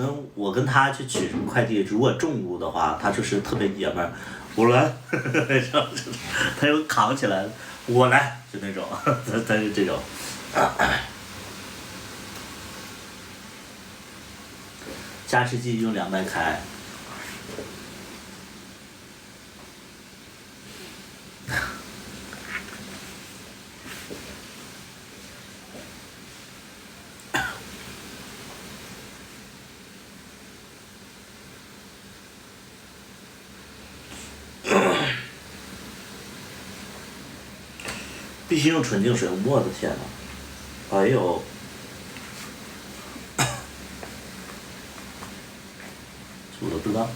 跟他去取什么快递，如果重物的话，他就是特别爷们儿，我来，他又扛起来了，我来，就那种，他是这种。加湿器用200开。必须用纯净水，我的天呐！哎呦，我都不知道。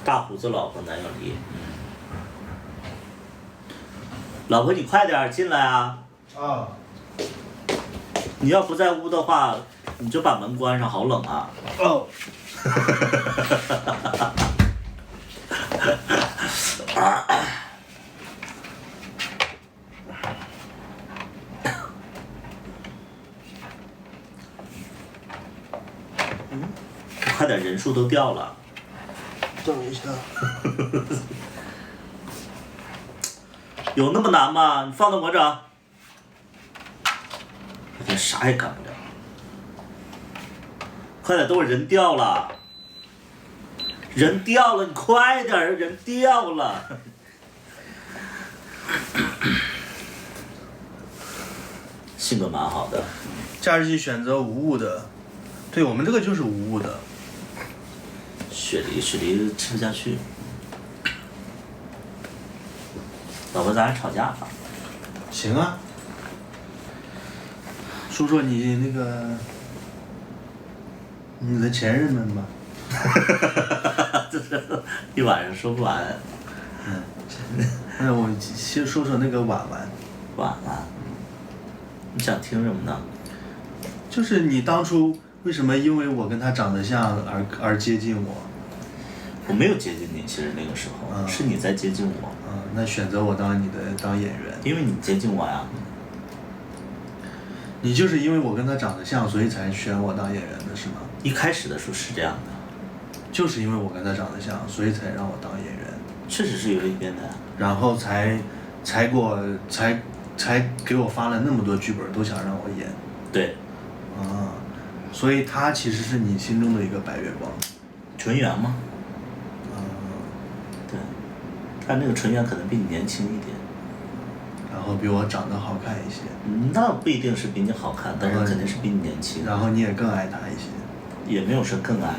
大胡子老婆男友离。老婆，你快点进来啊！啊。你要不在屋的话，你就把门关上，好冷啊！哦。快点，人数都掉了。等一下。有那么难吗？你放到我这儿。我天，啥也干不了。快点，等会人掉了。人掉了，你快点，人掉了。性格蛮好的。加湿器选择无雾的，对我们这个就是无雾的。雪梨吃不下去。老婆，咱俩吵架吧。行啊。说说你那个你的前任们吧。这一晚上说不完。那我先说说那个婉婉。婉婉，你想听什么呢？就是你当初为什么因为我跟他长得像而接近我？我没有接近你，其实那个时候，是你在接近我。那选择我当演员。因为你接近我呀。你就是因为我跟他长得像，所以才选我当演员的是吗？一开始的时候是这样的。就是因为我跟他长得像，所以才让我当演员。确实是有一边的。然后才给我发了那么多剧本，都想让我演。对。所以他其实是你心中的一个白月光。纯元吗？对。他那个纯元可能比你年轻一点。然后比我长得好看一些。那不一定是比你好看，但是肯定是比你年轻。然后你也更爱他一些。也没有说更爱。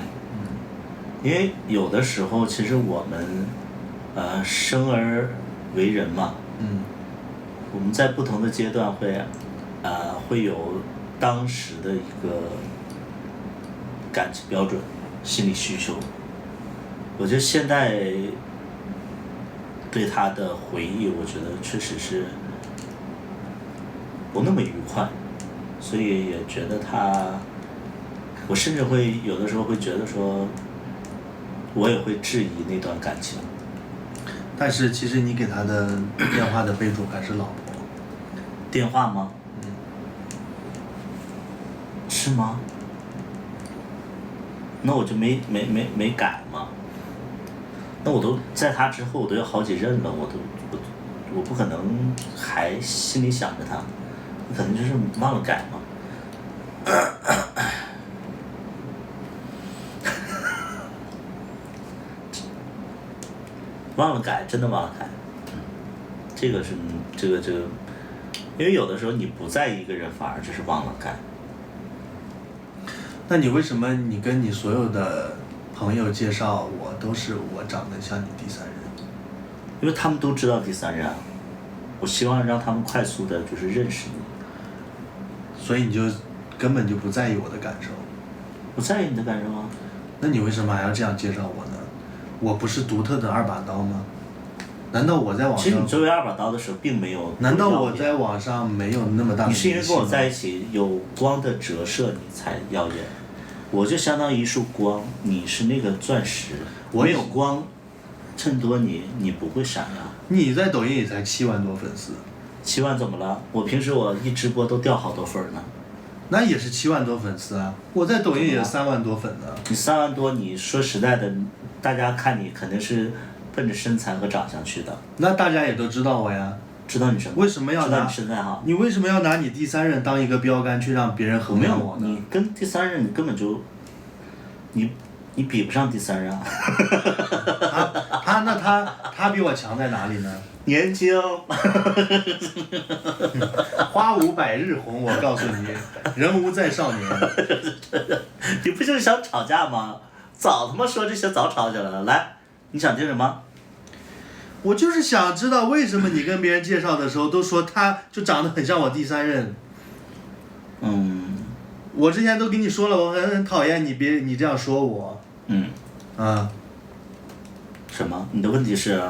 因为有的时候其实我们，生而为人嘛。我们在不同的阶段会有当时的一个感情标准、心理需求。我觉得现在对他的回忆，我觉得确实是不那么愉快，所以也觉得我甚至会有的时候会觉得说，我也会质疑那段感情。但是其实你给他的电话的备注还是老婆。电话吗？是吗？那我就没改嘛。那我都在他之后，我都有好几任了，我不可能还心里想着他，可能就是忘了改嘛。忘了改，真的忘了改。这个，因为有的时候你不在意一个人，反而就是忘了改。那你为什么你跟你所有的朋友介绍我都是我长得像你第三人？因为他们都知道第三人啊，我希望让他们快速的就是认识你。所以你就根本就不在意我的感受？不在意你的感受啊。那你为什么还要这样介绍我呢？我不是独特的二把刀吗？难道我在网上？其实你作为二把刀的时候，并没有。难道我在网上没有那么大的？你是因为跟我在一起有光的折射，你才耀眼。我就相当于一束光，你是那个钻石，没有光衬托你，你不会闪耀。你在抖音也才7万多粉丝。7万怎么了？我平时我一直播都掉好多粉呢。那也是7万多粉丝啊！我在抖音也3万多粉呢。你3万多，你说实在的，大家看你肯定是奔着身材和长相去的。那大家也都知道我呀。知道你什么？为什么要拿？知道你身材好。你为什么要拿你第三任当一个标杆去让别人衡量我呢？你跟第三任你根本就，你比不上第三任啊。他比我强在哪里呢？年轻。花无百日红，我告诉你，人无再少年。你不就是想吵架吗？早他妈说这些，早吵起来了。来，你想听什么？我就是想知道为什么你跟别人介绍的时候都说他就长得很像我第三任。我之前都跟你说了，我很讨厌你这样说我。什么？你的问题是？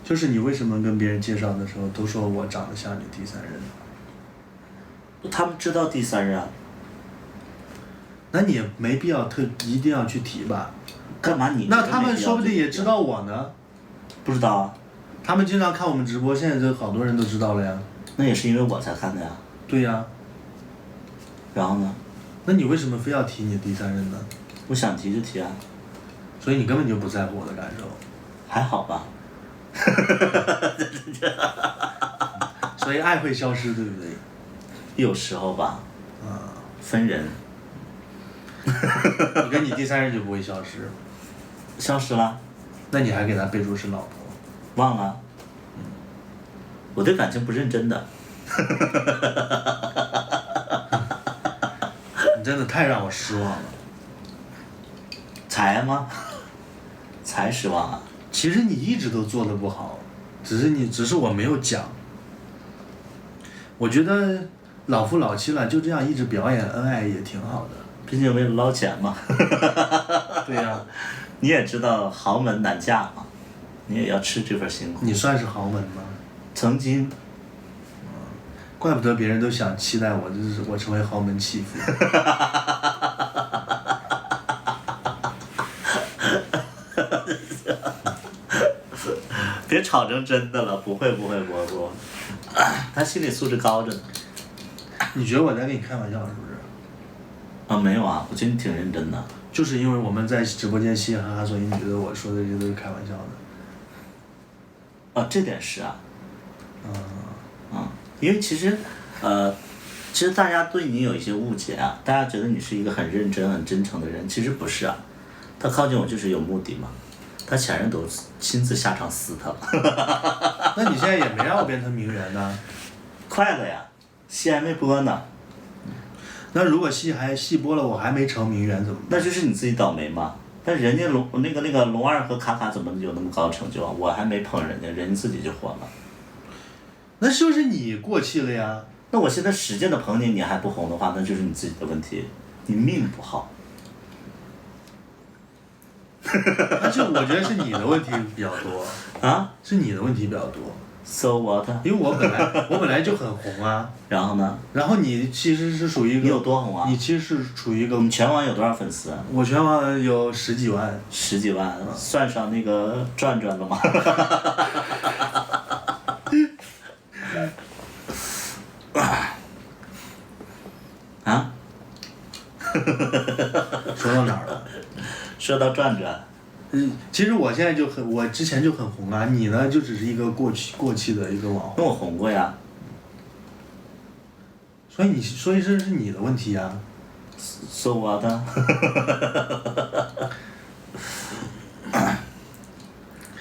就是你为什么跟别人介绍的时候都说我长得像你第三任？他们知道第三任啊。那你也没必要一定要去提吧？干嘛你？那他们说不定也知道我呢。不知道啊。他们经常看我们直播，现在就好多人都知道了呀。那也是因为我才看的呀。对呀。然后呢？那你为什么非要提你第三任呢？我想提就提啊。所以你根本就不在乎我的感受。还好吧。所以爱会消失，对不对？有时候吧。分人。你跟你第三任就不会消失。消失了。那你还给他备注是老婆？忘了。我对感情不认真的。你真的太让我失望了。才吗？才失望啊。其实你一直都做得不好，只是我没有讲。我觉得老夫老妻了，就这样一直表演恩爱也挺好的。毕竟为了捞钱嘛。对呀。你也知道豪门难嫁嘛，你也要吃这份辛苦。你算是豪门吗？曾经。怪不得别人都想期待我，就是我成为豪门弃妇。别吵成真的了，不会，他心理素质高着呢。你觉得我在跟你开玩笑是不是？没有啊，我觉得你挺认真的。就是因为我们在直播间嘻嘻哈哈，所以你觉得我说的这都是开玩笑的。这点是啊。因为其实大家对你有一些误解啊，大家觉得你是一个很认真、很真诚的人，其实不是啊。他靠近我就是有目的嘛，他前任都亲自下场撕他了。那你现在也没让我变成名媛呢？快了呀，戏还没播呢。那如果戏播了，我还没成名媛怎么办？那就是你自己倒霉嘛。但人家龙二和卡卡怎么有那么高的成就啊？我还没捧人家，人家自己就火了。那就是你过气了呀。那我现在使劲的捧你，你还不红的话，那就是你自己的问题，你命不好。那就我觉得是你的问题比较多。啊？是你的问题比较多。So what？因为我本来就很红啊。然后呢？然后你其实是属于一个。你有多红啊？你其实是处于一个。你全网有多少粉丝啊？我全网有10几万。10几万，算上那个转转了吗？啊？说到哪儿了？说到转转。其实我现在我之前就很红啊，你呢就只是一个过气的一个网红。那我红过呀。所以这是你的问题呀。So what？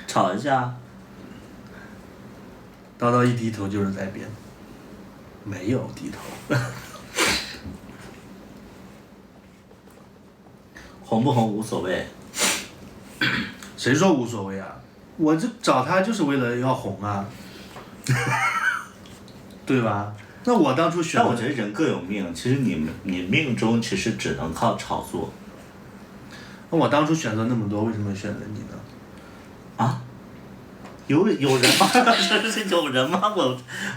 吵一下。叨叨一低头就是在编，没有低头。红不红无所谓。谁说无所谓啊？我这找他就是为了要红啊，对吧？那我当初选。但我觉得人各有命，其实你命中其实只能靠炒作。那我当初选择那么多，为什么选择你呢？啊？有人吗？这是有人吗？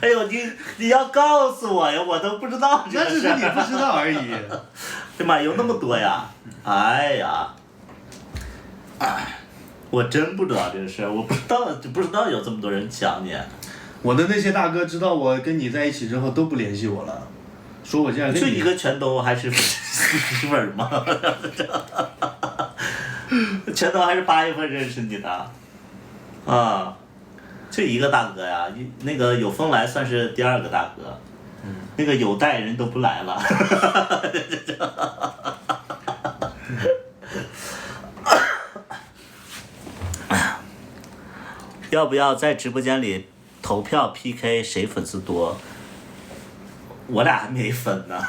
哎呦，你要告诉我呀，我都不知道这个事。那只是你不知道而已。对吗？有那么多呀？哎呀，我真不知道这个事，我不知道有这么多人抢你。我的那些大哥知道我跟你在一起之后都不联系我了，说我这样。就一个全都还是媳妇儿吗？全都还是8月份认识你的。啊，就一个大哥呀，那个有风来算是第2个大哥。那个有带人都不来了。要不要在直播间里投票 PK 谁粉丝多？我俩还没分呢。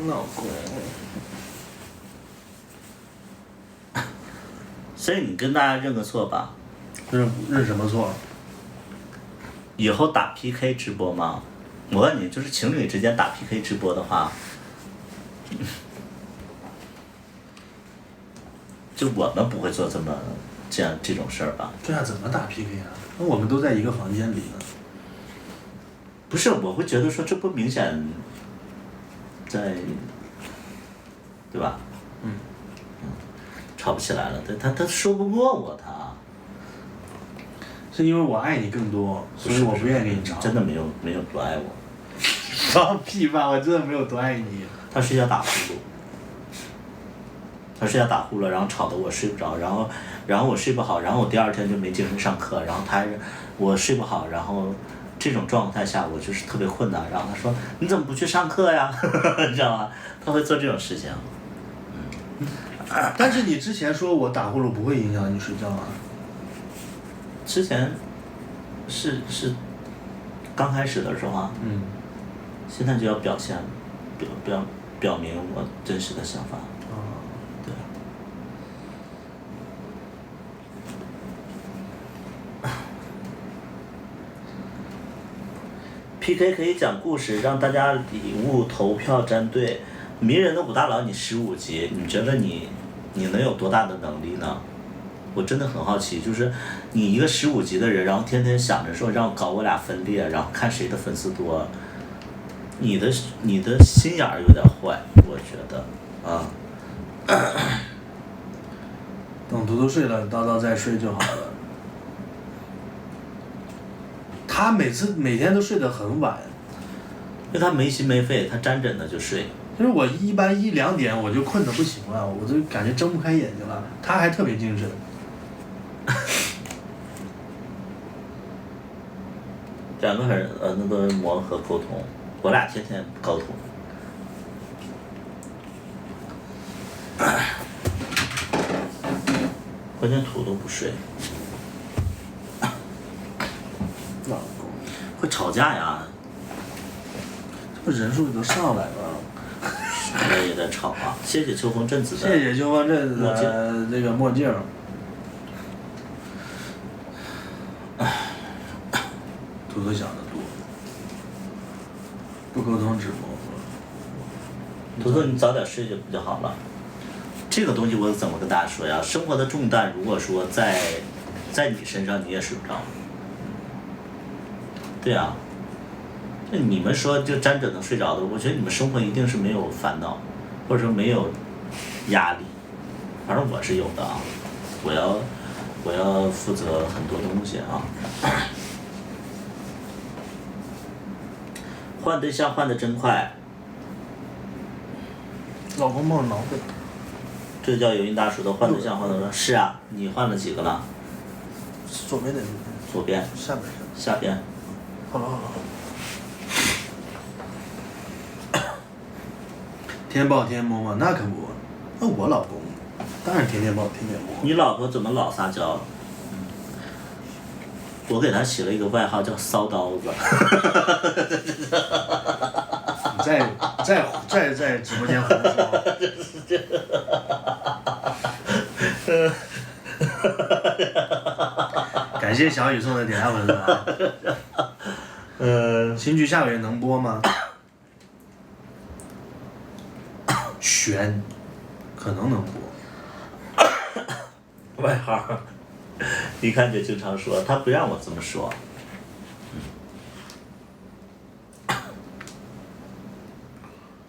老公。所以你跟大家认个错吧。认什么错？以后打 PK 直播吗？我问你，就是情侣之间打 PK 直播的话，就我们不会做这种事儿吧？对啊，怎么打 PK 啊？那我们都在一个房间里呢。不是，我会觉得说这不明显在，对吧？吵不起来了，他说不过我他。是因为我爱你更多，所以我不愿意跟你吵。真的没有多爱我。放屁吧！我真的没有多爱你。他睡觉打呼噜，然后吵得我睡不着，然后我睡不好，然后我第2天就没精神上课，然后我睡不好，然后这种状态下我就是特别困难，然后他说你怎么不去上课呀？你知道吗？他会做这种事情。但是你之前说我打呼噜不会影响你睡觉啊？之前是刚开始的时候啊。现在就要表明我真实的想法。对。PK 可以讲故事，让大家礼物投票站队。迷人的武大佬，你15级，你觉得你能有多大的能力呢？我真的很好奇，就是你一个15级的人，然后天天想着说让我俩分裂，然后看谁的粉丝多，你的心眼儿有点坏，我觉得啊。等图图睡了，叨叨再睡就好了。他每天都睡得很晚，因为他没心没肺，他沾枕头就睡。就是我一般1、2点我就困得不行了，我就感觉睁不开眼睛了。他还特别精神。2个人那个磨合沟通，我俩天天沟通。关键土都不睡。老公。会吵架呀。这人数都上来了。我也在吵啊！谢谢秋风镇子的。谢谢秋风镇子的那个墨镜。图图想的多。不沟通直播。图图，你早点睡就好了。这个东西我怎么跟大家说呀？生活的重担如果说在你身上，你也睡不着。对啊，那你们说就沾枕头睡着的，我觉得你们生活一定是没有烦恼，或者说没有压力，反正我是有的啊。我要负责很多东西啊。换对象换的真快。老公帮我挠背。这叫有音大叔的换对象换的快。是啊，你换了几个了？左边的。左边。下边。下边。好了。天抱天摸吗？那可不，那我老公当然天天抱天天摸。你老婆怎么老撒娇？我给她起了一个外号叫骚刀子。你在直播间胡说。感谢小雨送的点爱文啊。新剧下个月能播吗？悬，可能能播。外号，一看就经常说，他不让我这么说。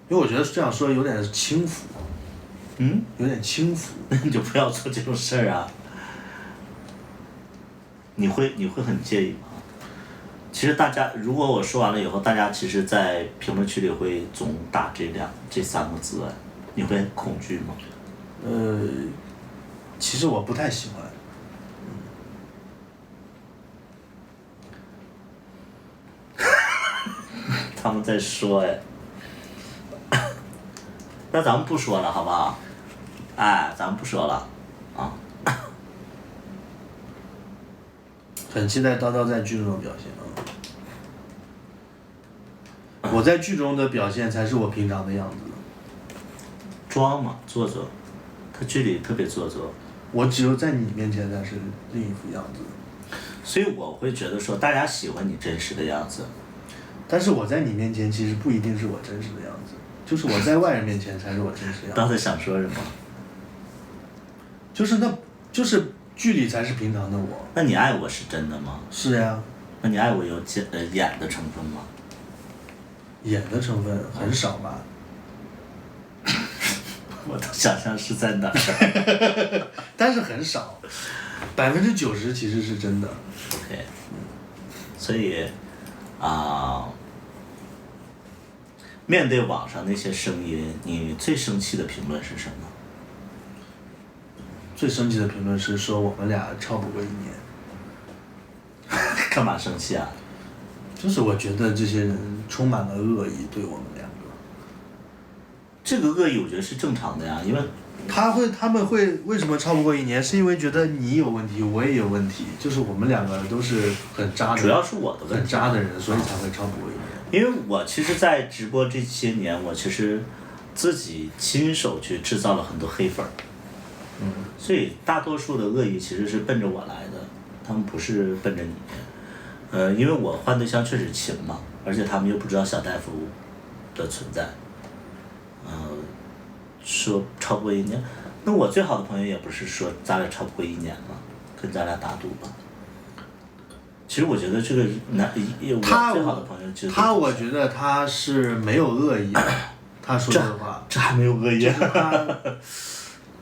因为我觉得这样说有点轻浮。有点轻浮。那你就不要做这种事儿啊。你会很介意吗？其实大家，如果我说完了以后，大家其实，在评论区里会总打这三个字，你会恐惧吗？其实我不太喜欢。他们在说哎。那咱们不说了，好不好？哎，咱们不说了，啊。很期待叨叨在剧中的表现啊！我在剧中的表现才是我平常的样子。装嘛，做作，他剧里特别做作。我只有在你面前才是另一副样子。所以我会觉得说，大家喜欢你真实的样子。但是我在你面前其实不一定是我真实的样子，就是我在外人面前才是我真实的样子。刚才想说什么？就是剧里才是平常的我。那你爱我是真的吗？是呀。那你爱我有演的成分吗？演的成分很少吧。我都想象是在哪儿。但是很少，90%其实是真的。OK。所以面对网上那些声音，你最生气的评论是什么？最生气的评论是说我们俩超不过1年。干嘛生气啊？就是我觉得这些人充满了恶意对我们两个。这个恶意我觉得是正常的呀，因为他们会为什么超不过1年？是因为觉得你有问题，我也有问题，就是我们两个都是很渣的。主要是我的问题。很渣的人，所以才会超不过1年。因为我其实，在直播这些年，我其实自己亲手去制造了很多黑粉儿。所以大多数的恶意其实是奔着我来的，他们不是奔着你。因为我换对象确实勤嘛，而且他们又不知道小大夫的存在。说超不过1年，那我最好的朋友也不是说咱俩超不过1年嘛，跟咱俩打赌吧。其实我觉得这个我最好的朋友就是我觉得他是没有恶意的，他说的话。这还没有恶意。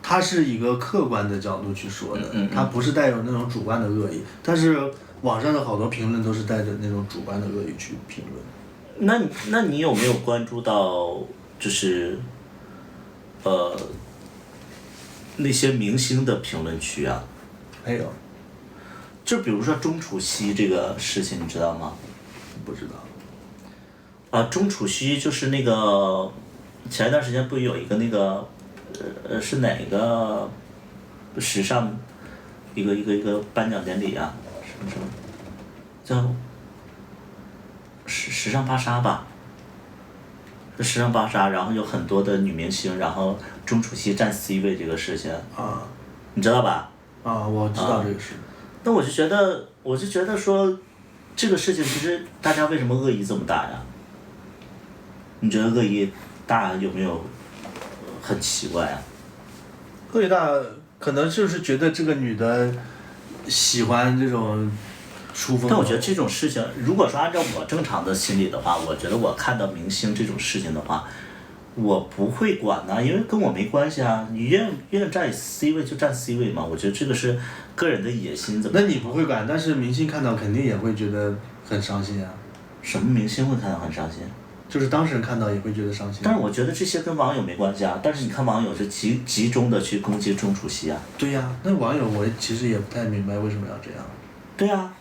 他是一个客观的角度去说的，他不是带有那种主观的恶意，但是网上的好多评论都是带着那种主观的恶意去评论。那你有没有关注到就是那些明星的评论区啊？没有。就比如说钟楚曦这个事情，你知道吗？不知道。钟楚曦就是那个前一段时间不有一个那个是哪个时尚一个颁奖典礼啊？什么叫时尚芭莎吧？时尚芭莎，然后有很多的女明星，然后钟楚曦占 C 位这个事情。你知道吧？我知道这个事。那我就觉得说，这个事情其实大家为什么恶意这么大呀？你觉得恶意大有没有很奇怪啊？恶意大可能就是觉得这个女的喜欢这种出风头。但我觉得这种事情，如果说按照我正常的心理的话，我觉得我看到明星这种事情的话，我不会管呐，因为跟我没关系啊。你愿站 C 位就站 C 位嘛，我觉得这个是个人的野心怎么？那你不会管，但是明星看到肯定也会觉得很伤心啊。什么明星会看到很伤心？就是当事人看到也会觉得伤心。但是我觉得这些跟网友没关系啊。但是你看网友是集中的去攻击钟楚曦啊。对呀、那网友我其实也不太明白为什么要这样。对呀、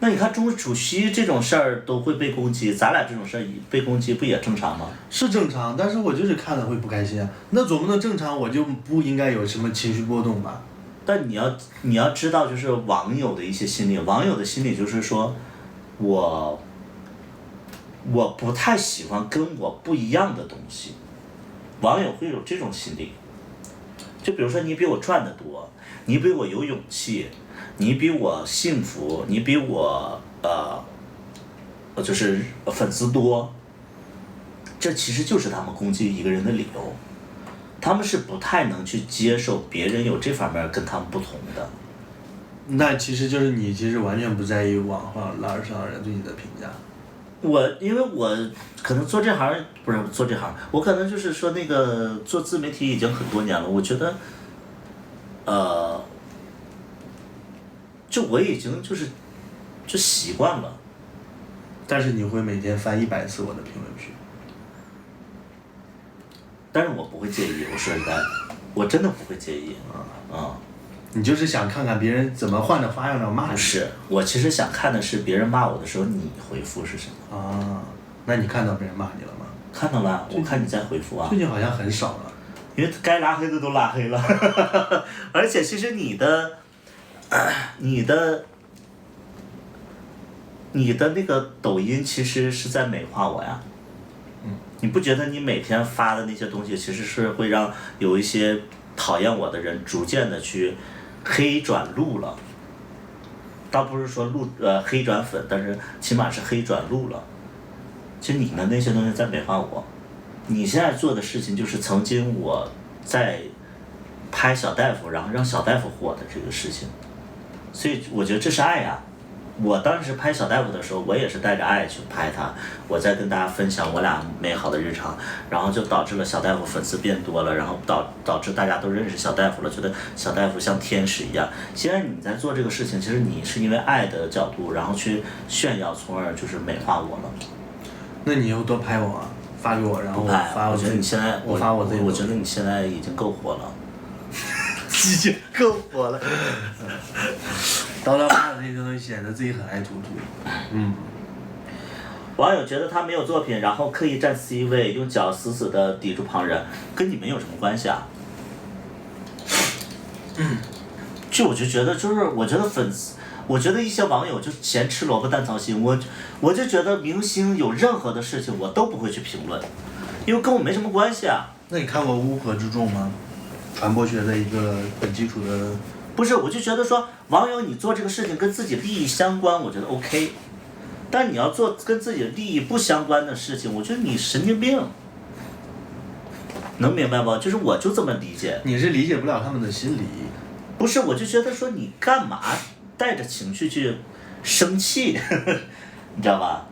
那你看钟楚曦这种事儿都会被攻击，咱俩这种事儿被攻击不也正常吗？是正常，但是我就是看了会不开心啊。那总不能正常我就不应该有什么情绪波动吧？但你要知道，就是网友的一些心理，网友的心理就是说，我不太喜欢跟我不一样的东西，网友会有这种心理。就比如说你比我赚得多，你比我有勇气，你比我幸福，你比我就是粉丝多，这其实就是他们攻击一个人的理由。他们是不太能去接受别人有这方面跟他们不同的。那其实就是你其实完全不在意网上人对你的评价。因为我可能做这行不是做这行，我可能就是说那个做自媒体已经很多年了，我觉得，就我已经就习惯了。但是你会每天翻100次我的评论区。但是我不会介意，我说实在的，我真的不会介意。你就是想看看别人怎么换着花样的骂你。不是，我其实想看的是别人骂我的时候，你回复是什么。啊，那你看到别人骂你了吗？看到了，我看你在回复啊。最近好像很少了。因为该拉黑的都拉黑了，而且其实你的那个抖音其实是在美化我呀。你不觉得你每天发的那些东西，其实是会让有一些讨厌我的人逐渐的去黑转路了？倒不是说黑转粉，但是起码是黑转路了。其实你的那些东西在美化我。你现在做的事情就是曾经我在拍小大夫，然后让小大夫火的这个事情，所以我觉得这是爱呀。我当时拍小大夫的时候，我也是带着爱去拍他，我在跟大家分享我俩美好的日常，然后就导致了小大夫粉丝变多了，然后导致大家都认识小大夫了，觉得小大夫像天使一样。现在你在做这个事情，其实你是因为爱的角度，然后去炫耀，从而就是美化我了。那你以后多拍我啊，发给我，然后我发我觉得你现在我发我自己。我觉得你现在已经够火了。已经够火了。叨叨发的那些东西显得自己很爱突突。网友觉得他没有作品，然后刻意站 C 位，用脚死死的抵住旁人，跟你们有什么关系啊？我就觉得我觉得我觉得一些网友就嫌吃萝卜淡操心，我就觉得明星有任何的事情我都不会去评论，因为跟我没什么关系啊。那你看过《乌合之众》吗？传播学的一个很基础的。不是，我就觉得说网友你做这个事情跟自己利益相关，我觉得 OK， 但你要做跟自己的利益不相关的事情，我觉得你神经病。能明白不？就是我就这么理解。你是理解不了他们的心理。不是，我就觉得说你干嘛带着情绪去生气，你知道吧？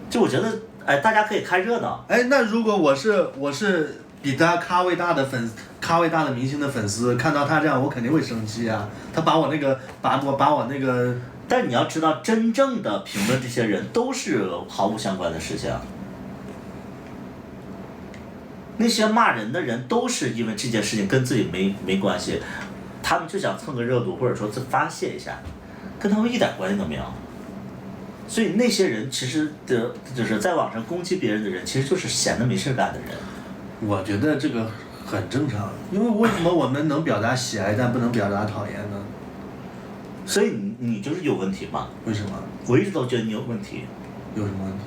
就我觉得，哎，大家可以看热闹。哎，那如果我是比他咖位大的明星的粉丝，看到他这样，我肯定会生气啊。他把我那个。但你要知道，真正的评论这些人都是毫无相关的事情。那些骂人的人都是因为这件事情跟自己没关系，他们就想蹭个热度，或者说发泄一下，跟他们一点关系都没有。所以那些人其实就是在网上攻击别人的人，其实就是闲的没事干的人。我觉得这个很正常，因为为什么我们能表达喜爱，但不能表达讨厌呢？所以你就是有问题嘛？为什么？我一直都觉得你有问题。有什么问题？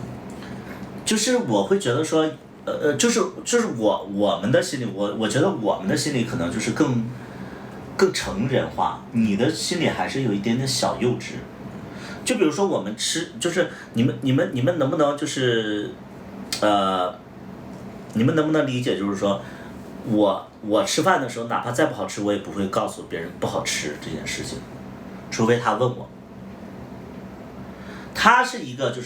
就是我会觉得说，就是我们的心理，我觉得我们的心理可能就是更成人化，你的心理还是有一点点小幼稚。就比如说我们就是你们能不能就是，你们能不能理解？就是说，我吃饭的时候，哪怕再不好吃，我也不会告诉别人不好吃这件事情，除非他问我。他是一个就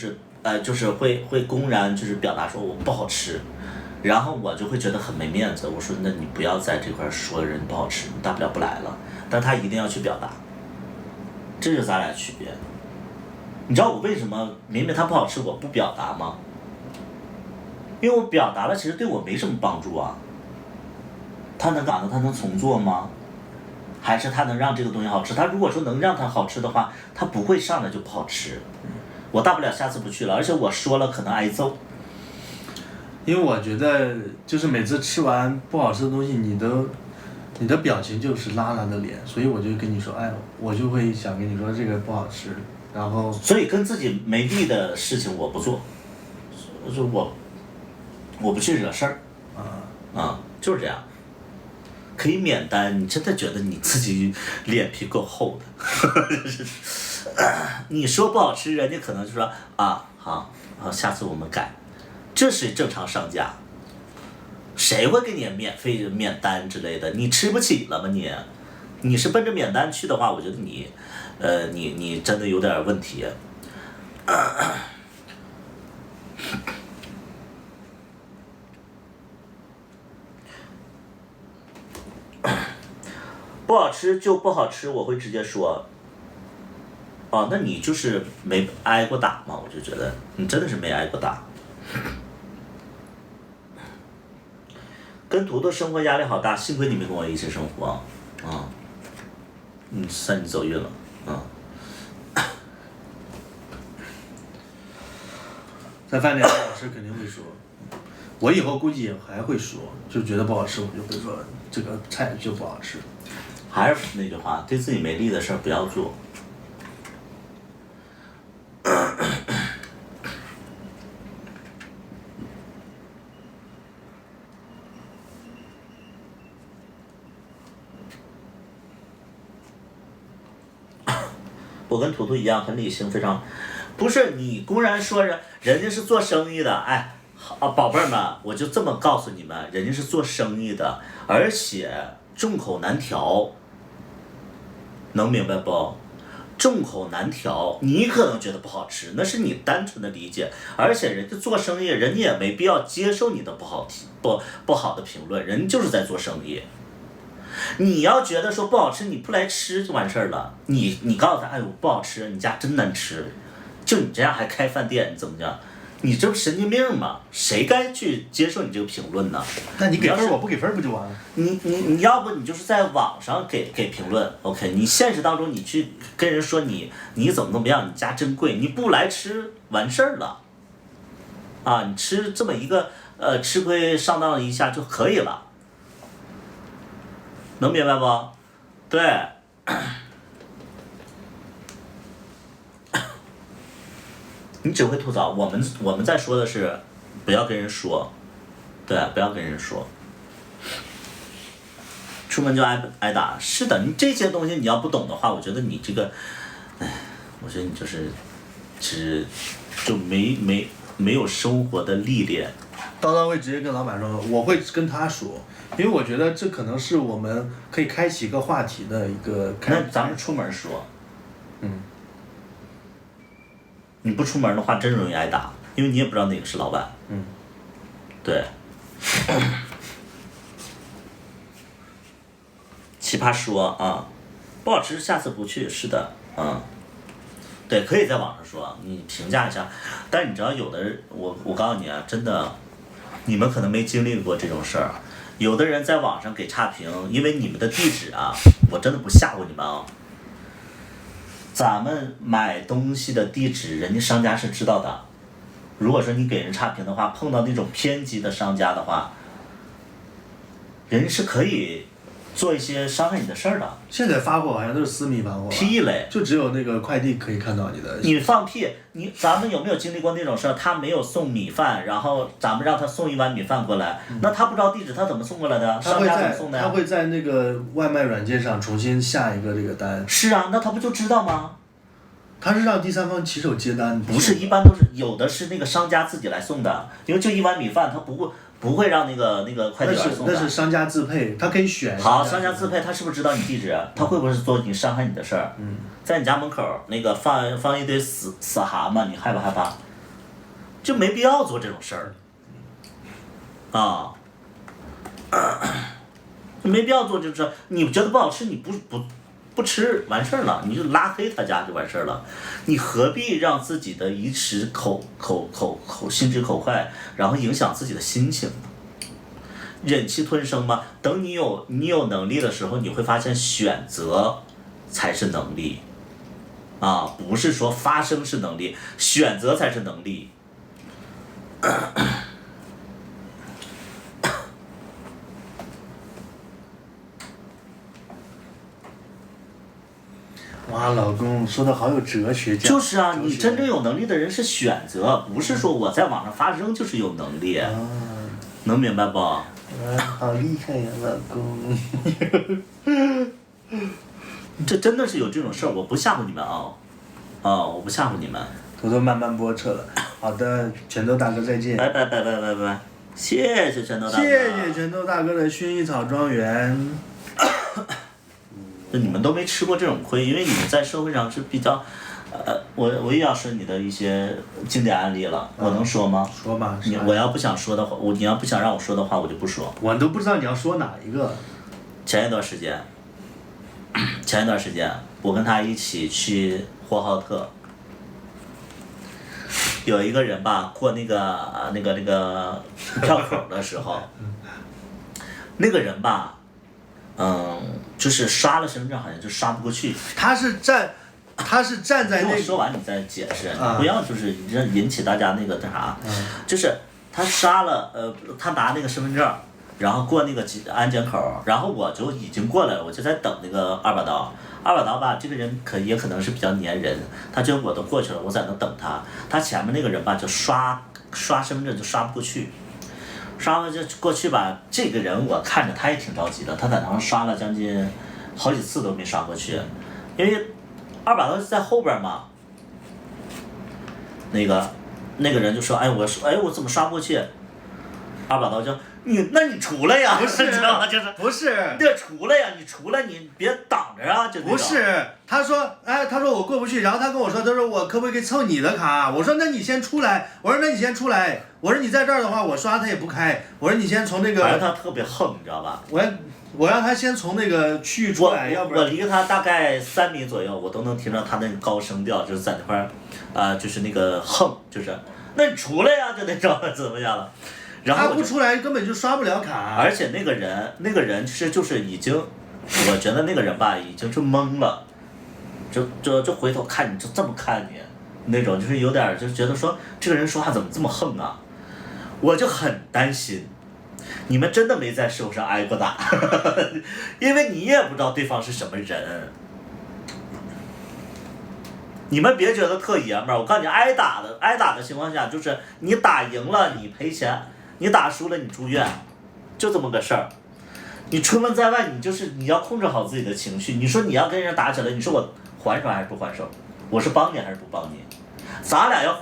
是会公然就是表达说我不好吃，然后我就会觉得很没面子。我说那你不要在这块说人不好吃，你大不了不来了。但他一定要去表达，这就是咱俩区别。你知道我为什么明明他不好吃我不表达吗？因为我表达了，其实对我没什么帮助啊。他能干的，他能重做吗？还是他能让这个东西好吃？他如果说能让它好吃的话，他不会上来就不好吃。我大不了下次不去了，而且我说了可能挨揍。因为我觉得就是每次吃完不好吃的东西，你的表情就是拉拉的脸，所以我就跟你说，哎，我就会想跟你说这个不好吃，然后所以跟自己没利的事情我不做，就我不去惹事儿，就是这样。可以免单，你真的觉得你自己脸皮够厚的？你说不好吃，人家可能就说啊，好，下次我们改。这是正常商家，谁会给你免费免单之类的？你吃不起了吗你？你是奔着免单去的话，我觉得你真的有点问题。不好吃就不好吃，我会直接说。哦，那你就是没挨过打吗？我就觉得你真的是没挨过打。跟图图生活压力好大，幸亏你没跟我一起生活。算你走运了。在饭店不好吃肯定会说，我以后估计也还会说，就觉得不好吃我就会说这个菜就不好吃。还是那句话，对自己没利的事儿不要做。我跟图图一样很理性，非常，不是你公然说人家是做生意的，哎，宝贝儿们，我就这么告诉你们，人家是做生意的，而且众口难调，能明白不？众口难调，你可能觉得不好吃，那是你单纯的理解，而且人家做生意，人家也没必要接受你的不好的评论，人就是在做生意。你要觉得说不好吃，你不来吃就完事儿了。你告诉他，哎呦不好吃，你家真难吃，就你这样还开饭店，你怎么讲？你这不神经病吗？谁该去接受你这个评论呢？那你给分我不给分不就完了？你要不你就是在网上给评论 ，OK？ 你现实当中你去跟人说你怎么样，你家真贵，你不来吃完事儿了，你吃这么一个吃亏上当一下就可以了。能明白不？对，你只会吐槽。我们在说的是，不要跟人说，对，不要跟人说。出门就挨打，是的，你这些东西你要不懂的话，我觉得你这个，我觉得你就没有生活的历练。叨叨会直接跟老板说，我会跟他说。因为我觉得这可能是我们可以开启一个话题的一个。那咱们出门说。你不出门的话，真容易挨打，因为你也不知道哪个是老板。对。奇葩说啊，不好吃，下次不去。是的，对，可以在网上说，你评价一下。但你知道有的人，我告诉你啊，真的，你们可能没经历过这种事儿。有的人在网上给差评，因为你们的地址啊，我真的不吓唬你们啊。咱们买东西的地址，人家商家是知道的。如果说你给人差评的话，碰到那种偏激的商家的话，人家是可以做一些伤害你的事儿的。现在发货好像都是私密发货。屁嘞！就只有那个快递可以看到你的。你放屁！咱们有没有经历过那种事儿？他没有送米饭，然后咱们让他送一碗米饭过来，那他不知道地址，他怎么送过来的？商家怎么送的呀？他会在那个外卖软件上重新下一个这个单。是啊，那他不就知道吗？他是让第三方骑手接单。不是，一般都是有的是那个商家自己来送的，因为就一碗米饭，他不会让那个快递员送的。那是商家自配，他可以选。好，商家自配，他是不是知道你地址？他会不会做你伤害你的事儿？在你家门口那个放一堆死蛤蟆，你害不害怕？就没必要做这种事儿。啊，没必要做这种事儿。你觉得不好吃，你不吃完事儿了，你就拉黑他家就完事儿了。你何必让自己的一时心直口快，然后影响自己的心情呢？忍气吞声吗？等你有能力的时候，你会发现选择才是能力，啊，不是说发生是能力，选择才是能力。哇，老公说的好有哲学。就是啊，你真正有能力的人是选择，不是说我在网上发声就是有能力。能明白不？好厉害呀，老公！这真的是有这种事儿，我不吓唬你们啊，我不吓唬你们。土豆慢慢播撤了。好的，拳头大哥再见。拜拜，谢谢拳头大哥。谢谢拳头大哥的薰衣草庄园。你们都没吃过这种亏，因为你们在社会上是比较，我又要说你的一些经典案例了，我能说吗？说吧。我要不想说的话，你要不想让我说的话，我就不说。我都不知道你要说哪一个。前一段时间，我跟他一起去呼和浩特，有一个人吧，过那个票口的时候，那个人吧。就是刷了身份证，好像就刷不过去。他是站在那。跟我说完你再解释，不要就是引起大家那个啥。就是他刷了，他拿那个身份证，然后过那个安检口，然后我就已经过来了，我就在等那个二把刀吧，这个人也可能是比较粘人，他觉得我都过去了，我在那等他，他前面那个人吧就刷身份证就刷不过去。刷了就过去吧，这个人我看着他也挺着急的，他在那上刷了将近好几次都没刷过去，因为二把刀在后边嘛。那个人就说：“哎，我怎么刷不过去？”二把刀就那你出来呀，不是，知道吗？就是不是，对，出来呀，你出来，你别挡着啊，就那种。不是，他说我过不去，然后他跟我说，他说我可不可以蹭你的卡？我说那你先出来，我说你在这儿的话，我刷他也不开，我说你先从那个。反正他特别横，你知道吧？我让他先从那个区域出来，要不然。我离他大概3米左右，我都能听到他那个高声调，就是在那块儿，就是那个横，就是那你出来呀，就那种怎么样了？然后他不出来根本就刷不了卡。而且那个人其实就是已经，我觉得那个人吧已经是懵了，就回头看你就这么看你，那种就是有点就觉得说这个人说话怎么这么横啊，我就很担心，你们真的没在手上挨过打，因为你也不知道对方是什么人。你们别觉得特爷们儿，我告诉你，挨打的情况下，就是你打赢了你赔钱，你打输了你住院，就这么个事儿。你出门在外，你要控制好自己的情绪。你说你要跟人打起来，你说我还手还是不还手？我是帮你还是不帮你？咱俩要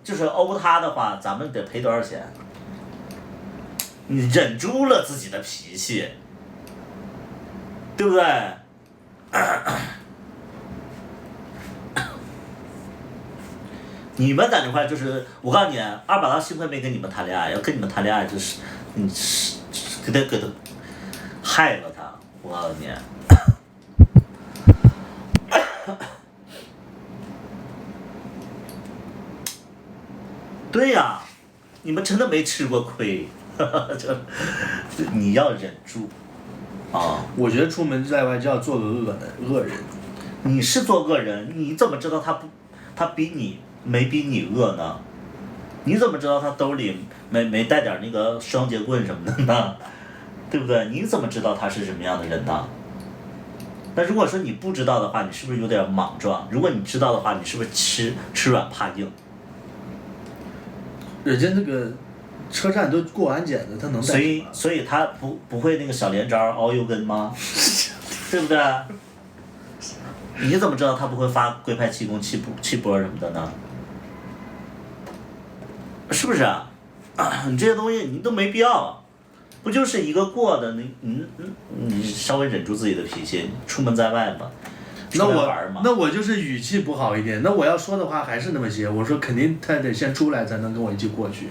就是殴他的话，咱们得赔多少钱？你忍住了自己的脾气，对不对？你们在那块就是，我告诉你，二把刀幸亏没跟你们谈恋爱，要跟你们谈恋爱就是，给他害了他，我告诉你。对呀，你们真的没吃过亏，你要忍住，啊！我觉得出门在外就要做个恶人。你是做恶人，你怎么知道他没比你恶呢？你怎么知道他兜里没带点那个双节棍什么的呢？对不对？你怎么知道他是什么样的人呢？那如果说你不知道的话，你是不是有点莽撞？如果你知道的话，你是不是吃软怕硬？人家那个车站都过安检的，他能带。所以他不会那个小连招凹右跟吗？对不对？你怎么知道他不会发龟派气功气波什么的呢？是不是啊？你这些东西你都没必要啊，不就是一个过的，你稍微忍住自己的脾气，出门在外嘛，那出来玩嘛。那我就是语气不好一点，那我要说的话还是那么些，我说肯定他得先出来才能跟我一起过去。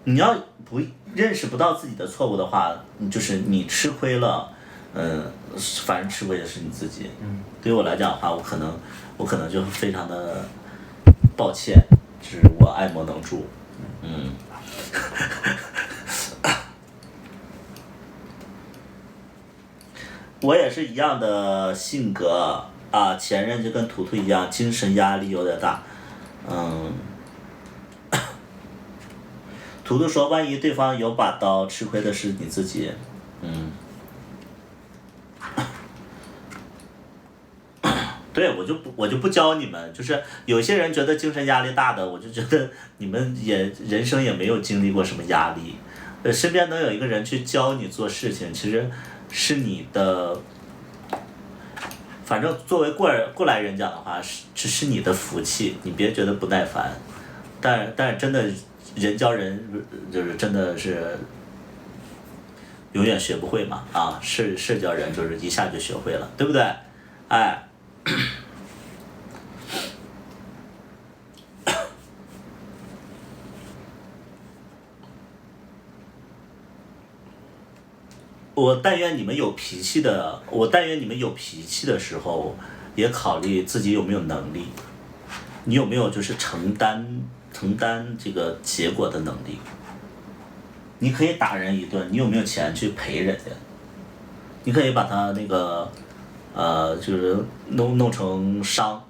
你要不认识不到自己的错误的话，就是你吃亏了，反正吃亏的是你自己。对于我来讲的话，我可能就非常的抱歉，就是我爱莫能助。我也是一样的性格啊，前任就跟图图一样，精神压力有点大。图图说，万一对方有把刀，吃亏的是你自己。对，我就不教你们，就是有些人觉得精神压力大的，我就觉得你们人生也没有经历过什么压力，身边能有一个人去教你做事情，其实是你的，反正作为过来人讲的话，是你的福气，你别觉得不耐烦，但是真的人教人就是真的是永远学不会嘛啊，是教人就是一下就学会了，对不对？哎。我但愿你们有脾气的时候，也考虑自己有没有能力，你有没有就是承担这个结果的能力。你可以打人一顿，你有没有钱去赔人家？你可以把他那个就是弄成伤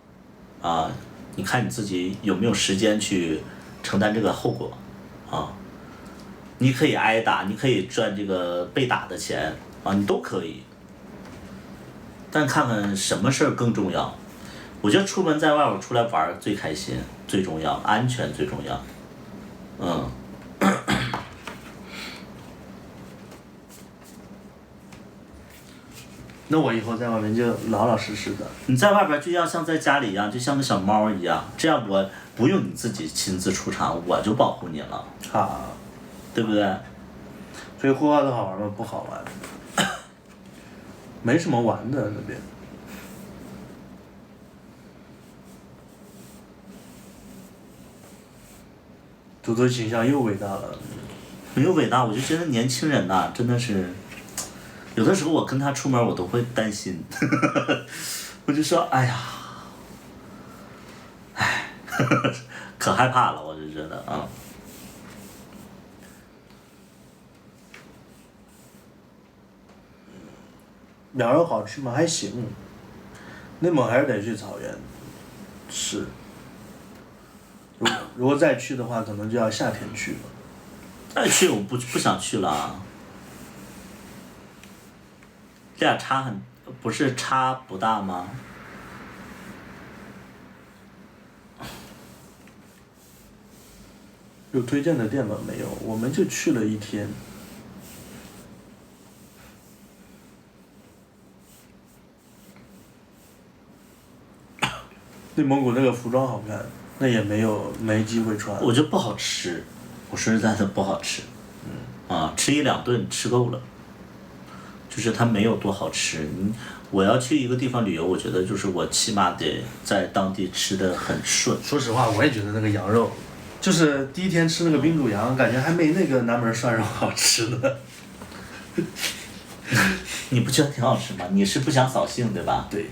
啊，你看你自己有没有时间去承担这个后果啊？你可以挨打，你可以赚这个被打的钱啊，你都可以。但看看什么事儿更重要。我觉得出门在外，我出来玩最开心，最重要，安全最重要。那我以后在外面就老老实实的。你在外边就要像在家里一样，就像个小猫一样，这样我不用你自己亲自出场，我就保护你了。好。对不对？所以呼和浩特好玩吗？不好玩，没什么玩的那边。图图形象又伟大了。没有伟大，我就觉得年轻人呐，真的是，有的时候我跟他出门，我都会担心，我就说，哎呀，可害怕了，我就觉得啊。羊肉好吃吗？还行。内蒙还是得去草原吃。如果再去的话，可能就要夏天去了。再去我不想去了。这俩不是差不大吗？有推荐的店吗？没有，我们就去了一天。内蒙古那个服装好看，那也没机会穿。我觉得不好吃，我说实在的不好吃。吃一两顿吃够了。就是它没有多好吃。我要去一个地方旅游，我觉得就是我起码得在当地吃得很顺。说实话，我也觉得那个羊肉，就是第一天吃那个冰煮羊，感觉还没那个南门涮肉好吃呢。你不觉得挺好吃吗？你是不想扫兴对吧？对。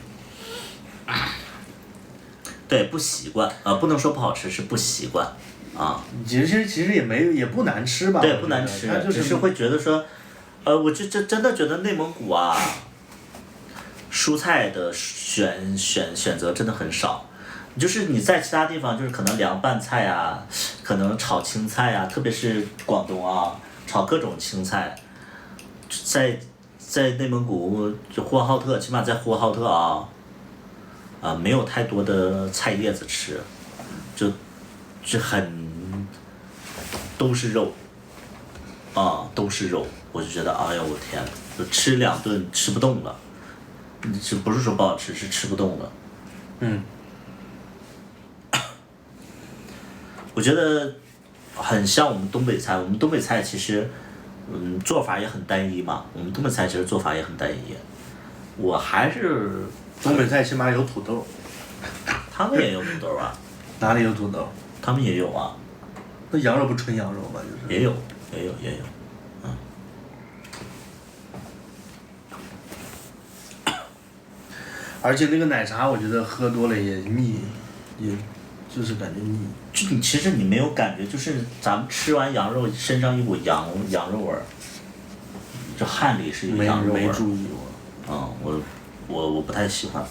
对，不习惯，不能说不好吃，是不习惯，啊。其实也不难吃吧？对，不难吃，只是会觉得说，我真的觉得内蒙古啊，蔬菜的选择真的很少，就是你在其他地方就是可能凉拌菜啊，可能炒青菜啊，特别是广东啊，炒各种青菜，在内蒙古就呼和浩特，起码在呼和浩特啊，没有太多的菜叶子吃，就都是肉，都是肉，我就觉得哎呀我天，就吃两顿吃不动了，这不是说不好吃，是吃不动了。我觉得很像我们东北菜。我们东北菜其实，做法也很单一嘛。我们东北菜其实做法也很单一。我还是东北菜起码有土豆。他们也有土豆啊。哪里有土豆？他们也有啊。那羊肉不纯羊肉吗？就是。也有。而且那个奶茶，我觉得喝多了也腻，也就是感觉腻。就其实你没有感觉，就是咱们吃完羊肉，身上一股羊肉味儿，这汗里是有羊肉味儿。没注意过。我不太喜欢。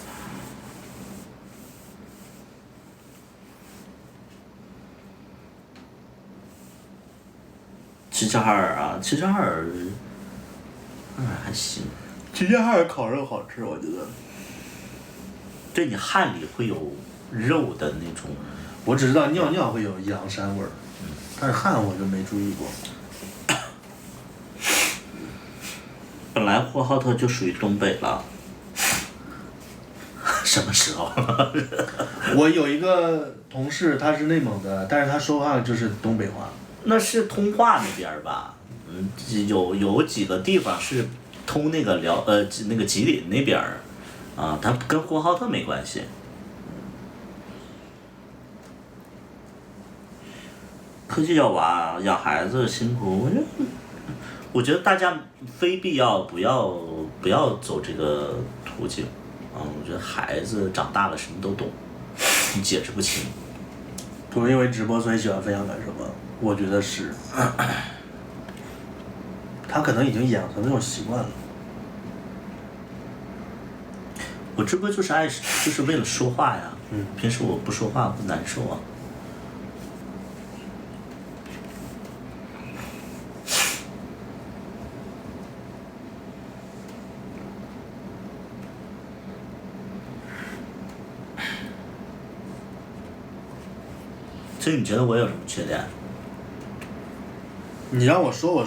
齐齐哈尔啊，齐齐哈尔，还行。齐齐哈尔烤肉好吃，我觉得。对你汗里会有肉的那种。我只知道尿尿会有羊膻味儿，但是汗我就没注意过。本来呼和浩特就属于东北了。什么时候？我有一个同事，他是内蒙的，但是他说话就是东北话。那是通化那边吧？有几个地方是通那个那个吉林那边儿。它跟呼和浩特没关系。科技要娃养孩子辛苦，我觉得大家非必要不要走这个途径。我觉得孩子长大了什么都懂，你解释不清。不因为直播所以喜欢分享感受吗？我觉得是。他可能已经养成那种习惯了。我直播就是为了说话呀。平时我不说话不难受啊。所以你觉得我有什么缺点？你让我说，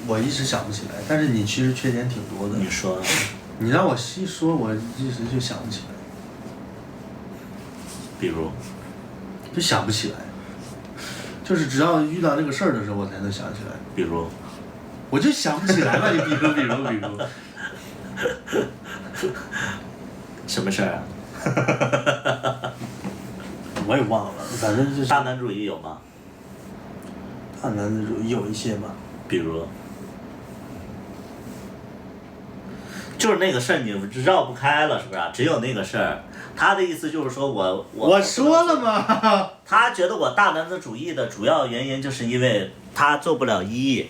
我一时想不起来，但是你其实缺点挺多的。你说。你让我细说，我一时就想不起来。比如？就想不起来。就是只要遇到这个事儿的时候，我才能想起来。比如？我就想不起来了，你比如。什么事儿啊？我也忘了，反正就是。大男主义有吗？大男子主义有一些吧。比如？就是那个事儿你绕不开了，是不是？只有那个事儿。他的意思就是说我说了嘛。他觉得我大男子主义的主要原因就是因为他做不了一。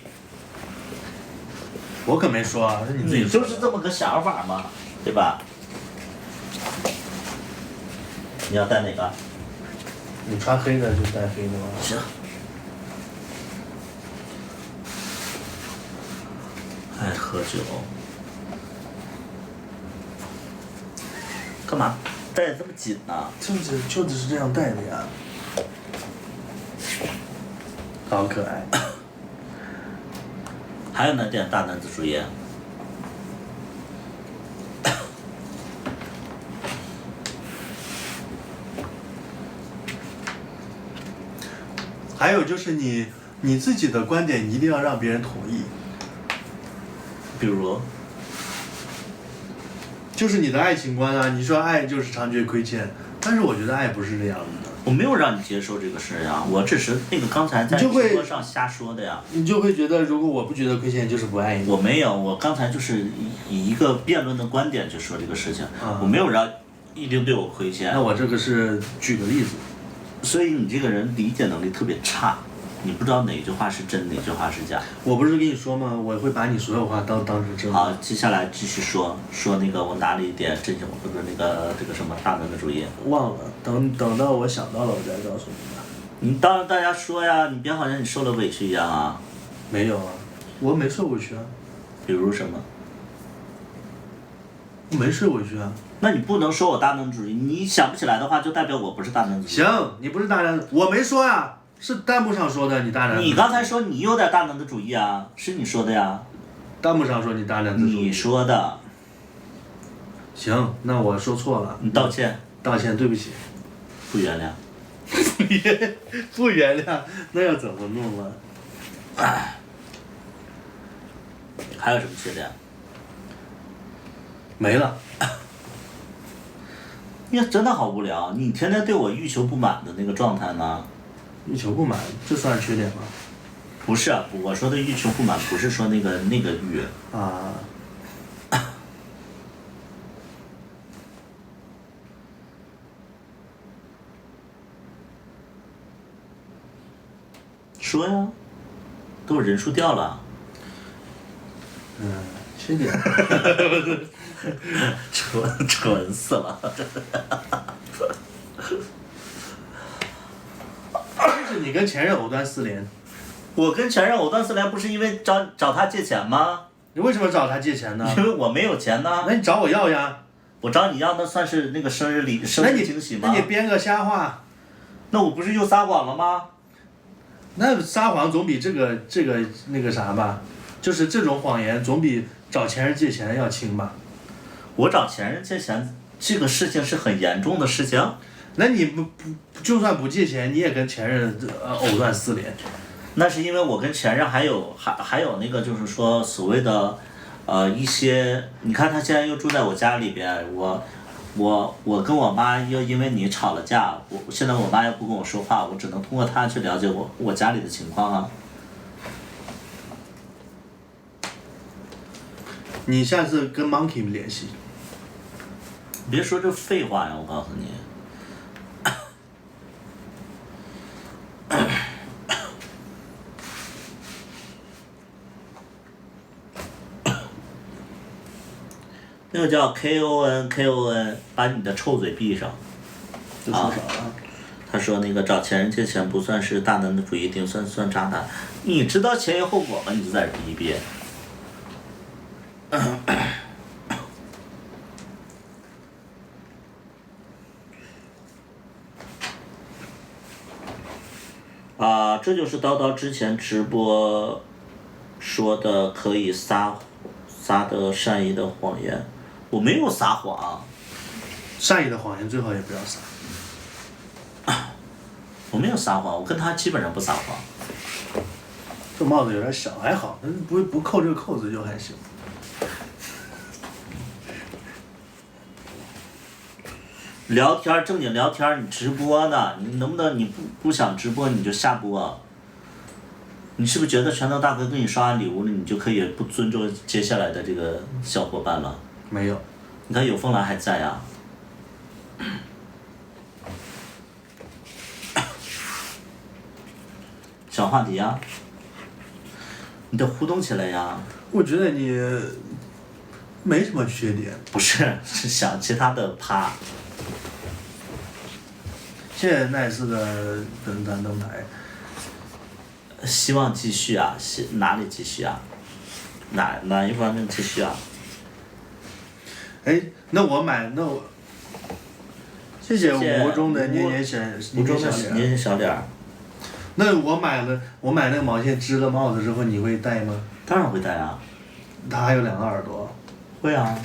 我可没说啊，是你自己说。你就是这么个想法嘛，对吧？你要带哪个？你穿黑的就带黑的吧。行。爱喝酒。干嘛戴得这么紧呢？就是这样戴的呀。好可爱。还有哪点大男子主义？还有就是你自己的观点一定要让别人同意。比如？就是你的爱情观啊，你说爱就是常觉亏欠，但是我觉得爱不是这样的。我没有让你接受这个事呀，我只是那个刚才在直播上瞎说的呀。你就会觉得如果我不觉得亏欠就是不爱你。我没有，我刚才就是以一个辩论的观点去说这个事情，我没有让一定对我亏欠。那我这个是举个例子。所以你这个人理解能力特别差。你不知道哪句话是真，哪句话是假。我不是跟你说吗？我会把你所有话当成真。好，接下来继续说那个我哪里一点真心，或者那个这个什么大男子主义。忘了，等到我想到了我再告诉你吧。你当着大家说呀，你别好像你受了委屈一样啊。没有啊，我没受委屈啊。比如什么？我没受委屈啊。那你不能说我大男子主义，你想不起来的话，就代表我不是大男子主义。行，你不是大男子，我没说呀。是弹幕上说的，你大男子。你刚才说你有点大男子主义啊，是你说的呀。弹幕上说你大男子主义。你说的。行，那我说错了。你道歉。道歉，对不起。不原谅。不原谅，那要怎么弄啊？还有什么缺点？没了。你真的好无聊，你天天对我欲求不满的那个状态呢？欲求不满，这算是缺点吗？不是啊，我说的欲求不满不是说那个欲啊。说呀，都是人数掉了。缺点。蠢死了。就是你跟前任藕断丝连。我跟前任藕断丝连不是因为找他借钱吗？你为什么找他借钱呢？因为我没有钱呢。那你找我要呀。我找你要，那算是那个生日惊喜吗？那你编个瞎话。那我不是又撒谎了吗？那撒谎总比这个那个啥吧，就是这种谎言总比找前任借钱要轻吧。我找前任借钱这个事情是很严重的事情。那你不就算不借钱，你也跟前任藕断丝连。那是因为我跟前任还有那个就是说所谓的一些，你看他现在又住在我家里边，我跟我妈又因为你吵了架，现在我妈又不跟我说话，我只能通过她去了解我家里的情况啊。你下次跟 Monkey 联系。别说这废话呀，我告诉你。那个叫 KON，把你的臭嘴闭上。这说啥了？他说那个找前任借钱不算是大男子主义，顶算渣男。你知道前因后果吗？你就在这逼一逼。这就是叨叨之前直播说的可以撒的善意的谎言，我没有撒谎。善意的谎言最好也不要撒。我没有撒谎，我跟他基本上不撒谎。这帽子有点小，还好，不扣这个扣子就还行。聊天正经聊天，你直播呢？你能不能你不想直播你就下播？你是不是觉得拳头大哥给你刷完礼物了，你就可以不尊重接下来的这个小伙伴了？没有。你看有风兰还在啊。小话题呀，你得互动起来呀。我觉得你没什么缺点。不是，是想其他的趴。谢谢nice的灯牌。希望继续啊，哪里继续啊？哪一方面继续啊？哎，那我谢谢吴中的捏捏小脸儿。那我买那个毛线织了帽子之后，你会戴吗？当然会戴啊。它还有2个耳朵。会啊，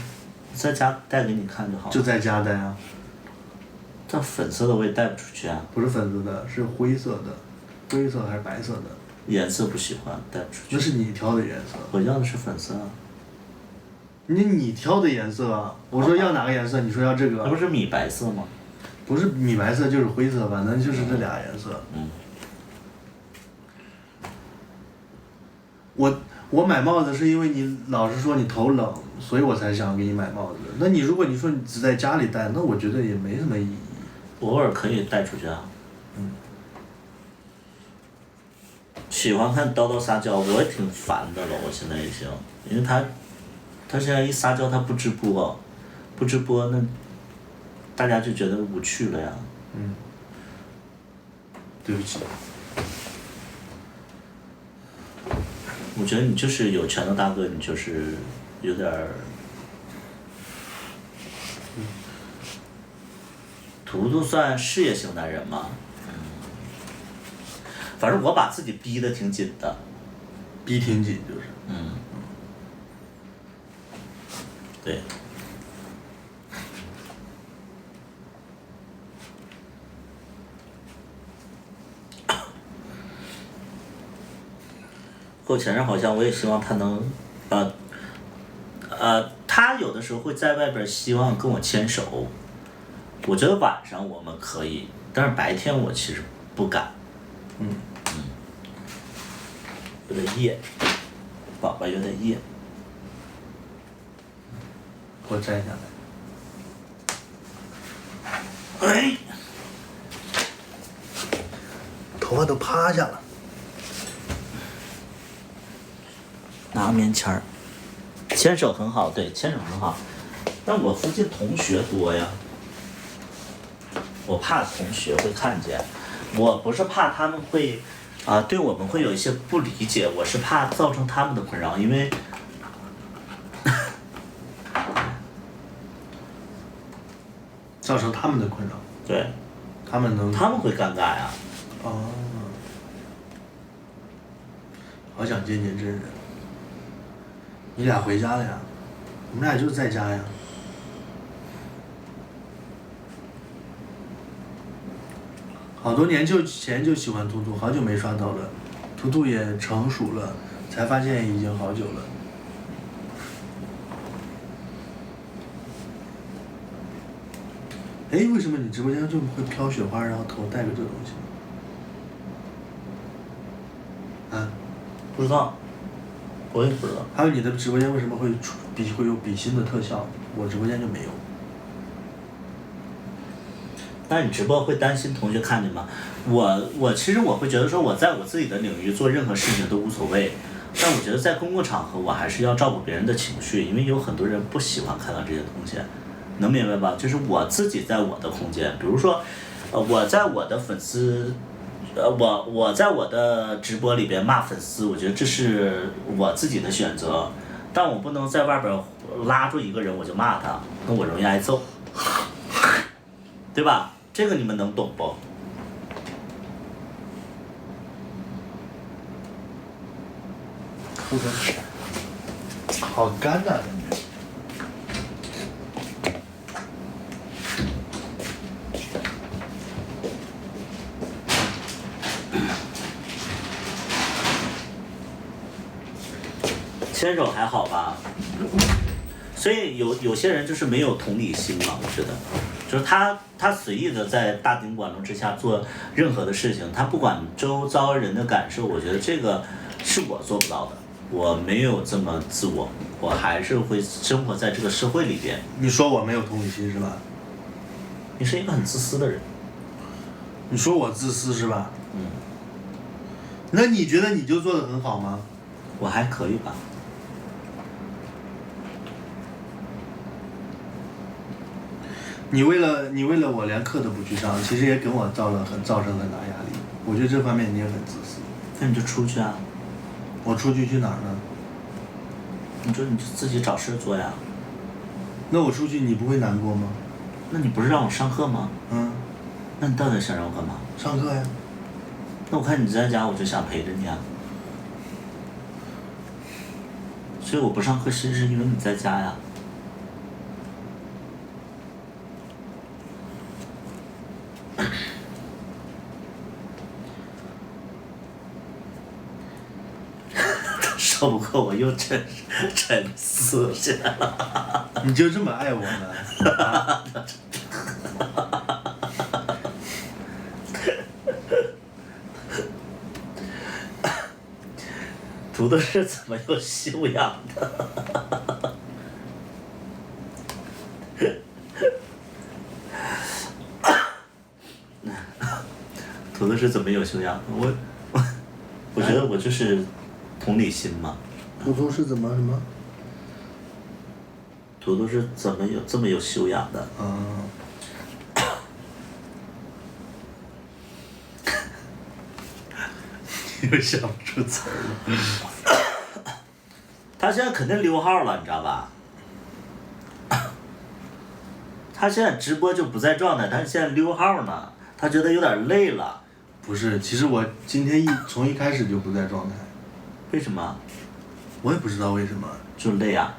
在家戴给你看就好了。就在家戴啊。这粉色的我也戴不出去啊。不是粉色的，是灰色的，灰色还是白色的？颜色不喜欢，戴不出去。那是你挑的颜色。我要的是粉色啊。你挑的颜色啊！我说要哪个颜色，你说要这个。那不是米白色吗？不是米白色就是灰色，反正就是这俩颜色。我买帽子是因为你老是说你头冷，所以我才想给你买帽子。那你如果你说你只在家里戴，那我觉得也没什么意义。偶尔可以带出去啊。喜欢看叨叨撒娇，我也挺烦的了，我现在已经，因为他现在一撒娇他不直播那大家就觉得无趣了呀。对不起。我觉得你就是有钱的大哥，你就是有点儿。图图算事业型男人吗？反正我把自己逼得挺紧的。逼挺紧就是。对。跟我前任好像，我也希望他能，他有的时候会在外边希望跟我牵手，我觉得晚上我们可以，但是白天我其实不敢。有点夜，宝宝有点夜。给我摘下来。哎，头发都趴下了。拿个棉签儿，牵手很好，对，牵手很好。但我附近同学多呀，我怕同学会看见，我不是怕他们会对我们会有一些不理解，我是怕造成他们的困扰，因为造成他们的困扰。对，他们会尴尬呀。哦。好想见见真人。你俩回家了呀？我们俩就是在家呀。好多年前就喜欢图图，好久没刷到了。图图也成熟了，才发现已经好久了。哎，为什么你直播间就会飘雪花，然后头戴个这东西？啊？不知道，我也不知道。还有你的直播间为什么会有比心的特效？我直播间就没有。那你直播会担心同学看见吗？我其实我会觉得说我在我自己的领域做任何事情都无所谓，但我觉得在公共场合我还是要照顾别人的情绪，因为有很多人不喜欢看到这些东西，能明白吧？就是我自己在我的空间，比如说，我在我的粉丝，我在我的直播里边骂粉丝，我觉得这是我自己的选择，但我不能在外边拉住一个人我就骂他，那我容易挨揍，对吧？这个你们能懂不？口水好干呐、感觉。牵手还好吧，所以有些人就是没有同理心嘛，我觉得，就是他随意的在大庭广众之下做任何的事情，他不管周遭人的感受，我觉得这个是我做不到的，我没有这么自我，我还是会生活在这个社会里边。你说我没有同理心是吧？你是一个很自私的人。你说我自私是吧？嗯。那你觉得你就做得很好吗？我还可以吧。你为了我连课都不去上，其实也给我造成很大压力。我觉得这方面你也很自私。那你就出去啊。我出去哪儿呢？你就自己找事做呀。那我出去你不会难过吗？那你不是让我上课吗？嗯。那你到底想让我干嘛？上课呀。那我看你在家，我就想陪着你啊。所以我不上课，其实是因为你在家呀。说不过我又沉思去了。你就这么爱我呢？啊、图的是怎么有修养的？图的是怎么有修养的？我觉得我就是同理心嘛。图图是怎么什么？图图是怎么这么有修养的？又想不出词儿了。他现在肯定溜号了，你知道吧？他现在直播就不在状态，他现在溜号呢，他觉得有点累了。不是，其实我今天从一开始就不在状态。为什么？我也不知道为什么。就累啊。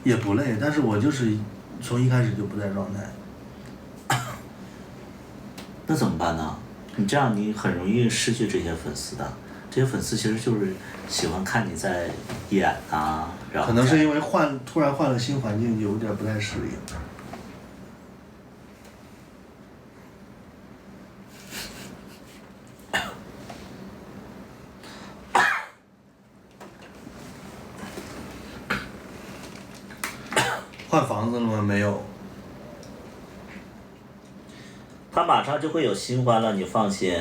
也不累，但是我就是从一开始就不在状态。那怎么办呢？你这样你很容易失去这些粉丝的。这些粉丝其实就是喜欢看你在演啊，然后可能是因为突然换了新环境，有点不太适应。换房子了吗？没有。他马上就会有新欢了，你放心。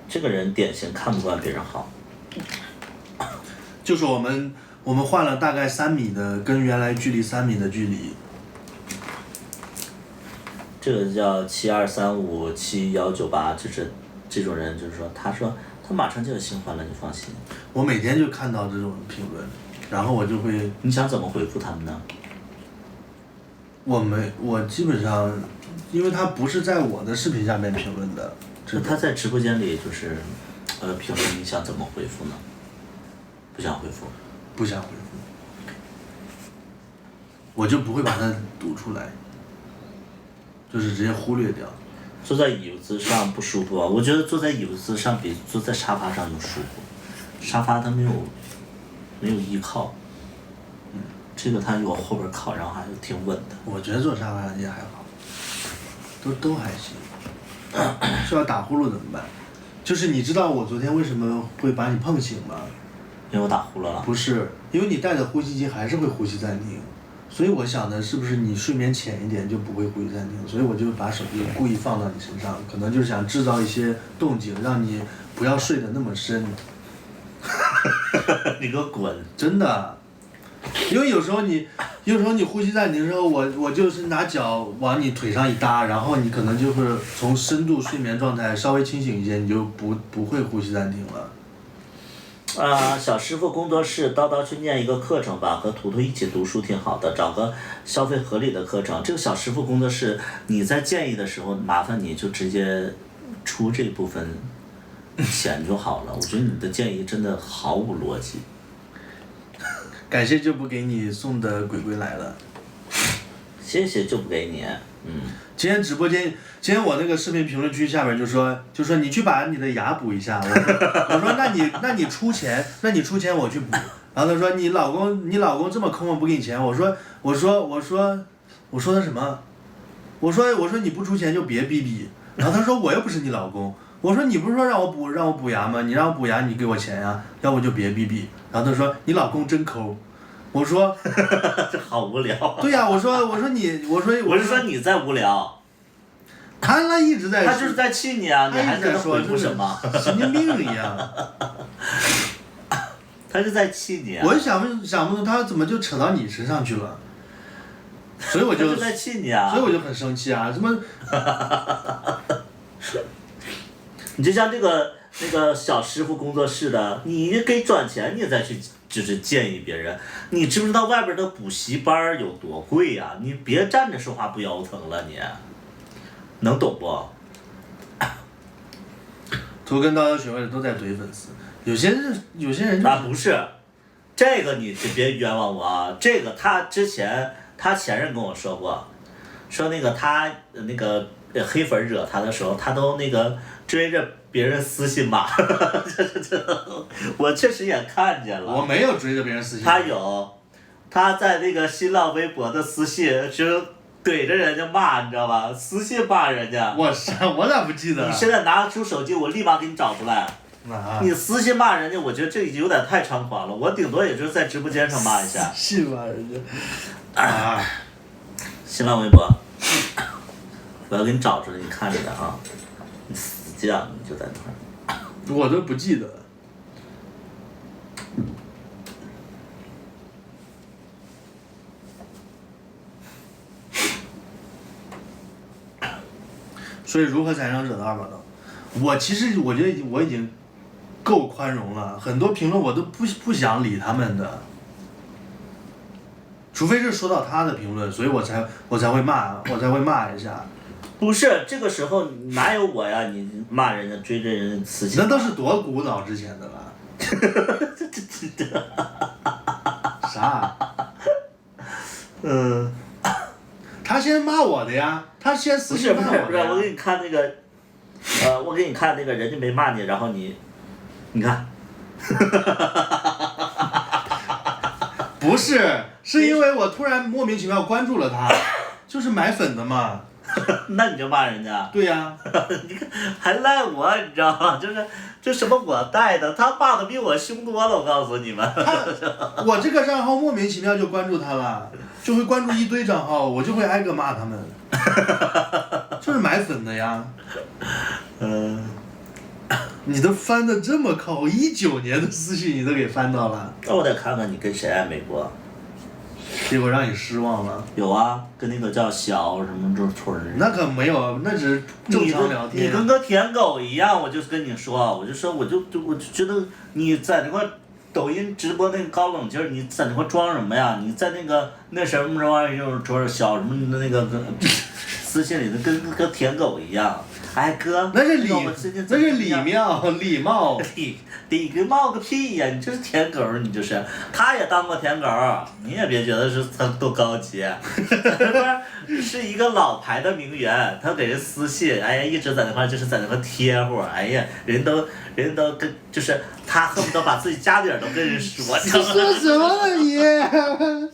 这个人典型看不惯别人好。就是我们换了大概3米的，跟原来距离3米的距离。这个叫72357198，就是这种人，就是说，他说他马上就有新欢了，你放心。我每天就看到这种评论，然后我就会。你想怎么回复他们呢？我基本上，因为他不是在我的视频下面评论的。他在直播间里就是，评论，你想怎么回复呢？不想回复。不想回复。我就不会把它读出来，就是直接忽略掉。坐在椅子上不舒服啊，我觉得坐在椅子上比坐在沙发上就舒服。沙发它没有依靠，这个它有后边靠，然后还有挺稳的。我觉得坐沙发上也还好，都还行。需要打呼噜怎么办？就是你知道我昨天为什么会把你碰醒吗？因为我打呼噜了。不是，因为你带着呼吸机还是会呼吸暂停，所以我想的是不是你睡眠浅一点就不会呼吸暂停，所以我就把手机故意放到你身上，可能就是想制造一些动静，让你不要睡得那么深。你给我滚！真的，因为有时候你呼吸暂停的时候，我就是拿脚往你腿上一搭，然后你可能就会从深度睡眠状态稍微清醒一些，你就不会呼吸暂停了。小师傅工作室，叨叨去念一个课程吧，和图图一起读书挺好的，找个消费合理的课程。这个小师傅工作室，你在建议的时候，麻烦你就直接出这部分钱就好了。我觉得你的建议真的毫无逻辑。感谢就不给你送的鬼鬼来了。谢谢就不给你。今天直播间，今天我那个视频评论区下面就说你去把你的牙补一下。我说那你出钱我去补。然后他说你老公这么抠门不给你钱。我说的什么？我说你不出钱就别逼逼。然后他说我又不是你老公。我说你不是说让我补牙吗？你让我补牙你给我钱呀，要不就别逼逼。然后他说你老公真抠。我说这好无聊。对呀，我说我是说你在无聊。他一直在。他就是在气你啊！你还在回复什么？神经病一样。他是在气你啊！我想不通他怎么就扯到你身上去了，所以我就。他是在气你啊！所以我就很生气啊！怎么？你就像那个小师傅工作室的，你给赚钱，你再去就是建议别人。你知不知道外边的补习班有多贵呀？你别站着说话不腰疼了，你能懂不？图跟叨叨学会的都在怼粉丝，有些人就是。不是，这个你就别冤枉我啊！这个他之前他前任跟我说过，说那个他那个黑粉惹他的时候，他都那个追着别人私信骂。我确实也看见了。我没有追着别人私信。他有，他在那个新浪微博的私信就怼着人家骂，你知道吧？私信骂人家。我咋不记得？你现在拿出手机，我立马给你找出来。你私信骂人家，我觉得这已经有点太猖狂了。我顶多也就是在直播间上骂一下。私信骂人家。新浪微博，我要给你找出来，你看着的啊。你死犟，你就在那儿。我都不记得。所以如何才能惹到二把刀？其实我觉得我已经够宽容了，很多评论我都不想理他们的，除非是说到他的评论，所以我才会骂一下。不是这个时候哪有我呀？你骂人家追着人家私信。那都是多古早之前的了。啥？他先骂我的呀，他先私信骂我的呀。不是，我给你看那个，人家没骂你，然后你你看，不是，是因为我突然莫名其妙关注了他，就是买粉的嘛。那你就骂人家？对呀、你看还赖我，你知道吗？就是这什么我带的，他骂的比我凶多了，我告诉你们。我这个账号莫名其妙就关注他了，就会关注一堆账号，我就会挨个骂他们，就是买粉的呀。你都翻的这么靠，19年的私信你都给翻到了，那我得看看你跟谁暧昧过。结果让你失望了。有啊，跟那个叫小什么这村儿。那可没有，那只是正常聊天。你跟个舔狗一样，我就跟你说，我就觉得你在那块抖音直播那个高冷劲儿，你在那块装什么呀？你在那什么玩意儿，就是小什么的那个私信里头跟个舔狗一样。哎哥，那是礼貌。礼貌个屁呀！你这是舔狗，你就是，他也当过舔狗，你也别觉得是他多高级，是一个老牌的名媛，他给人私信，哎呀，一直在那块就是在那块贴乎，哎呀，人都跟就是他恨不得把自己家底儿都跟人说。你说什么呢你？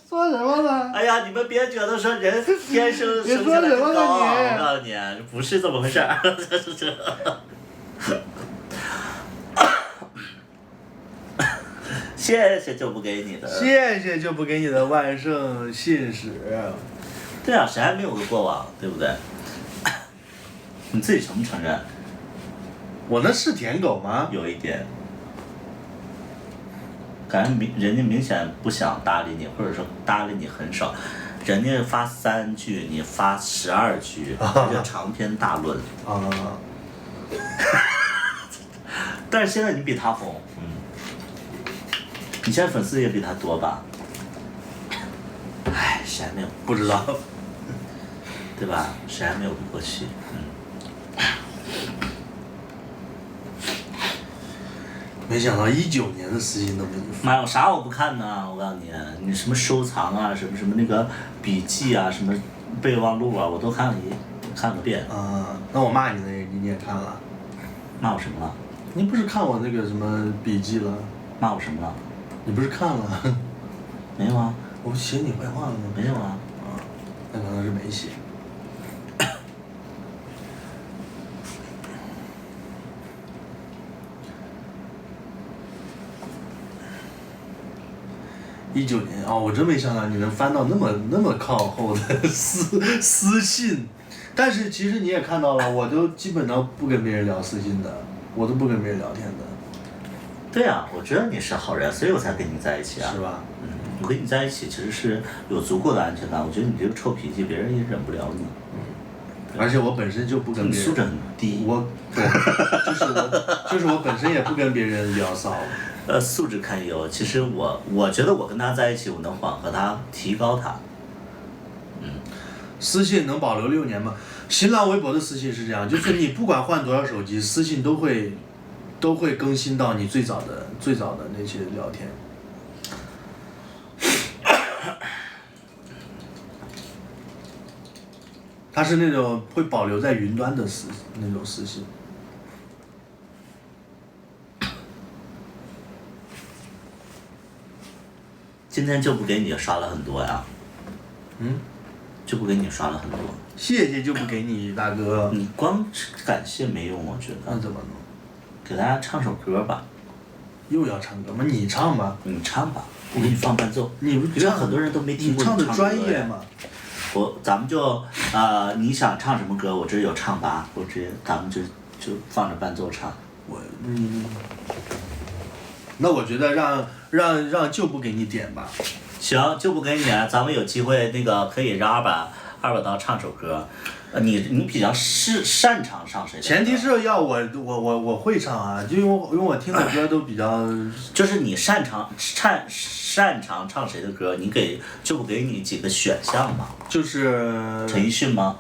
说什么呢？哎呀，你们别觉得说人天生生下来就高傲，我告诉你，不是这么回事儿。谢谢就不给你的。谢谢就不给你的万圣信使。对啊，谁还没有个过往，对不对？你自己承不承认？我那是舔狗吗？有一点。感觉人家明显不想搭理你，或者说搭理你很少。人家发3句，你发12句，这就长篇大论。啊。但是现在你比他红，你现在粉丝也比他多吧？唉，谁还没有？不知道。对吧？谁还没有个过去？没想到19年的私信都没你发。妈呀，啥我不看呢？我告诉你，你什么收藏啊，什么那个笔记啊，什么备忘录啊，我都看个遍。那我骂你那个你也看了？骂我什么了？你不是看我那个什么笔记了？骂我什么了？你不是看了？没有啊。我不写你坏话了吗？没有啊。那可能是没写。19年哦，我真没想到你能翻到那么靠后的私信，但是其实你也看到了，我都基本上不跟别人聊私信的，我都不跟别人聊天的。对啊，我知道你是好人，所以我才跟你在一起啊。是吧？我跟你在一起其实是有足够的安全感，我觉得你这个臭脾气，别人也忍不了你。而且我本身就不跟别人。素质很低。对，就是我本身也不跟别人聊骚。素质堪忧。其实我觉得我跟他在一起，我能缓和他，提高他。私信能保留6年吗？新浪微博的私信是这样，就是你不管换多少手机，私信都会更新到你最早的那些聊天。它是那种会保留在云端的那种私信。今天就不给你刷了很多呀。就不给你刷了很多。谢谢就不给你，大哥。你光感谢没用，我觉得。那怎么弄？给大家唱首歌吧。又要唱歌吗？你唱吧。你唱吧，我给你放伴奏。你不因为很多人都没听过你唱的专业嘛。咱们就你想唱什么歌？我这有唱吧，我直接咱们就放着伴奏唱。那我觉得让就不给你点吧。行，就不给你，咱们有机会那个可以让二把刀唱首歌。你比较擅长唱谁的歌？前提是要我会唱啊，就因为我听的歌都比较。就是你擅长唱谁的歌？就不给你几个选项嘛？就是陈奕迅吗？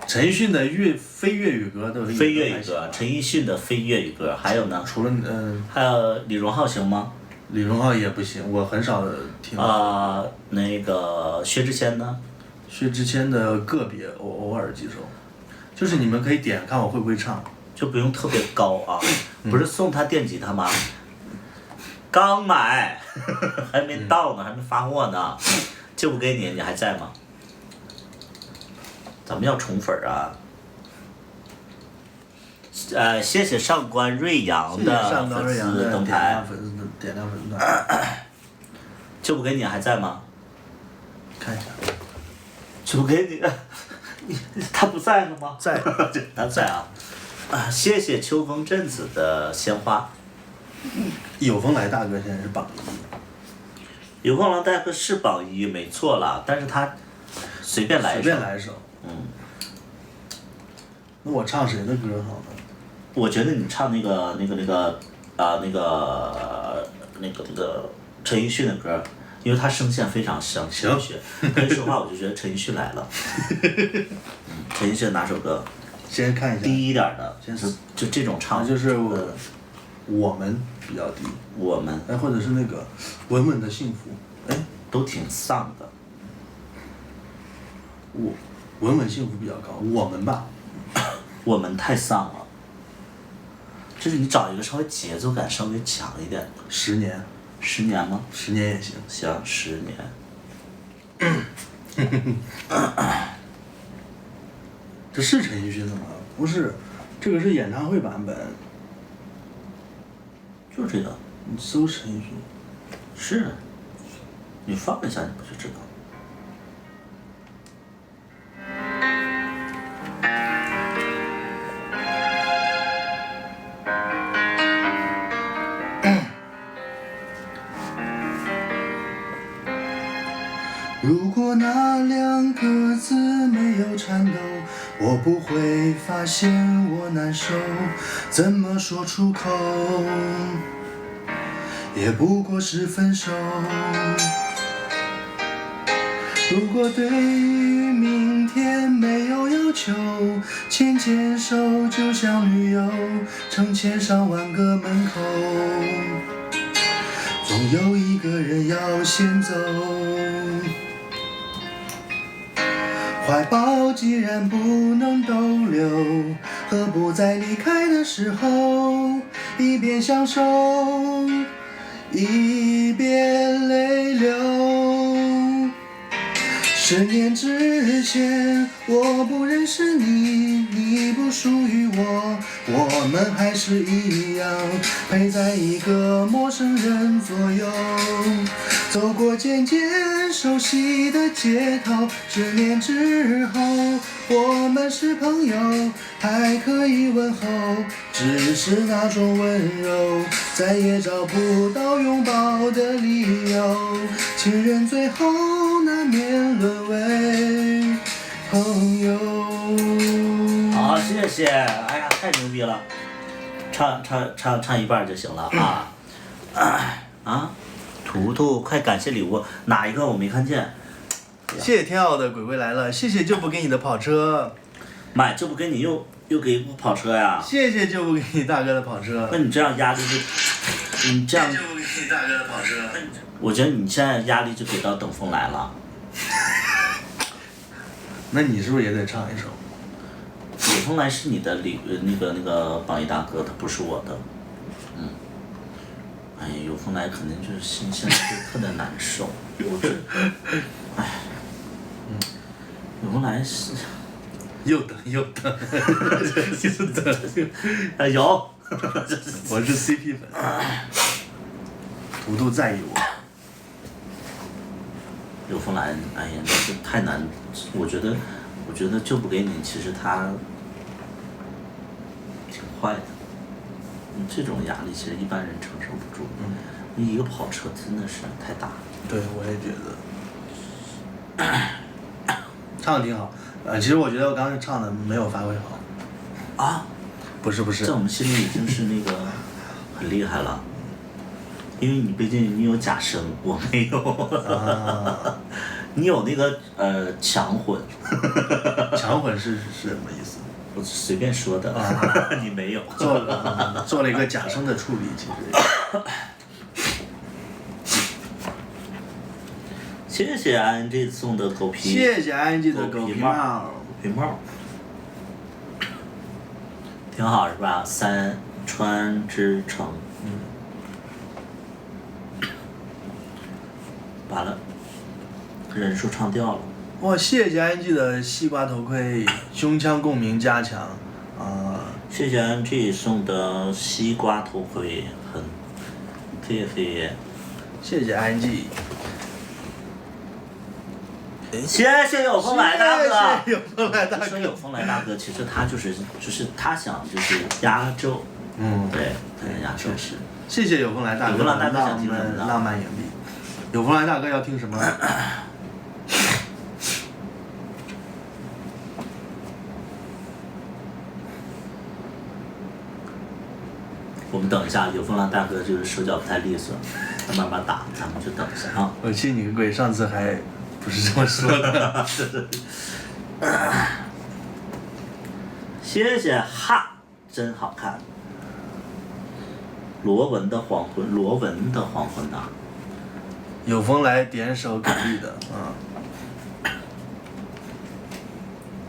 陈奕迅的非粤语歌都是。非粤语歌，陈奕迅的非粤语歌，还有呢？除了还有李荣浩行吗？李荣浩也不行，我很少听。那个薛之谦呢？薛之谦的个别偶尔几首，就是你们可以点看我会不会唱。就不用特别高啊，不是送他电吉他吗？刚买，还没到呢，还没发货呢，就不给你，你还在吗？咱们要宠粉啊！谢谢上官瑞阳的粉丝灯牌，点亮粉丝团。就不给你还在吗？看一下。就不给你，他不在了吗？在，他在啊。谢谢秋风镇子的鲜花。有风来大哥现在是榜一。有风来大哥是榜一，没错啦，但是他随便来一首。随便来一首。那我唱谁的歌好呢？我觉得你唱那个陈奕迅的歌，因为他声线非常像陈奕迅。跟你说话我就觉得陈奕迅来了。陈奕迅哪首歌？先看一下。低一点的，就这种唱。就是我们比较低。我们。哎，或者是那个稳稳的幸福，哎，都挺丧的。稳稳幸福比较高，我们吧。我们太丧了。就是你找一个稍微节奏感稍微强一点的。10年。10年吗？10年也行。行，10年。这是陈奕迅的吗？不是，这个是演唱会版本。就这个。你搜陈奕迅。是。你放一下你不就知道。如果那2个字没有颤抖，我不会发现我难受，怎么说出口，也不过是分手。如果对于明天没有要求，牵牵手就像旅游，成千上万个门口，总有一个人要先走。怀抱既然不能逗留，何不在离开的时候，一边享受，一边泪流。10年之前，我不认识你，你不属于我，我们还是一样，陪在一个陌生人左右，走过渐渐熟悉的街头。10年之后，我们是朋友，还可以问候，只是那种温柔，再也找不到拥抱的理由。情人最后难免沦为朋友。好，谢谢，哎呀，太牛逼了，唱一半就行了啊！图图，快感谢礼物，哪一个我没看见？谢谢天奥的鬼鬼来了，谢谢就不给你的跑车。妈，就不给你又给一部跑车呀？谢谢就不给你大哥的跑车。那你这样压力就，你这样。就不给你大哥的跑车。我觉得你现在压力就给到等风来了。那你是不是也得唱一首？等风来是你的那个榜一大哥，他不是我的。哎呀，有风来肯定就是现在就特别难受，哎，有风来是。又等，有。我是 CP 粉。图图在意我。有风来，哎呀，那是太难，我觉得就不给你，其实他挺坏的。这种压力其实一般人承受不住。一个跑车真的是太大了。对，我也觉得。唱的挺好，其实我觉得我刚才唱的没有发挥好。啊？不是。在我们心里已经是那个很厉害了，因为你毕竟你有假声，我没有。你有那个强混。强混是什么意思？我随便说的。你没有。做了一个假声的处理，其实。谢谢 ING 送的狗皮。谢谢 ING 的狗皮帽。狗皮帽。挺挺好是吧？三川之城。完了，人数唱掉了。哇，谢谢 ING 的西瓜头盔，胸腔共鸣加强，谢谢 NG 送的西瓜头盔，很谢谢。谢谢 ING，谢谢有风来大哥。谢谢有风来大哥。说有风来大哥，其实他就是他想就是压轴。对，压轴。确实。谢谢有风来大哥。有风来大哥想听什么呢？浪漫眼壁。有风来大哥要听什么？我们等一下，有风来大哥就是手脚不太利索，他慢慢打，咱们就等一下啊。我信你个鬼！上次还不是这么说的。谢谢哈，真好看。罗文的黄昏，罗文的黄昏呐、有风来点首给力的，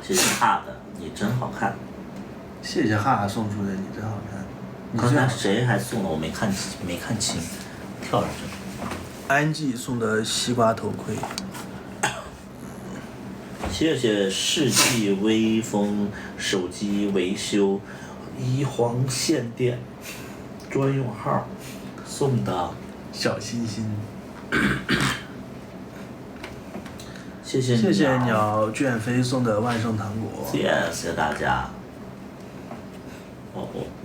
谢谢哈的，你真好看。谢谢哈哈送出的，你真好看。刚才谁还送了？我没看清，跳着去。ING 送的西瓜头盔。谢谢世纪微风手机维修一黄线店专用号送的小心心。谢谢谢谢鸟卷飞送的万圣糖果。谢谢大家。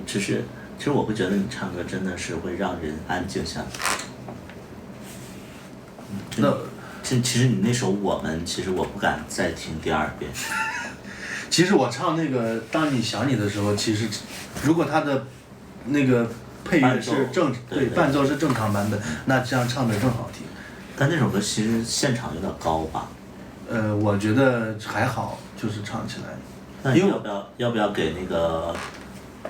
其实我会觉得你唱歌真的是会让人安静下来。那其实你那首《我们》，其实我不敢再听第二遍。其实我唱那个《当你想你》的时候，其实如果他的那个配乐是伴奏是正常版本，那这样唱的更好听。但那首歌其实现场有点高吧？我觉得还好，就是唱起来。那你要不要给那个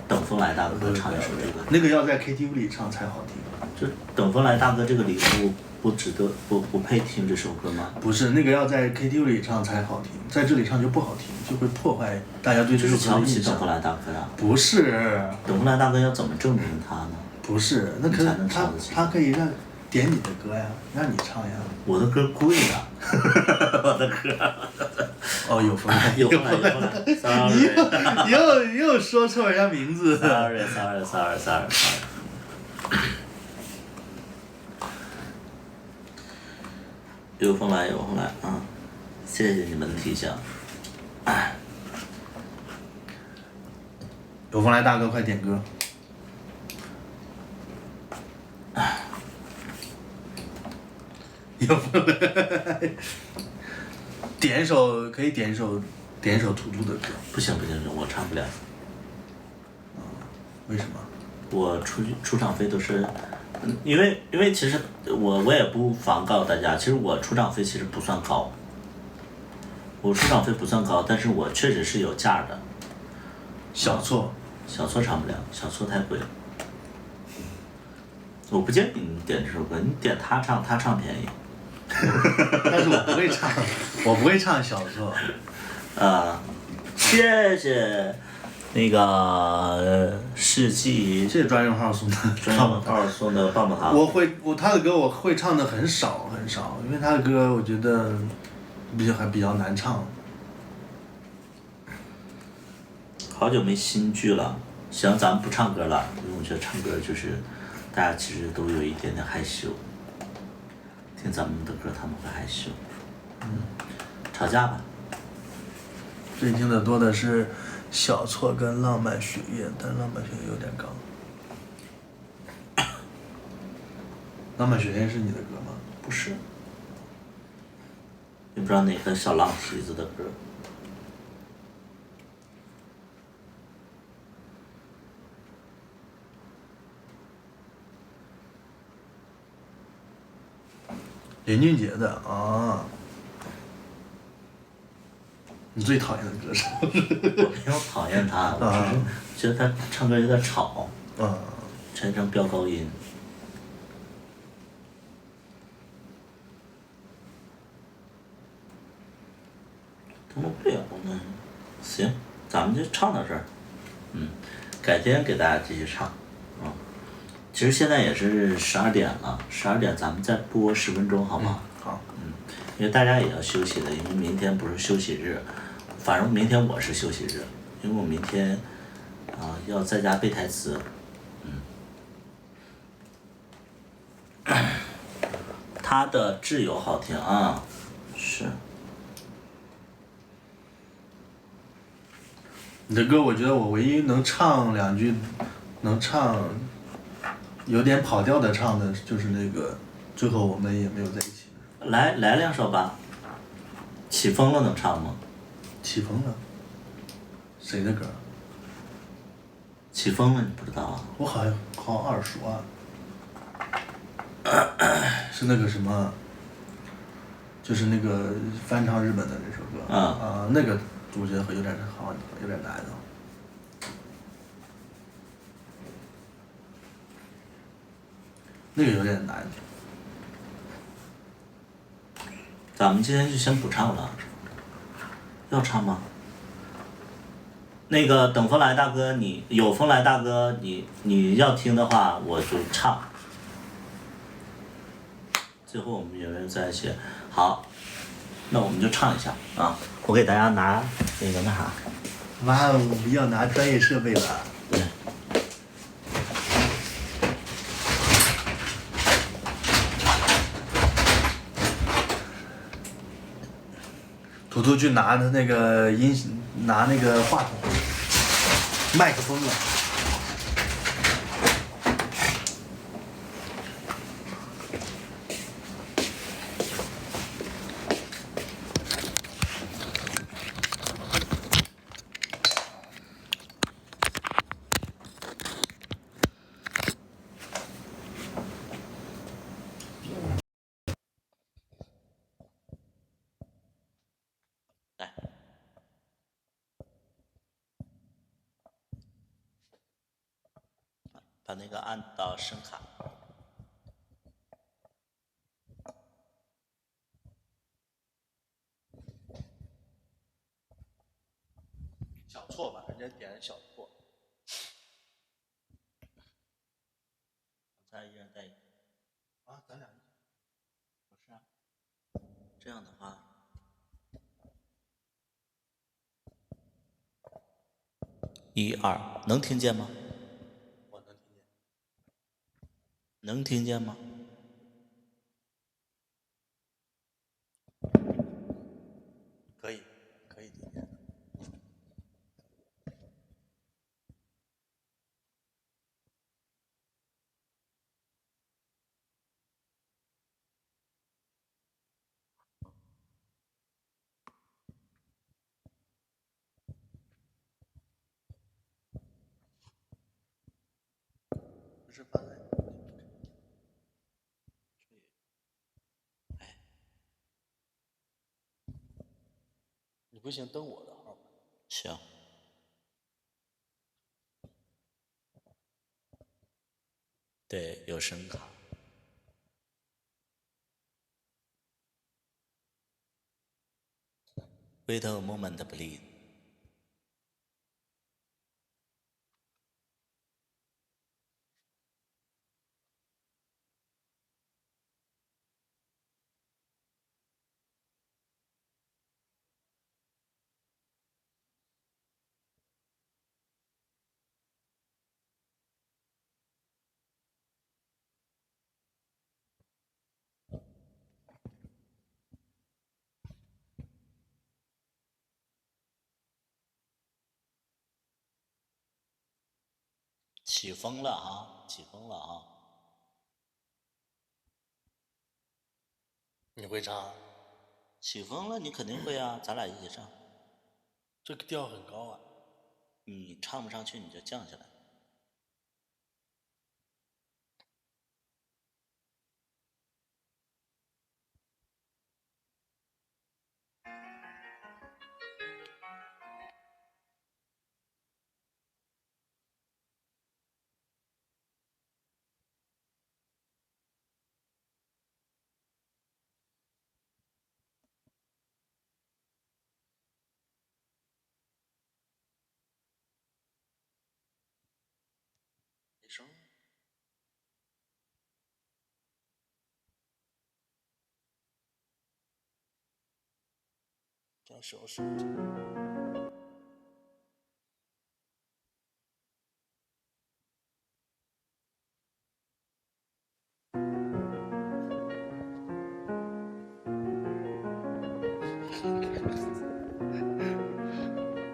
等风来大哥唱一首这个？那个要在 KTV 里唱才好听。就等风来大哥这个礼物不值得不配听这首歌吗？不是，那个要在 KTV 里唱才好听，在这里唱就不好听，就会破坏大家对这首歌的印象。瞧不起等风来大哥啊？不是。等风来大哥要怎么证明他呢？不是，那可能他可以点你的歌呀，让你唱呀。我的歌贵呀，我的歌。哦，有风来，有风来 ，sorry。你又说错人家名字。sorry。有风来啊！谢谢你们的提醒。有风来大哥，快点歌。有风来，可以点一首图图的歌。不行，我唱不了。为什么？我出场费都是，因为其实我也不妨告诉大家，其实我出场费其实不算高。我出场费不算高，但是我确实是有价的。小错唱不了，小错太贵了。我不建议你点这首歌，你点他唱便宜。但是我不会唱小错。谢谢那个世纪。谢谢专用号送的。专用号送的棒棒糖。他的歌我会唱的很少，因为他的歌我觉得还比较难唱。好久没新剧了，行，咱们不唱歌了，因为我觉得唱歌就是大家其实都有一点点害羞。听咱们的歌他们会害羞。吵架吧。最听的多的是小错跟浪漫雪夜，但浪漫雪夜有点高。浪漫雪夜是你的歌吗？不是。也不知道哪个小浪蹄子的歌。林俊杰的啊。你最讨厌的歌手？我没有讨厌他，我只是觉得他唱歌有点吵。全程飙高音。怎么不了呢？行，咱们就唱到这儿。改天给大家继续唱。其实现在也是12点了，12点咱们再播10分钟好吗？好。因为大家也要休息的，因为明天不是休息日，反正明天我是休息日，因为我明天要在家背台词。他的挚友好听啊，是。你的歌，我觉得我唯一能唱2句，能唱有点跑调的唱的，就是那个最后我们也没有在一起。来2首吧。起风了能唱吗？起风了，谁的歌？起风了你不知道啊？我好像耳熟啊。是那个什么，就是那个翻唱日本的那首歌。那个我觉得有点难的。那个有点难。咱们今天就先不唱了。要唱吗？那个等风来大哥，你有风来大哥，你要听的话我就唱。最后我们有没有在一起？好，那我们就唱一下啊！我给大家拿那个啥。哇哦，我们要拿专业设备了。对。图图去拿那个拿那个话筒，麦克风了。来，把那个按到声卡。小错吧，人家点的小错。咱一人带一个。啊，咱俩。不是啊。这样的话。1、2，能听见吗？我能听见。能听见吗？可以听见。不是放在。你不行，登我的号吧。行。对，有声卡。Wait a moment, please. 起风了啊！起风了啊！你会唱？起风了，你肯定会啊！咱俩一起唱。这个调很高啊。你唱不上去，你就降下来。声。这小手机。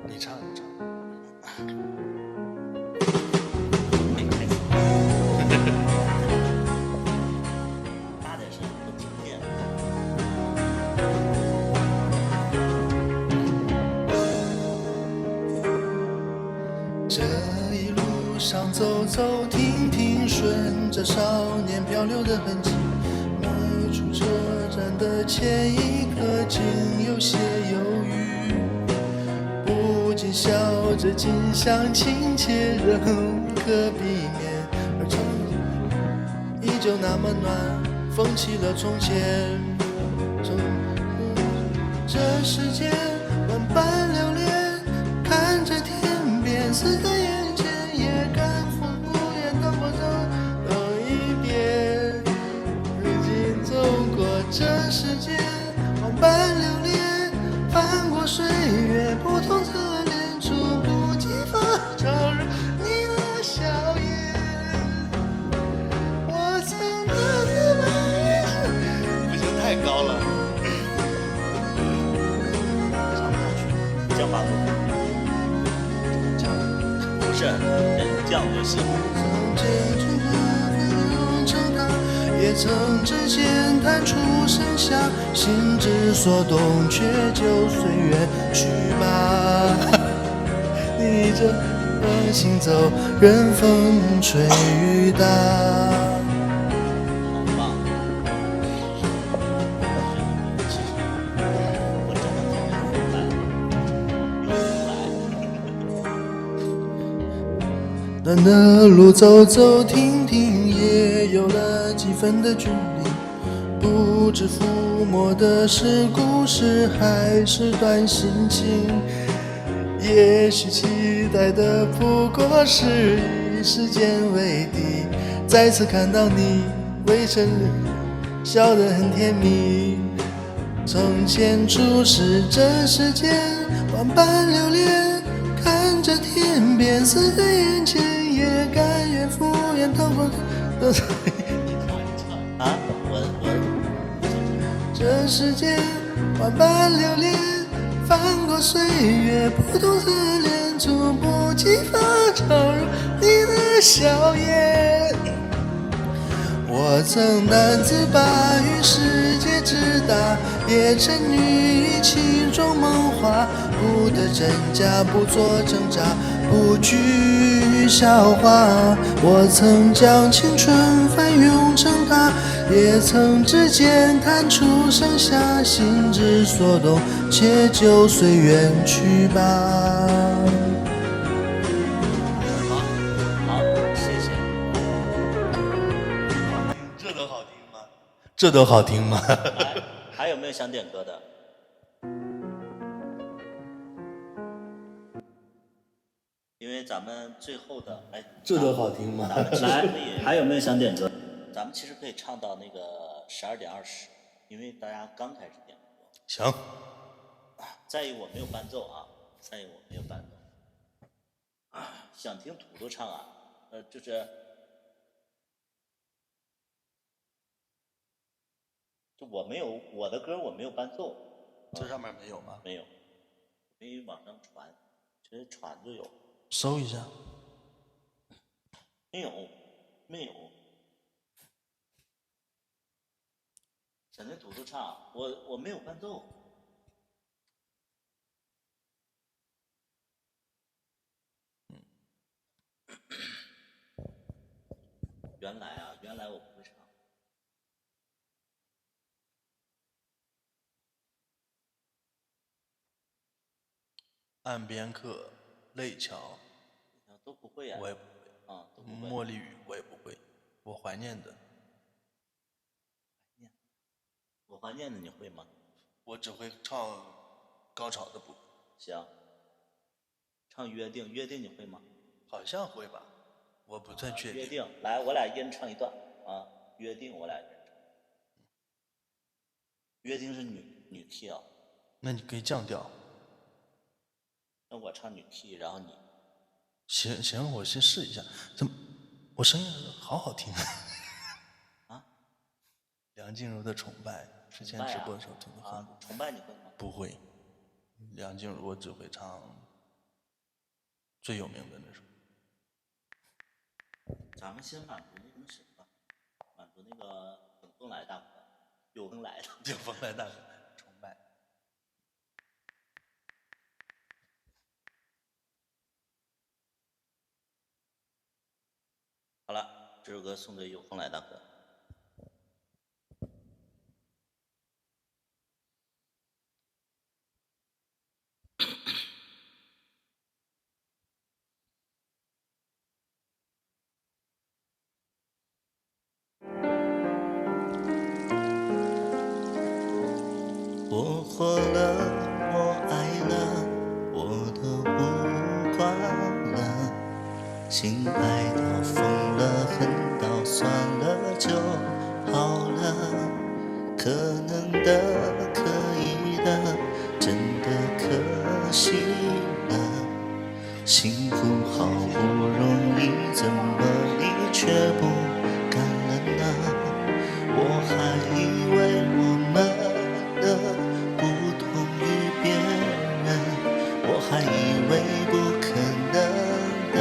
你唱，你唱。大点声，都听不见。这一路上走走停停，顺着少年漂流的痕迹，迈出车站的前一刻，竟有些犹豫，不禁笑着，近乡情切仍无可避免，而城依旧那么暖，风起了从前。这世间万般流连，看着天边似在眼前，也敢赴不言当过走一遍。如今走过这世间万般流连，翻过岁月不同侧脸，猝不及防照入你的笑颜。我曾的自白，不行，太高了。降八度，不是人降就行。也曾指尖弹出盛夏，心之所动，却就随缘去吧。逆着行走，任风吹雨打。好棒！其实我真的挺明白，短的路走走停停，也有了几分的距离。不知抚摸的是故事，还是段心情。也许期待的不过是与时间为敌，再次看到你未成年，笑得很甜蜜。从前初识这世间万般流连，看着天边似在眼前，也甘愿敷衍透过的啊，这世间万般流连，翻过岁月不同侧脸，猝不及防照入你的笑颜。我曾难自拔于世界之大，也沉溺于其中梦话，不得真假，不做挣扎，不惧笑话。我曾将青春翻涌成她，也曾指尖弹出盛夏，心之所动，且就随缘去吧。好，谢谢。这都好听吗？还有没有想点歌的？因为咱们最后的，这都好听吗？来，还有没有想点歌？咱们其实可以唱到那个12:20，因为大家刚开始点歌。行。在意我没有伴奏啊，在意我没有伴奏。想听土豆唱啊，就我没有我的歌，我没有伴奏。这上面没有吗？没有，可以往上传，其实传就有。搜一下。没有，没有。想听土豆唱，我没有伴奏。原来我不会唱。岸边客、泪桥，都不会啊。我也不会啊，都不会。茉莉雨我也不会，我怀念的。我怀念的你会吗？我只会唱高潮的部分。行。唱约定，约定你会吗？好像会吧。我不太确定。约定，来，我俩一人唱一段啊。约定，我俩一人唱。约定是女 key 啊。那你可以降调。那我唱女 key，然后你。行，我先试一下。怎么，我声音好好听啊？梁静茹的《崇拜》，之前直播的时候听过。啊，崇拜你会吗？不会，梁静茹我只会唱最有名的那首。咱们先满足那个什么，满足那个等风来大哥，有风来的，有风来大哥，崇拜。好了，这首歌送给有风来大哥。我活了，我爱了，我都不管了。心爱到疯了，恨到算了就好了。可能的，可以的，真的可惜了。幸福好不容易，怎么你却不干了呢？我还以为我们不同于别人，我还以为不可能的，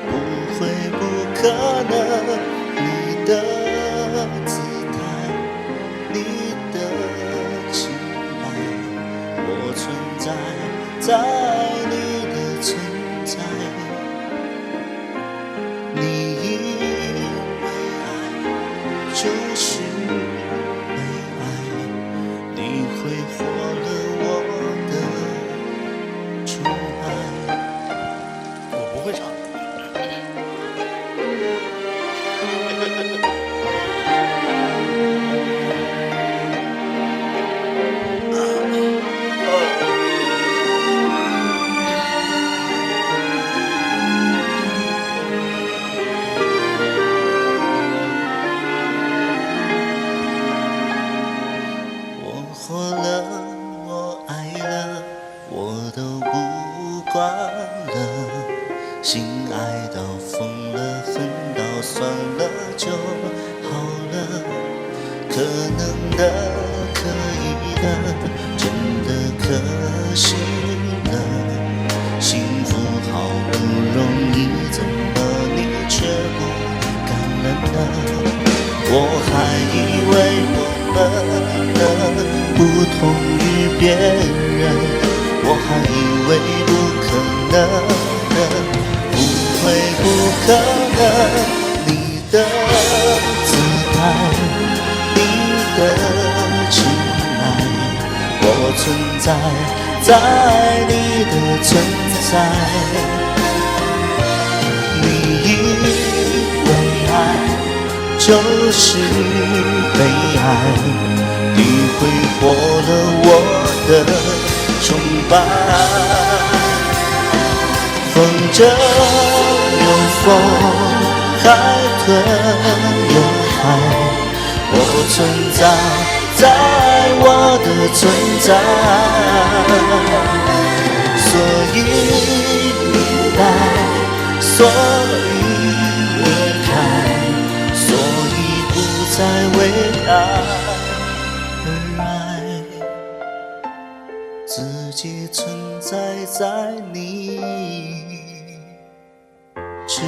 不会不可能。你的姿态，你的期待，我存在在你的存在。你以为爱就是被爱，你挥霍了我的宠爱。我不会唱。我活了，我爱了，我都不管了。心爱到疯了，恨到算了就好了。可能的，可以的，真的可惜了。幸福好不容易，怎么你却不干了呢？我还以为我们不同于别人，我还以为不可能的，不会不可能。你的姿态，你的情爱，我存在在你的存在。你以为爱就是被爱，你挥霍了我的崇拜。风筝有风，海豚有海，我存在在我的存在。所以明白，所以离开，所以不再为爱而爱，自己存在在你之外。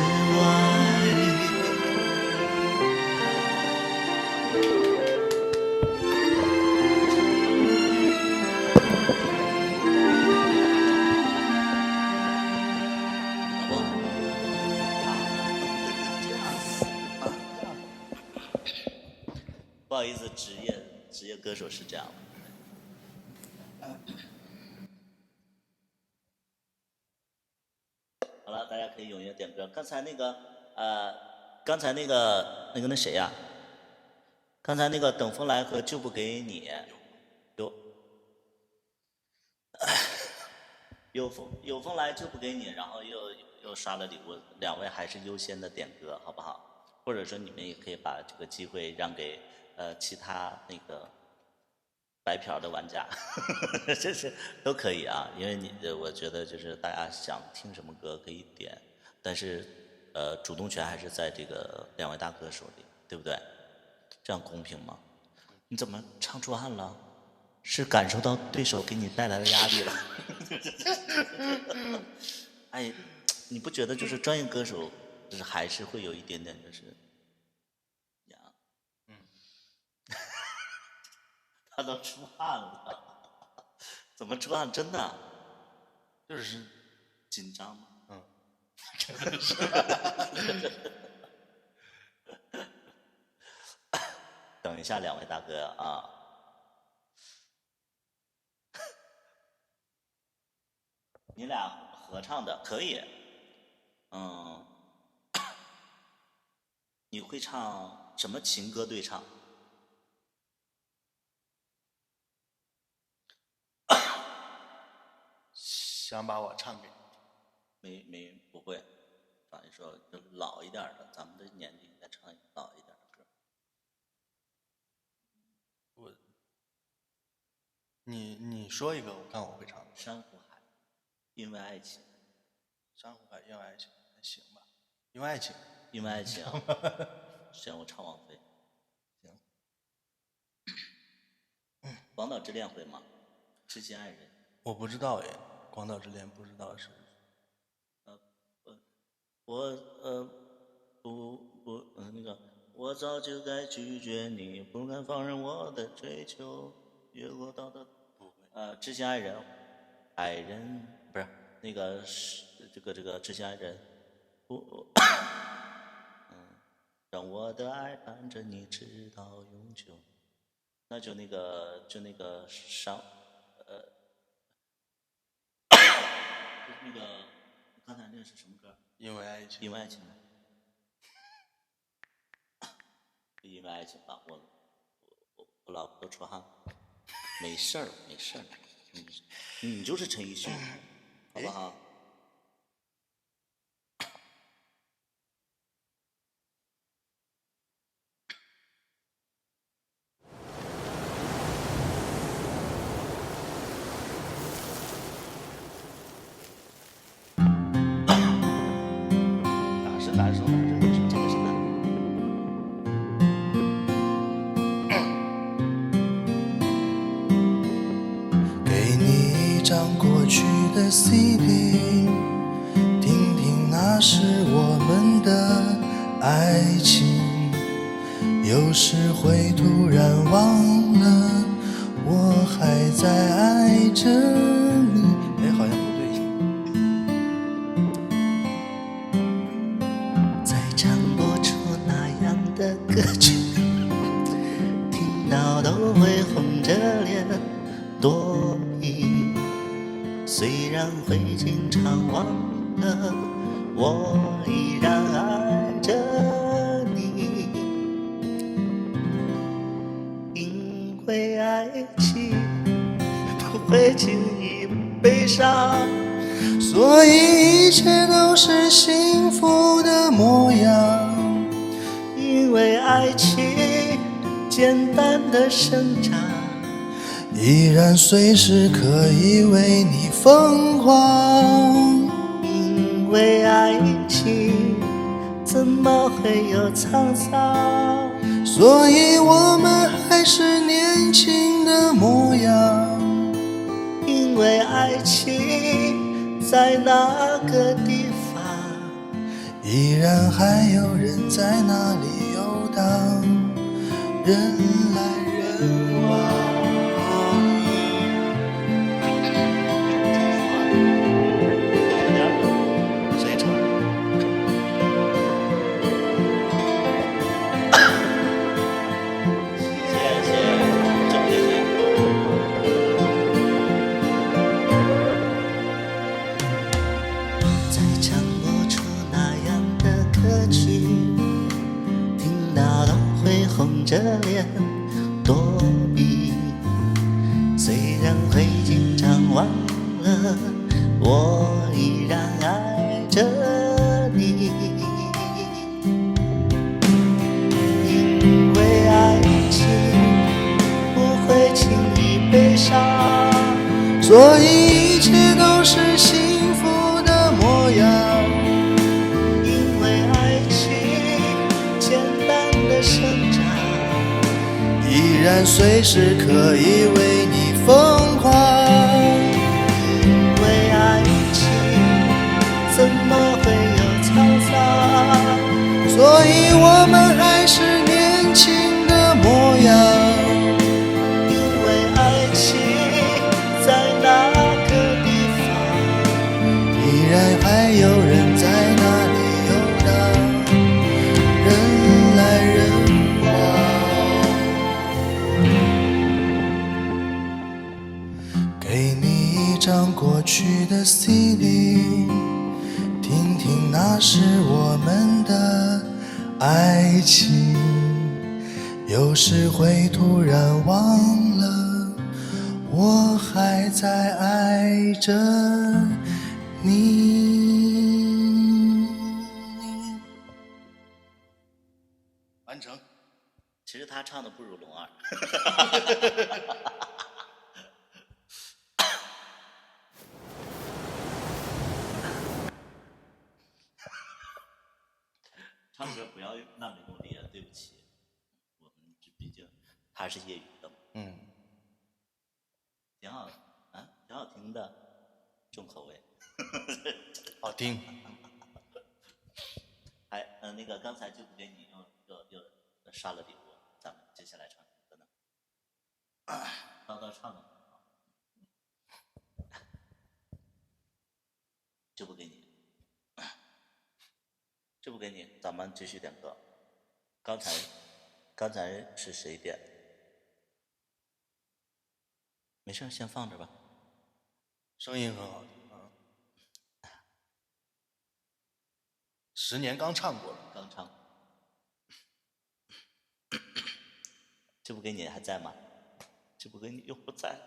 不好意思，职业歌手是这样的。好了，大家可以踊跃点歌。刚才那个那谁呀？刚才那个等风来和就不给你，有风来就不给你，然后又又刷了礼物，两位还是优先的点歌，好不好？或者说你们也可以把这个机会让给其他那个白嫖的玩家，这是都可以啊。因为我觉得就是大家想听什么歌可以点，但是主动权还是在这个两位大哥手里，对不对？这样公平吗？你怎么唱出汗了？是感受到对手给你带来的压力了？哎，你不觉得就是专业歌手，就是还是会有一点点就是，他都出汗了，怎么出汗？真的，就是紧张吗？等一下，两位大哥啊，你俩合唱的可以，你会唱什么情歌对唱？想把我唱给没不会，等于说就老一点的，咱们的年纪应该唱老一点的歌。你说一个，我看我会唱。珊瑚海，因为爱情。珊瑚海，因为爱情，还行吧。因为爱情，因为爱情。行，我唱王菲。行。广岛之恋会吗？痴心爱人。我不知道哎，广岛之恋不知道是。那个，我早就该拒绝你，不敢放任我的追求，越过道德。不会。痴心爱人，爱人不是那个是这个痴心爱人，让我的爱伴着你直到永久。那就那个伤，就是那个刚才那个是什么歌？因为爱情。因为爱情吗？因为爱情吧，我老婆都出汗，没事儿，你就是陈奕迅，好不好？哪是这个是哪？给你一张过去的 CD， 听听那是我们的爱情。有时会突然忘了，我还在爱着你。哎，好像不对。再唱不出那样的歌曲，听到都会红着脸躲避。虽然会经常忘了，我依然爱着你。因为爱情不会轻易悲伤，所以一切都是幸福的模样。因为爱情简单的生长，依然随时可以为你疯狂。因为爱情怎么会有沧桑？所以我们还是年轻的模样。因为爱情在那个地方，依然还有人在那里游荡，人来人往。谁唱？谢谢，真谢谢。再唱不出那样的歌曲，听到都会红着脸躲避。虽然会经常忘了，我依然爱着所以一切都是幸福的模样。因为爱情简单的生长，依然随时可以为你疯狂。因为爱情怎么会有沧桑？所以我们还是年轻的模样。因为爱情在那个地方，依然还有人在那里游荡，人来人往。给你一张过去的 CD， 听听那是我们的爱情。有时会突然忘了，我还在爱着你。完成。其实他唱的不如龙二。唱歌不要那么用力啊，对不起，我们毕竟他是业余的嘛。挺好啊，挺好听的，重口味。好听。还那个刚才就不给你又刷了礼物，咱们接下来唱什么歌呢？叨叨唱的就不给你，这不给你，咱们继续点歌。刚才是谁点？没事，先放着吧。声音很好听啊。10年刚唱过了。刚唱。这不给你还在吗？这不给你又不在。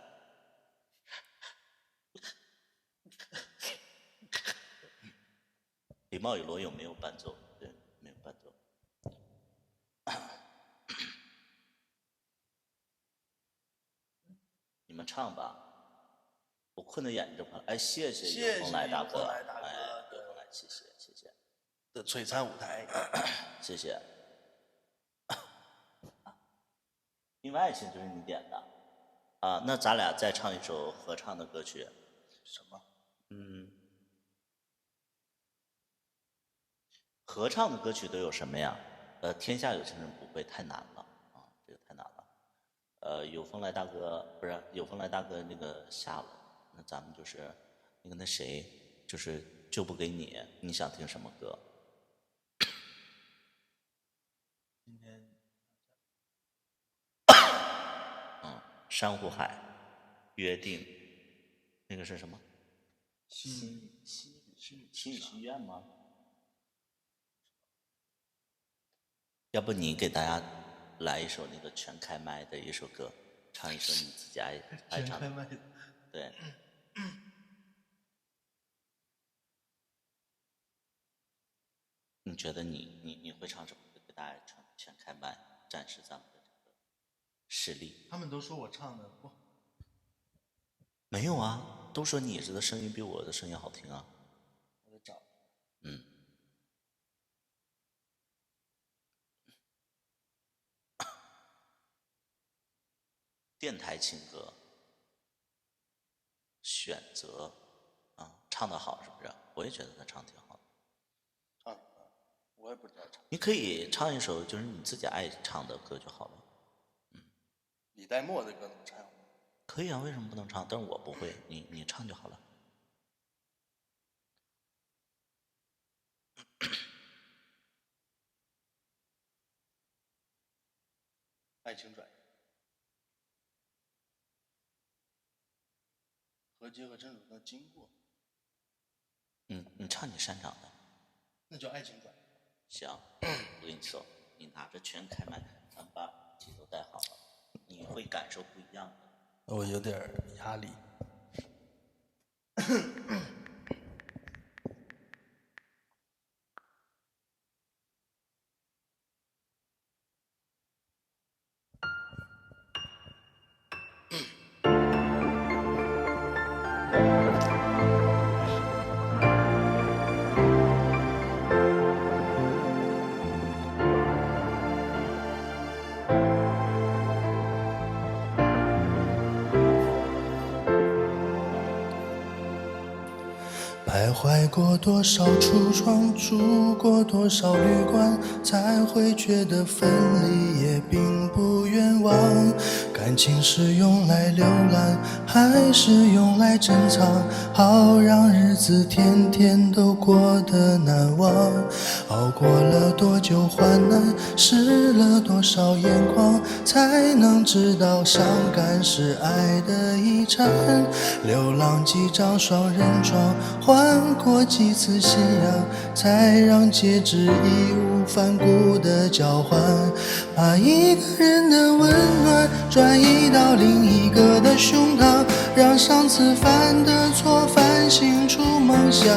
李茂与罗勇没有伴奏，对，没有伴奏。你们唱吧，我困得眼睛花。哎，谢谢有风来大哥，哎，有风来，谢谢的璀璨舞台，谢谢。因为爱情就是你点的啊，那咱俩再唱一首合唱的歌曲。什么？合唱的歌曲都有什么呀？天下有情人不会，太难了啊，这个太难了。有风来大哥不是有风来大哥那个下了，那咱们就是那谁，就是就不给你，你想听什么歌？今天，珊瑚海，约定，那个是什么？心语心愿吗？要不你给大家来一首那个全开麦的一首歌，唱一首你自己爱唱的。全开麦的。对。你觉得你会唱什么歌？给大家唱全开麦，展示咱们的这个实力。他们都说我唱的不。没有啊，都说你的声音比我的声音好听啊。我得找。电台情歌，选择啊，唱得好是不是？我也觉得他唱挺好的。唱，我也不知道唱。你可以唱一首就是你自己爱唱的歌就好了。李代沫的歌能唱吗？可以啊，为什么不能唱？但是我不会，你唱就好了。爱情转移。何洁和陈楚生经过。你唱你擅长的。那叫爱情转移。行，我给你搜，你拿着全开麦，咱们把节奏带好了，你会感受不一样的。我有点压力。徘徊过多少橱窗，住过多少旅馆，才会觉得分离也并不冤枉。感情是用来浏览，还是用来珍藏？好让日子天天都过得难忘。熬过了多久患难，湿了多少眼眶，才能知道伤感是爱的遗产。流浪几张双人床，换过几次信仰，才让戒指义无反顾的交换。把一个人的温暖转移到另一个的胸膛，让上次犯的错反省出梦想。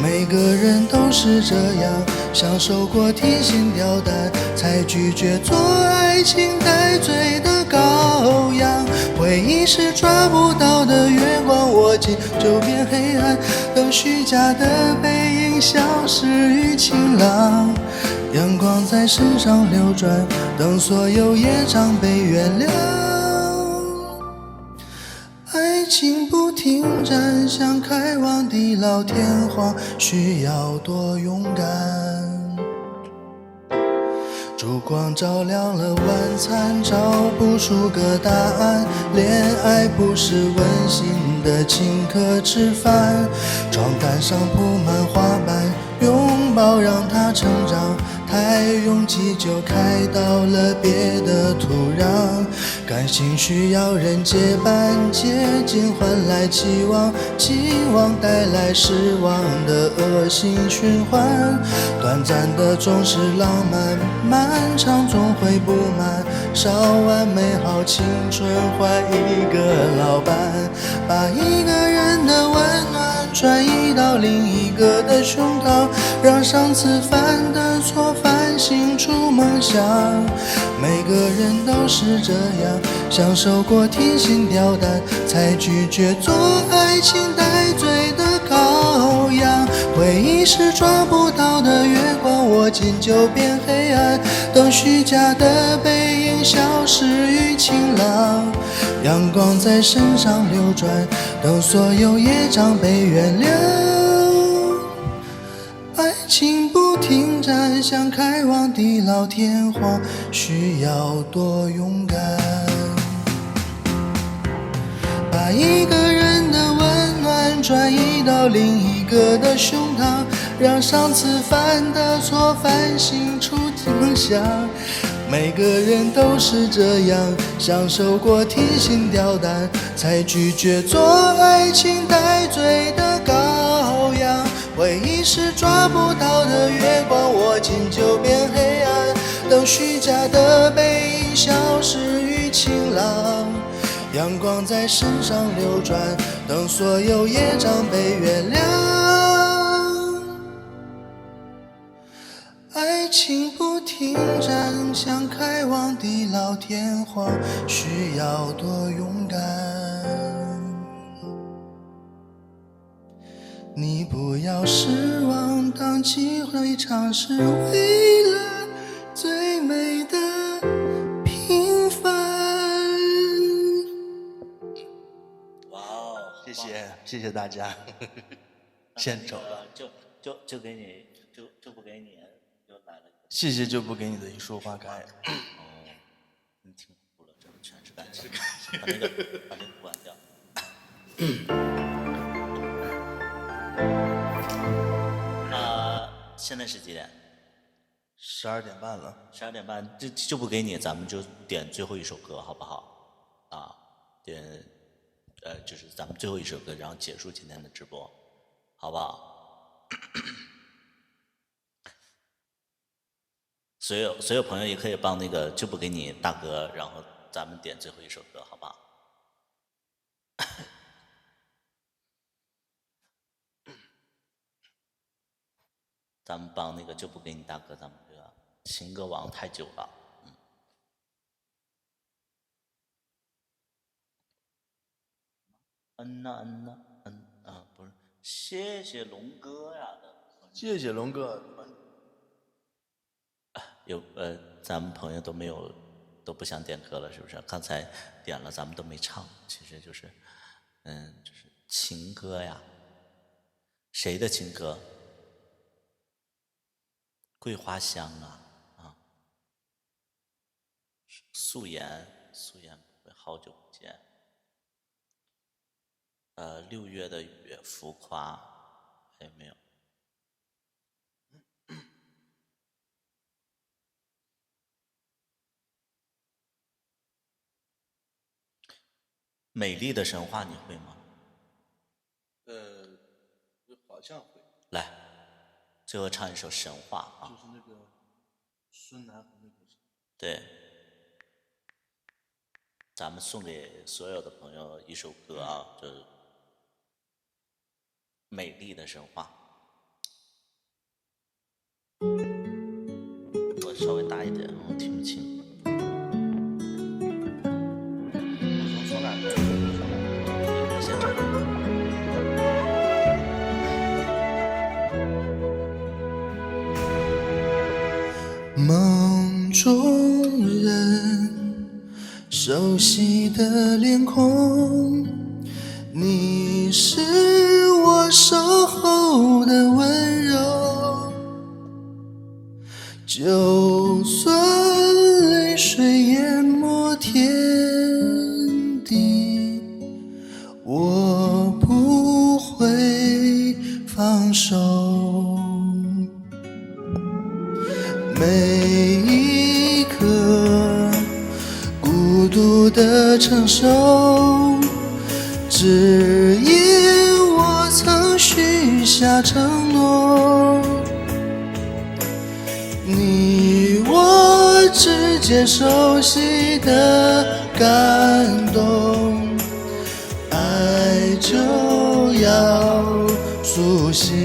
每个人都是这样，享受过提心吊胆，才拒绝做爱情带罪的羔羊。回忆是抓不到的月光，握紧就变黑暗，等虚假的背影消失于晴朗。阳光在身上流转，等所有业障被原谅。爱情不停站，想开往地老天荒，需要多勇敢。烛光照亮了晚餐，找不出个答案。恋爱不是温馨的请客吃饭，床单上铺满花瓣，拥抱让它成长。太拥挤就开到了别的土壤，感情需要人接班，接近换来期望，期望带来失望的恶性循环。短暂的总是浪漫，漫长总会不满，烧完美好青春换一个老伴。把一个人的温暖转移到另一个的胸膛，让上次犯的错反省出梦想。每个人都是这样，享受过提心吊胆，才拒绝做爱情带罪的羔羊。回忆是抓不到的月光，握紧就变黑暗，等虚假的背影消失于晴朗。阳光在身上流转，等所有业障被原谅。爱情不停站，想开往地老天荒，需要多勇敢。把一个人的温暖转移到另一个的胸膛，让上次犯的错反省出梦想。每个人都是这样，享受过提心吊胆，才拒绝做爱情带罪的羔羊。回忆是抓不到的月光，握紧就变黑暗，等虚假的背影消失于晴朗。阳光在身上流转，等所有业障被原谅。爱情不停站，想开往地老天荒，需要多勇敢。你不要失望，当机会尝试，为了最美的平凡。哇哦，谢谢大家。先走了，就给你，就不给你，就来了。谢谢就不给你的一束花开。哦，你挺苦了，真的全是感情。把这个关掉。现在是几点12点半了。12点半，就不给你，咱们就点最后一首歌，好不好？啊，点，就是咱们最后一首歌，然后结束今天的直播，好不好？所有朋友也可以帮那个就不给你大哥，然后咱们点最后一首歌，好不好？咱们帮那个就不给你大哥，咱们这个情歌王太久了，不是，谢谢龙哥呀的，谢谢龙哥。咱们朋友都没有，都不想点歌了，是不是？刚才点了，咱们都没唱，其实就是，就是情歌呀。谁的情歌？桂花香啊，素颜不会，好久不见。6月的雨，浮夸，还有没有？美丽的神话你会吗？好像会。来，最后唱一首神话啊。就是那个孙楠和那个。对，咱们送给所有的朋友一首歌啊，就是《美丽的神话》。我稍微大一点，我听不清。我从哪开始？你先唱。梦中人，熟悉的脸孔，你是我守候的温柔。就算泪水淹没天地，我不会放手。每一刻孤独的承受，只因我曾许下承诺。你我之间熟悉的感动，爱就要苏醒。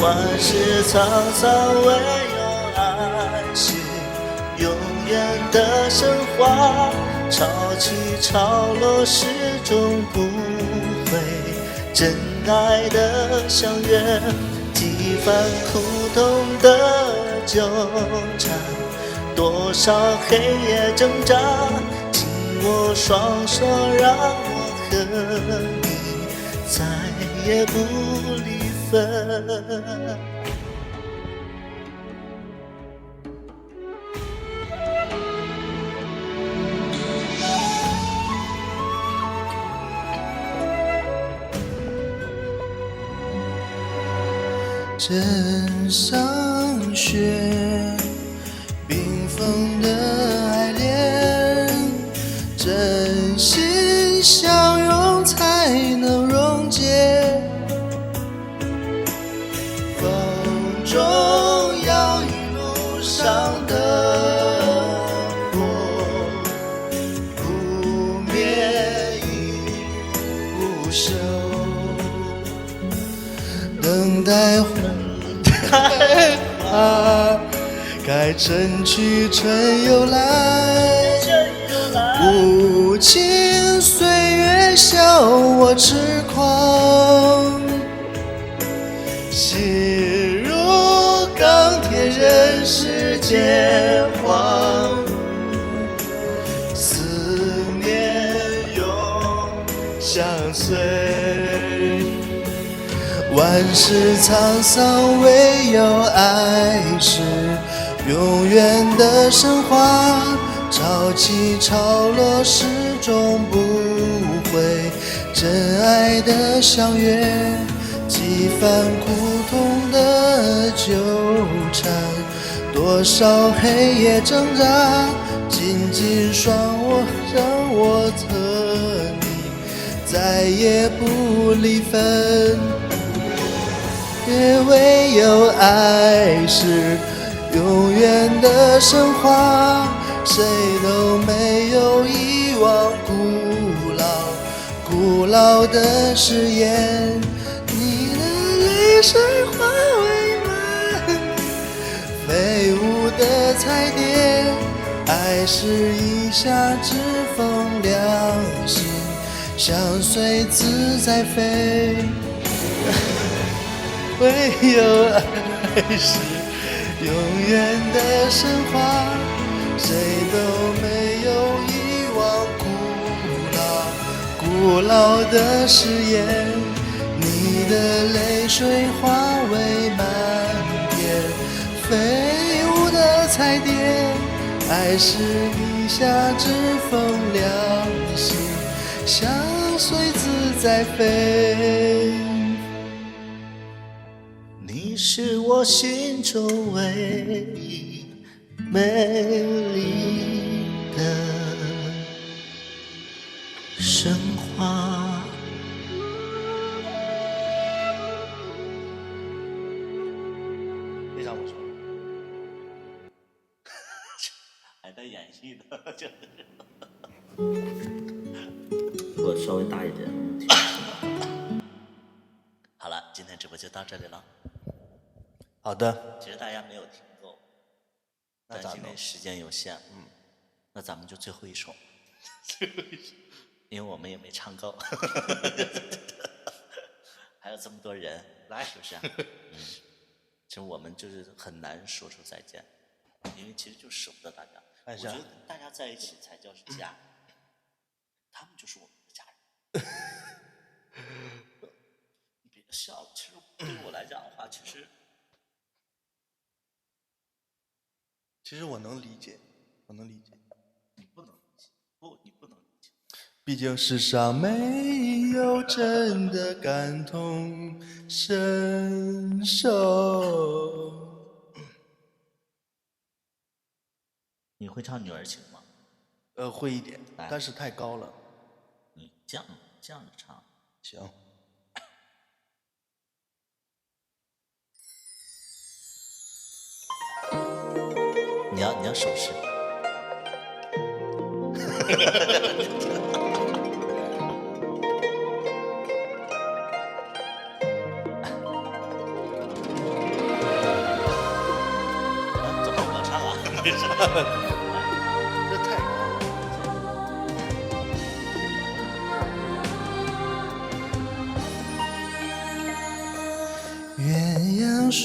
万事沧桑，唯有爱是永远的神话。潮起潮落，始终不会真爱的相约。几番苦痛的纠缠，多少黑夜挣扎，紧握双手，让我和你再也不离分。枕上雪，冰封的爱恋，真心相拥才能溶解。风中摇曳路上的火，不灭亦不朽。等待花该春去春又来，无情岁月笑我痴狂。心如钢铁，任世间荒芜，思念永相随。万事沧桑，唯有爱是永远的神话。潮起潮落，始终不会真爱的相约。几番苦痛的纠缠，多少黑夜挣扎，紧紧双握，让我和你再也不离分。也唯有爱是永远的神话，谁都没有遗忘古老的誓言。你的泪水化为满飞舞的彩蝶，爱是一夏之风凉心，相随自在飞。唯有爱是永远的神话，谁都没有遗忘古老的誓言。你的泪水化为漫天飞舞的彩蝶，爱是一下指缝两心，相随自在飞。你是我心中唯一美丽的神话。非常不错，还带演绎的，就是我稍微大一点。好了，今天直播就到这里了。好的，其实大家没有听够，但因为时间有限，那咱们就最后一首，因为我们也没唱够，还有这么多人，来是不是？其实我们就是很难说出再见，因为其实就舍不得大家。我觉得大家在一起才叫是家，他们就是我们的家人。你别笑了，其实对我来讲的话，其实我能理解，我能理解。你不能理解，你不能理解。毕竟世上没有真的感同身受。你会唱《女儿情》吗？会一点，但是太高了。你这样子唱。行。你要手势。怎么我唱啊？这太高了。鸳鸯双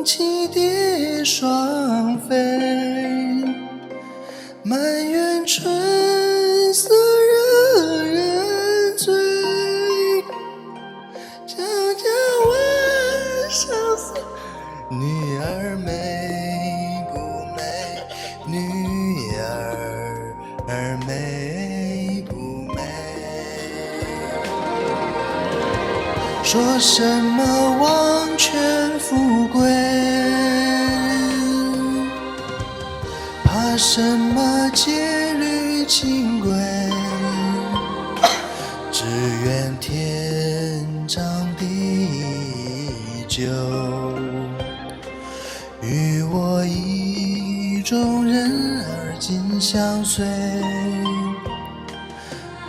栖蝶双飞，满园春色惹人醉。悄悄问相思，女儿美不美？女儿美不美？说什么王权富贵，怕什么戒律清规？只愿天长地久，与我意中人儿紧相随。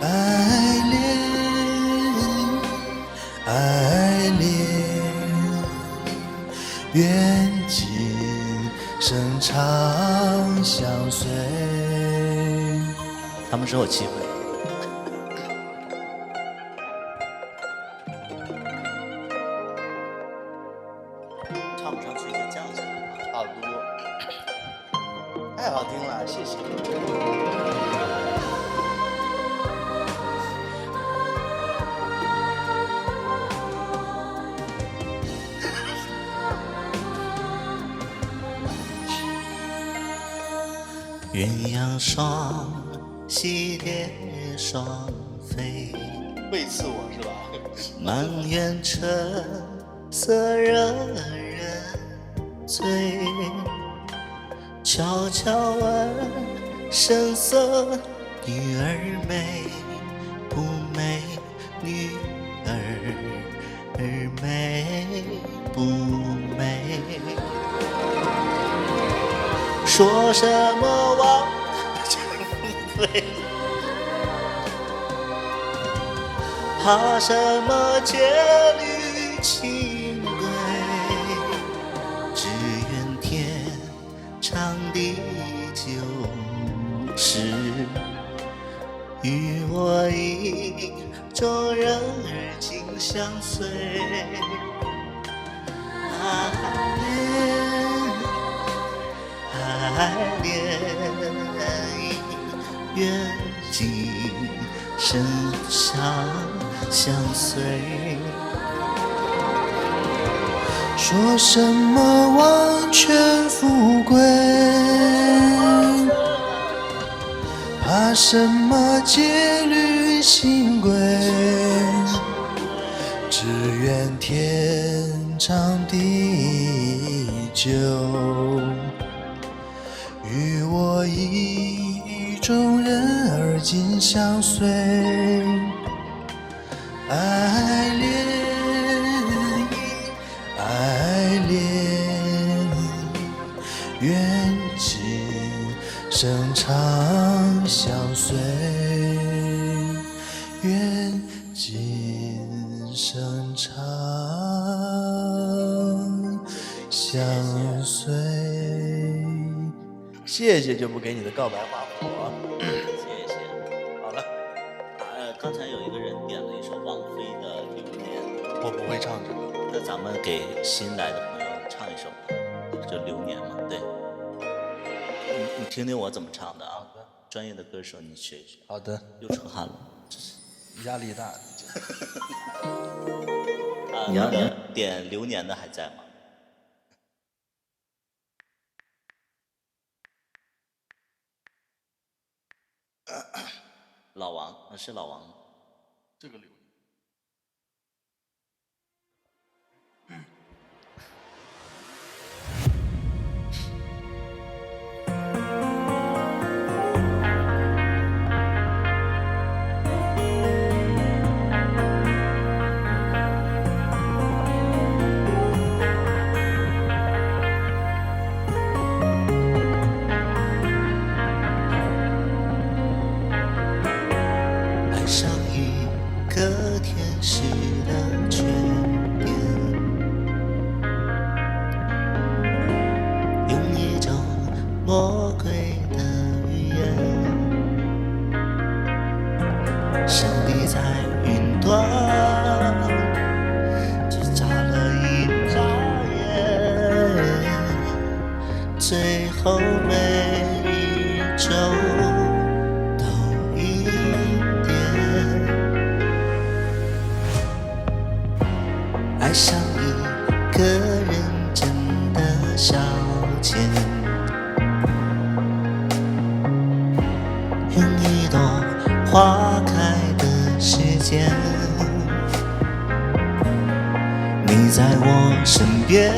爱恋，愿今生长相随。他们是有机会。唱不上去就降下来。好多，太好听了，谢谢。鸳鸯双栖蝶双飞，背刺我是吧？满园春色惹人醉。悄悄问声色，女儿美不美？女儿美不美？说什么王权富贵，怕什么戒律清规？只愿天长地久，是与我意中人儿紧相随。爱恋，愿今生长相随。说什么王权富贵，怕什么戒律新规，只愿天长地久，与我意中人而今相随，爱恋爱恋，愿今生长相随，愿今生长相随。谢谢，就不给你的告白花火。谢谢。好了，刚才有一个人点了一首王菲的《流年》，我不会唱这个。那咱们给新来的朋友唱一首，就《流年》嘛，对。你听听我怎么唱的啊？专业的歌手你学一学。好的。又出汗了，压力大。你要点《流年》的还在吗？老王，是老王吗？这个流年。爱上一个天使的缺点，用一种魔鬼的语言，上帝在云端只眨了一眨眼，最后每一周都一点，爱上一个认真的消遣，用一朵花开的时间，你在我身边，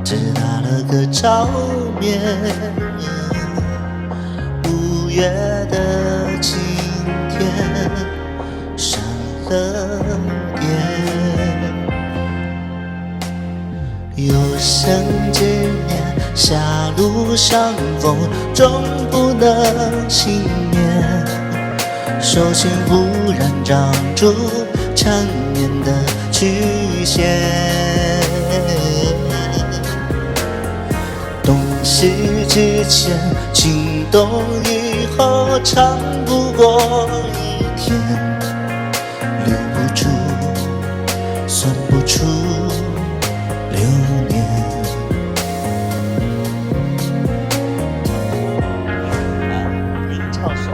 只打了个照面，5月的晴天闪了电，有生之年狭路相逢终不能幸免，手心忽然长出缠绵的曲线，懂事之前心动以后长不过一天，留不住算不出流年，吟唱手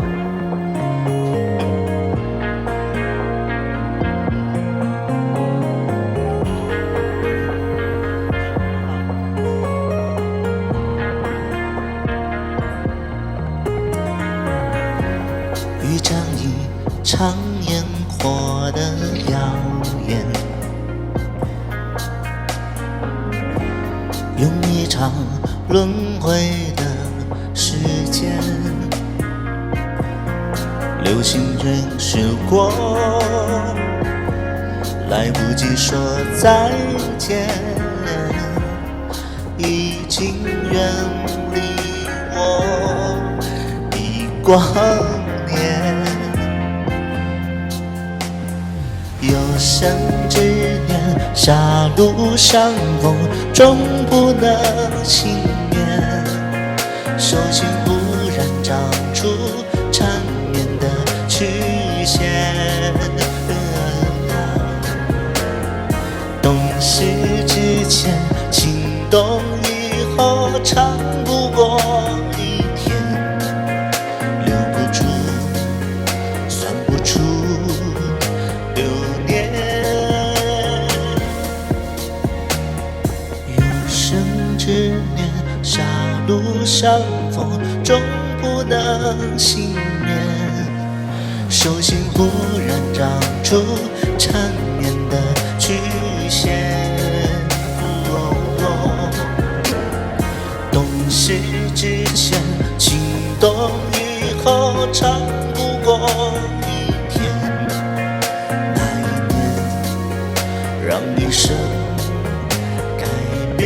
场烟火的耀眼，用一场轮回的时间，流星认识过，来不及说再见，已经远离我的光年。有生之年狭路相逢终不能幸免，手心忽然长出缠绵的曲线，懂事之前心动以后长不过一天，留不住算不出流年，相逢，终不能幸免。手心忽然长出缠绵的曲线。懂事之前，心动以后，长不过一天。那一年，让一生改变。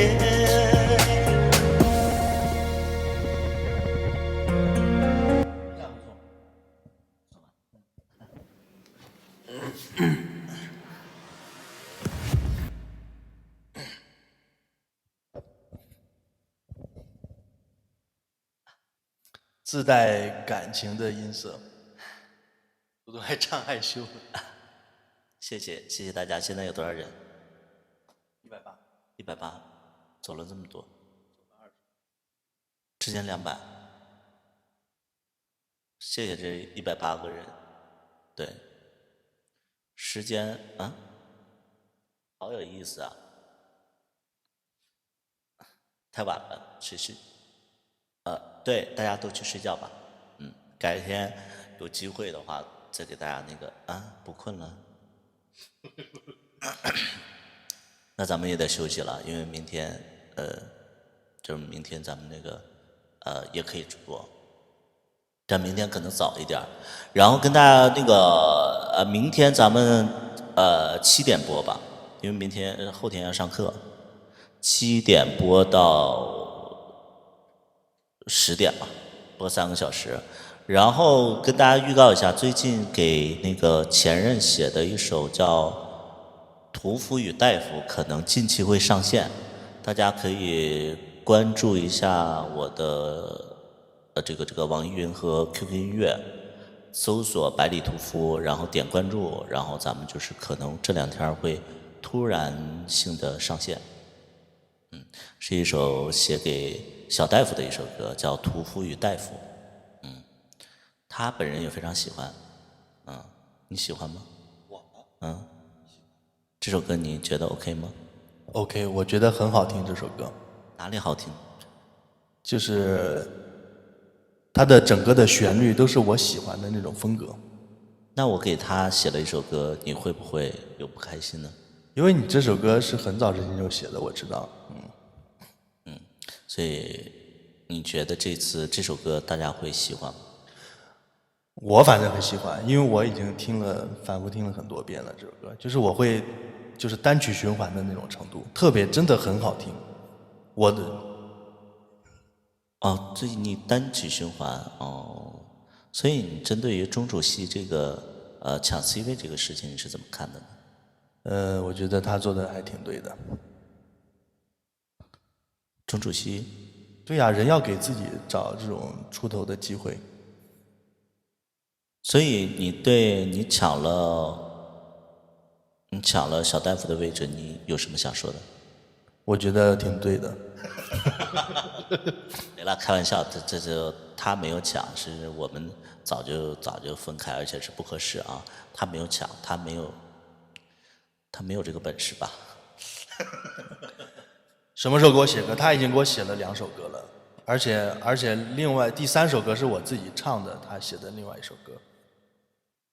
自带感情的音色，我都还唱害羞了。谢谢大家。现在有多少人180。180，走了这么多，之前200。谢谢这180个人。对，时间啊，好有意思啊。太晚了，持续。对，大家都去睡觉吧。改天有机会的话，再给大家那个不困了。那咱们也得休息了，因为明天就是明天咱们那个也可以直播，但明天可能早一点。然后跟大家那个明天咱们7点播吧，因为明天后天要上课，7点播到10点吧，播3个小时。然后跟大家预告一下，最近给那个前任写的一首叫《屠夫与大夫》，可能近期会上线，大家可以关注一下我的这个网易云和 QQ 音乐，搜索百里屠夫，然后点关注，然后咱们就是可能这2天会突然性的上线。是一首写给小大夫的一首歌，叫《屠夫与大夫》。他本人也非常喜欢。你喜欢吗？我这首歌你觉得 OK 吗？ OK， 我觉得很好听这首歌。哪里好听？就是它的整个的旋律都是我喜欢的那种风格。那我给他写了一首歌，你会不会有不开心呢？因为你这首歌是很早之前就写的，我知道。所以你觉得这次这首歌大家会喜欢吗？我反正很喜欢，因为我已经反复听了很多遍了这首歌，就是我会就是单曲循环的那种程度，特别真的很好听。这你单曲循环所以你针对于钟主席这个抢 C 位这个事情你是怎么看的呢？我觉得他做的还挺对的。钟主席？对呀，人要给自己找这种出头的机会。所以你抢了小大夫的位置，你有什么想说的？我觉得挺对的。没了，开玩笑，这就他没有抢，是我们早就分开，而且是不合适啊。他没有抢，他没有这个本事吧？什么时候给我写歌？他已经给我写了2首歌了，而且另外第3首歌是我自己唱的，他写的另外一首歌。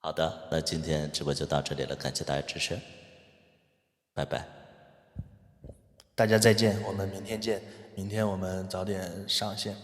好的，那今天直播就到这里了，感谢大家支持，拜拜。大家再见，我们明天见。明天我们早点上线。